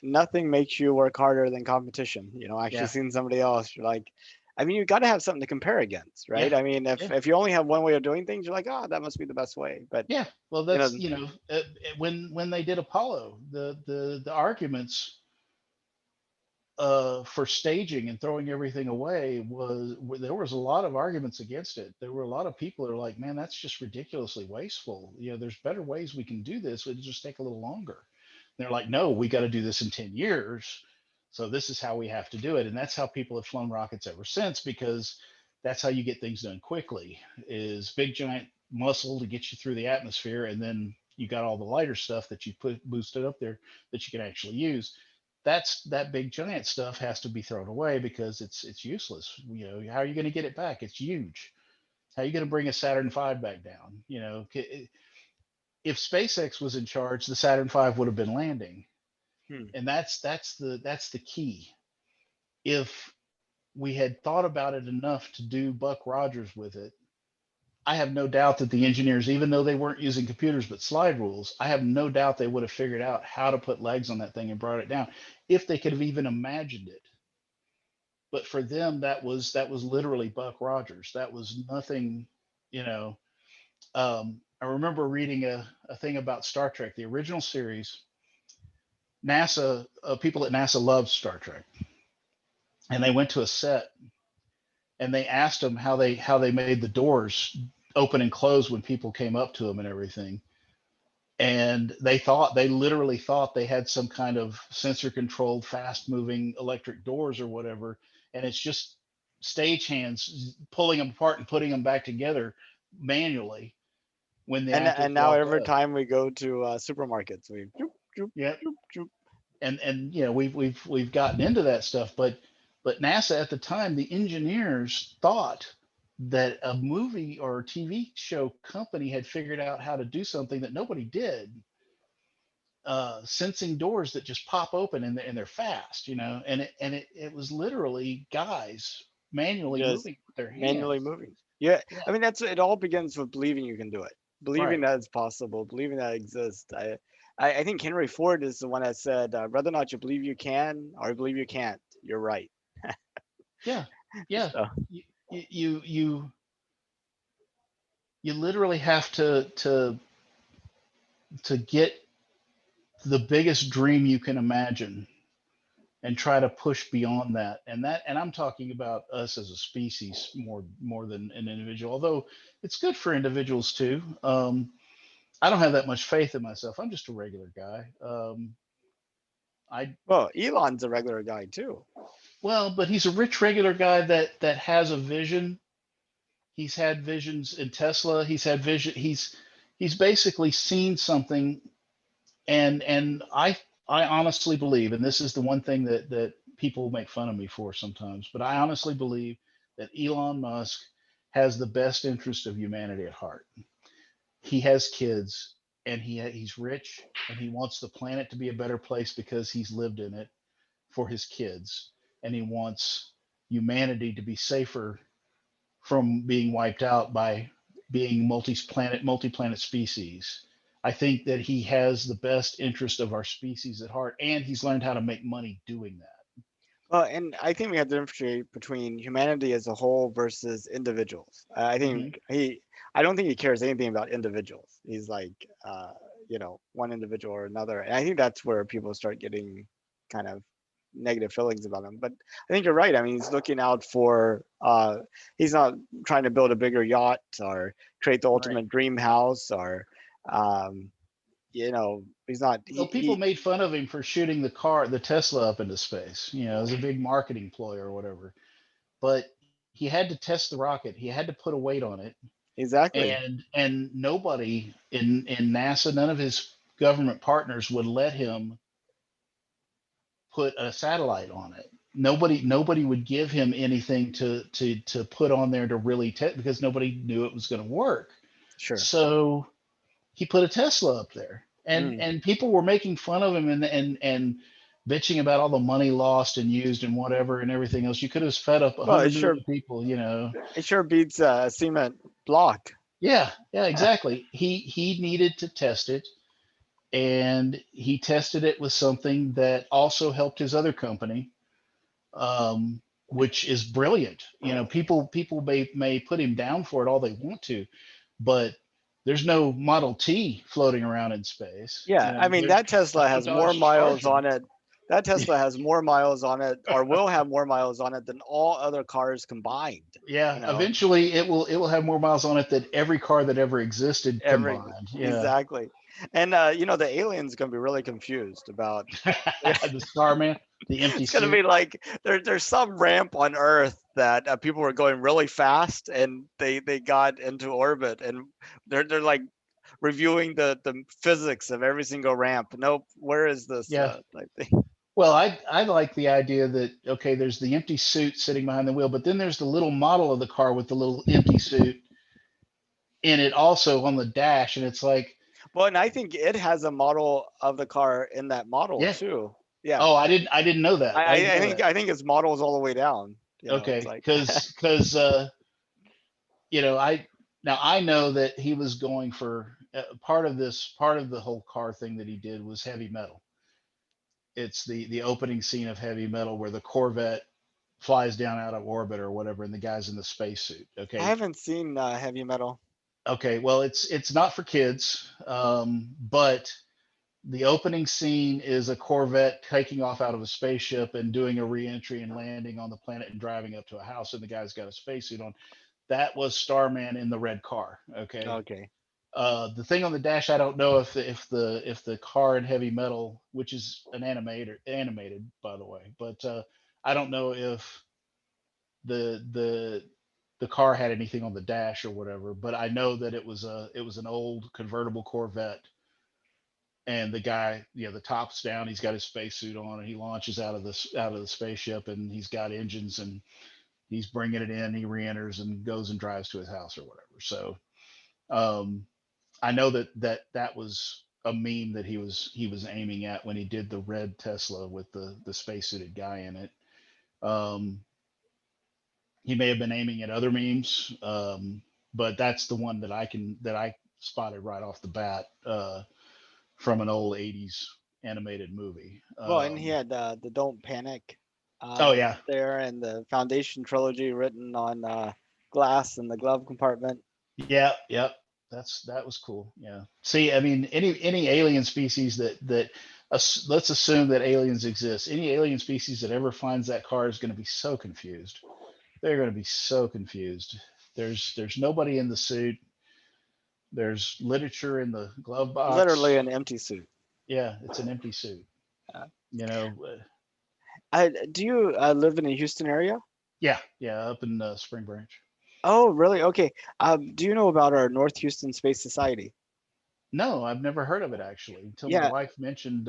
nothing makes you work harder than competition. Actually Yeah, seeing somebody else, you're like, I mean, you got to have something to compare against, yeah, right? I mean, if yeah. if you only have one way of doing things, you're like, oh, that must be the best way. But Yeah, well, you know, that's when they did Apollo, the arguments for staging and throwing everything away there was a lot of arguments against it. There were a lot of people that are like, man, that's just ridiculously wasteful. There's better ways we can do this. It'll just take a little longer. And they're like, no, we got to do this in 10 years. So this is how we have to do it. And that's how people have flown rockets ever since, because that's how you get things done quickly, is big giant muscle to get you through the atmosphere, and then you got all the lighter stuff that you put boosted up there that you can actually use. That big giant stuff has to be thrown away because it's useless. How are you going to get it back? It's huge. How are you going to bring a Saturn V back down? If SpaceX was in charge, the Saturn V would have been landing, Hmm. and that's the key. If we had thought about it enough to do Buck Rogers with it, I have no doubt that the engineers, even though they weren't using computers but slide rules, I have no doubt they would have figured out how to put legs on that thing and brought it down if they could have even imagined it. But for them, that was literally Buck Rogers. That was nothing, you know. I remember reading a thing about Star Trek, the original series. NASA people at NASA loved Star Trek, and they went to a set and they asked them how they made the doors open and close when people came up to them and everything. And they literally thought they had some kind of sensor controlled fast moving electric doors or whatever, and it's just stagehands pulling them apart and putting them back together manually when the actors And now walk every up. time we go to supermarkets, we joop, joop, Yeah, joop, joop. and we've gotten into that stuff, but NASA at the time, the engineers thought that a movie or TV show company had figured out how to do something that nobody did, sensing doors that just pop open and they're fast, and it was literally guys manually Just moving with their manually hands. moving. Yeah, Yeah, I mean that's it. All begins with believing you can do it, believing right. that it's possible, believing that it exists. I think Henry Ford is the one that said, whether or not you believe you can or believe you can't, you're right. Yeah, yeah. So You literally have to get the biggest dream you can imagine and try to push beyond that. And I'm talking about us as a species more than an individual, although it's good for individuals too. I don't have that much faith in myself. I'm just a regular guy. I well, Elon's a regular guy too. Well, but he's a rich regular guy that has a vision. He's had visions in Tesla. He's had vision. He's basically seen something. And I honestly believe, and this is the one thing that people make fun of me for sometimes, but I honestly believe that Elon Musk has the best interest of humanity at heart. He has kids, and he's rich, and he wants the planet to be a better place because he's lived in it for his kids, and he wants humanity to be safer from being wiped out by being multi-planet species. I think that he has the best interest of our species at heart, and he's learned how to make money doing that. Well, and I think we have to differentiate between humanity as a whole versus individuals. Hmm. I don't think he cares anything about individuals. He's like, one individual or another. And I think that's where people start getting kind of negative feelings about him. But I think you're right. I mean, he's looking out for, he's not trying to build a bigger yacht or create the Right. ultimate dream house or, um, he's not, Well, people made fun of him for shooting the Tesla up into space. As a big marketing ploy or whatever. But he had to test the rocket. He had to put a weight on it, exactly. and nobody in NASA, none of his government partners would let him put a satellite on it. Nobody would give him anything to put on there to really test, because nobody knew it was going to work. Sure. So he put a Tesla up there, and Mm. and people were making fun of him and bitching about all the money lost and used and whatever and everything else. You could have fed up Well, 100 million people. it sure beats a cement block. Yeah, yeah, exactly. He needed to test it, and he tested it with something that also helped his other company, which is brilliant. People may put him down for it all they want to, but there's no Model T floating around in space. Yeah, I mean There's that Tesla no has more Dodge miles Charger. on it. That Tesla has more miles on it, or will have more miles on it than all other cars combined. You Yeah, know, eventually it will have more miles on it than every car that ever existed every combined. Yeah. exactly. And the alien's gonna be really confused about. The Starman, the empty It's gonna suit. be like there's some ramp on Earth that people were going really fast and they got into orbit and they're like reviewing the physics of every single ramp. Nope, where is this? Yeah. Type thing. Well, I like the idea that, okay, there's the empty suit sitting behind the wheel, but then there's the little model of the car with the little empty suit in it also on the dash, and it's like, Well, and I think it has a model of the car in that model yeah. too. Yeah. Oh, I didn't know that. I didn't I know think that. it's models all the way down. It's Okay, like because I now I know that he was going for part of the whole car thing that he did was heavy metal. It's the opening scene of Heavy Metal where the Corvette flies down out of orbit or whatever, and the guy's in the spacesuit. I Okay, haven't seen Heavy Metal. okay. Well, it's not for kids, but the opening scene is a Corvette taking off out of a spaceship and doing a reentry and landing on the planet and driving up to a house, and the guy's got a spacesuit on. That was Starman in the red car. Okay. Okay. The thing on the dash, I don't know if the car in Heavy Metal, which is an animated by the way, but I don't know if the the the car had anything on the dash or whatever. But I know that it was an old convertible Corvette, and the guy, the top's down, he's got his spacesuit on, and he launches out of the spaceship, and he's got engines, and he's bringing it in. He re-enters and goes and drives to his house or whatever. So um, I know that was a meme that he was aiming at when he did the red Tesla with the spacesuited guy in it. Um, he may have been aiming at other memes, but that's the one that I spotted right off the bat from an old '80s animated movie. Well, and he had the Don't Panic Oh yeah, there, and the Foundation trilogy written on glass in the glove compartment. yeah, yep. That was cool. Yeah. See, I mean, any alien species that let's assume that aliens exist. Any alien species that ever finds that car is going to be so confused. They're going to be so confused. There's nobody in the suit. There's literature in the glove Literally box. an empty suit. Yeah, it's an empty suit. Uh, You know. do you live in the Houston area? Yeah, yeah, up in Spring Branch. Oh, really? Okay. Do you know about our North Houston Space Society? No, I've never heard of it actually until my Yeah, wife mentioned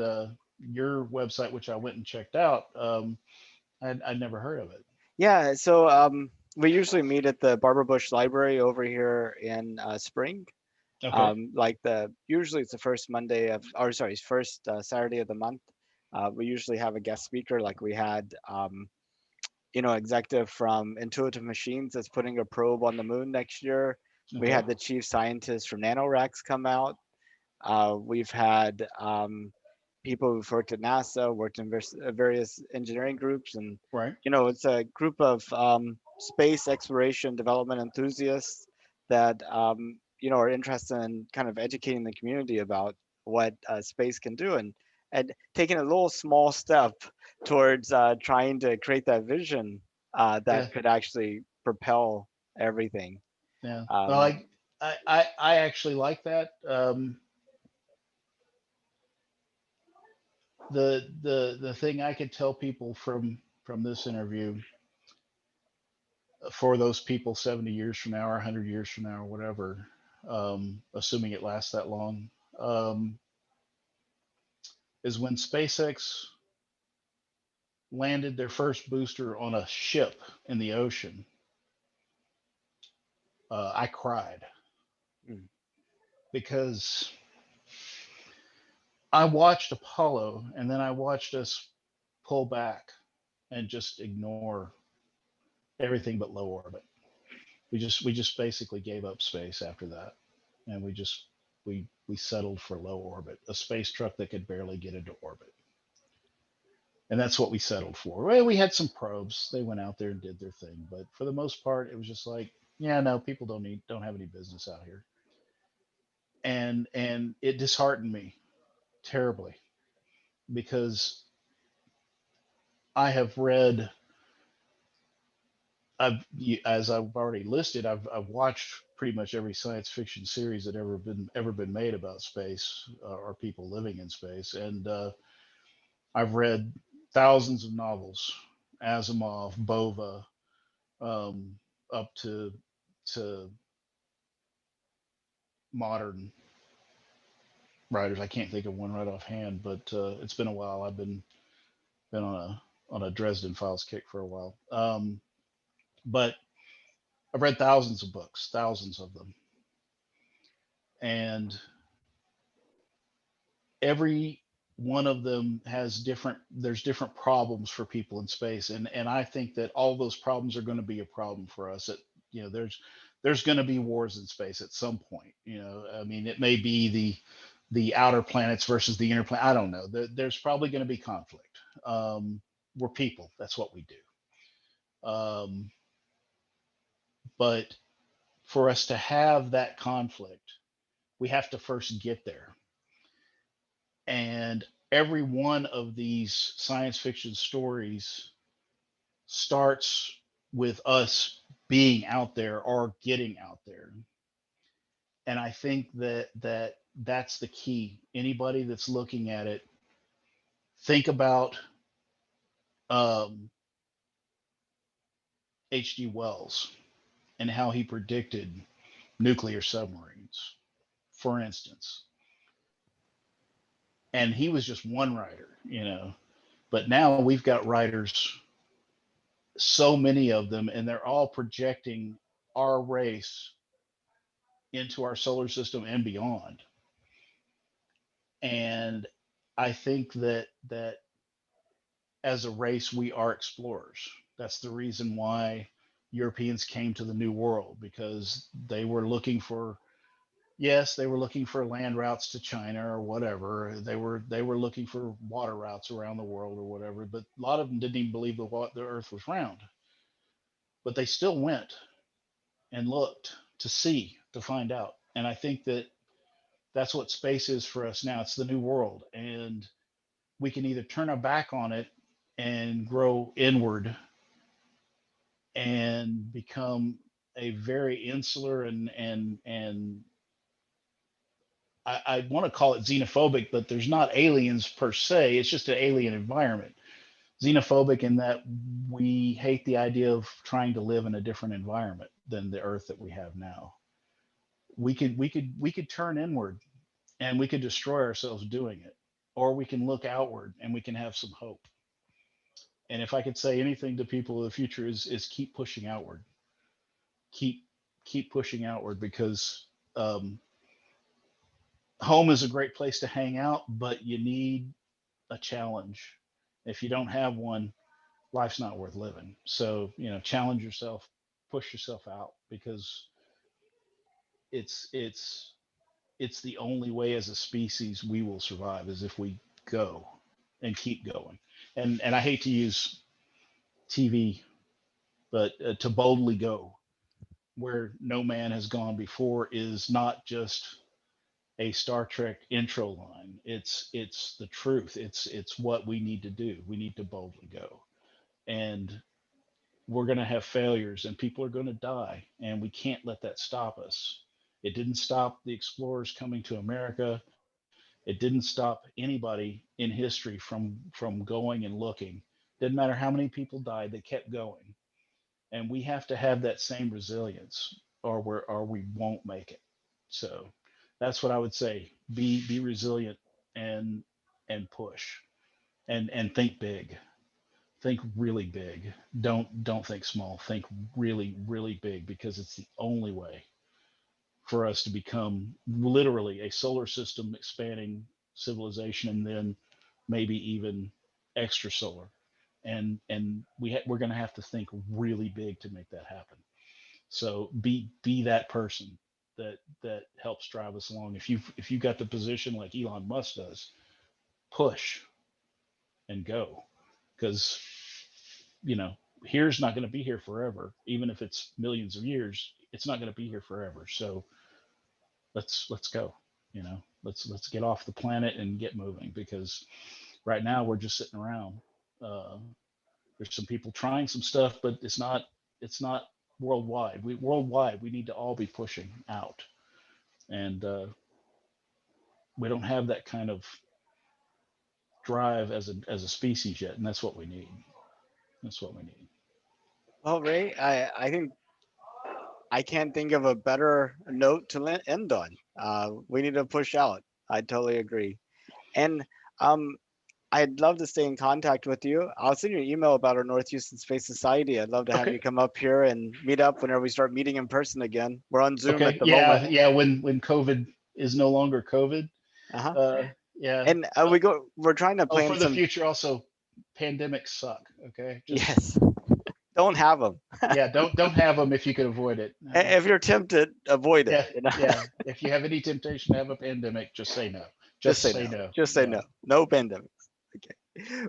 your website, which I went and checked out. I'd never heard of it. yeah. So we usually meet at the Barber Bush Library over here in Spring. Okay. Like the usually it's the first Monday of, or sorry, first Saturday of the month. We usually have a guest speaker, like we had, executive from Intuitive Machines that's putting a probe on the moon next year. We Okay. had the chief scientist from NanoRacks come out. We've had people who've worked at NASA, worked in various engineering groups, and Right. it's a group of space exploration development enthusiasts that are interested in kind of educating the community about what space can do, and taking a little small step towards trying to create that vision Yeah. that could actually propel everything. Yeah. Well, Um, I actually like that. The thing I could tell people from this interview, for those people 70 years from now or 100 years from now or whatever, assuming it lasts that long, um, is when SpaceX landed their first booster on a ship in the ocean. I cried mm, because I watched Apollo, and then I watched us pull back and just ignore everything but low orbit. We just basically gave up space after that, and we settled for low orbit, a space truck that could barely get into orbit, and that's what we settled for. Well, we had some probes; they went out there and did their thing, but for the most part, it was just like, yeah, no, people don't have any business out here, and it disheartened me terribly because I have read as I've already listed, I've watched pretty much every science fiction series that ever been made about space or people living in space, and I've read thousands of novels, Asimov, Bova, up to modern writers. I can't think of one right offhand, but it's been a while. I've been on a Dresden Files kick for a while, but I've read thousands of books, thousands of them, and every one of them has there's different problems for people in space, and I think that all those problems are going to be a problem for us. There's going to be wars in space at some point. I mean, it may be the outer planets versus the inner planet. I don't know. There's probably going to be conflict. We're people. That's what we do. But for us to have that conflict, we have to first get there. And every one of these science fiction stories starts with us being out there or getting out there. And I think that's the key. Anybody that's looking at it, think about um, H.G. Wells and how he predicted nuclear submarines, for instance. And he was just one writer. But now we've got writers, so many of them, and they're all projecting our race into our solar system and beyond. And I think that as a race, we are explorers. That's the reason why Europeans came to the New World, because they were looking for, yes, they were looking for land routes to China or whatever. They were looking for water routes around the world or whatever. But a lot of them didn't even believe the Earth was round. But they still went and looked to see, to find out. And I think that's what space is for us now. It's the new world, and we can either turn our back on it and grow inward and become a very insular and I want to call it xenophobic, but there's not aliens per se. It's just an alien environment. Xenophobic in that we hate the idea of trying to live in a different environment than the Earth that we have now. We could turn inward and we could destroy ourselves doing it, or we can look outward and we can have some hope. And if I could say anything to people, the future is keep pushing outward, keep keep pushing outward, because um, home is a great place to hang out, but you need a challenge. If you don't have one, life's not worth living. So challenge yourself, push yourself out, because it's it's the only way as a species we will survive, is if we go and keep going. And I hate to use TV, but to boldly go where no man has gone before is not just a Star Trek intro line. It's the truth. It's what we need to do. We need to boldly go. And we're going to have failures and people are going to die, and we can't let that stop us. It didn't stop the explorers coming to America. It didn't stop anybody in history from going and looking. Didn't matter how many people died, they kept going. And we have to have that same resilience, or we won't make it. So that's what I would say. Be resilient and push and think big. Think really big. Don't think small. Think really, really big, because it's the only way for us to become literally a solar system expanding civilization, and then maybe even extra solar. We're going to have to think really big to make that happen. So be that person that helps drive us along. If you got the position like Elon Musk does, push and go, because you know here's not going to be here forever. Even if it's millions of years, it's not going to be here forever. So let's go. Let's get off the planet and get moving, because right now we're just sitting around. Uh, there's some people trying some stuff, but it's not worldwide. We need to all be pushing out, and we don't have that kind of drive as a species yet, and that's what we need. That's what we need. Well, Ray, I think I can't think of a better note to end on. We need to push out. I totally agree. And um, I'd love to stay in contact with you. I'll send you an email about our North Houston Space Society. I'd love to have Okay. you come up here and meet up whenever we start meeting in person again. We're on Zoom at Okay. the moment. Yeah. Yeah. When COVID is no longer COVID. Uh-huh. Yeah. And we're trying to Oh, for plan the some. future, also, pandemics suck. Okay, just Yes, don't have them. yeah, don't have them if you can avoid it. If you're tempted, avoid it. Yeah, yeah. If you have any temptation to have a pandemic, just say no. Just Just say say no. no. Just say Yeah. no. No pandemics. Okay.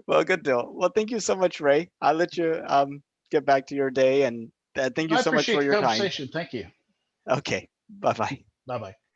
Well, good deal. Well, thank you so much, Ray. I'll let you get back to your day, and thank you I so much appreciate for the your time. conversation. Thank you. Okay. Bye bye. Bye bye.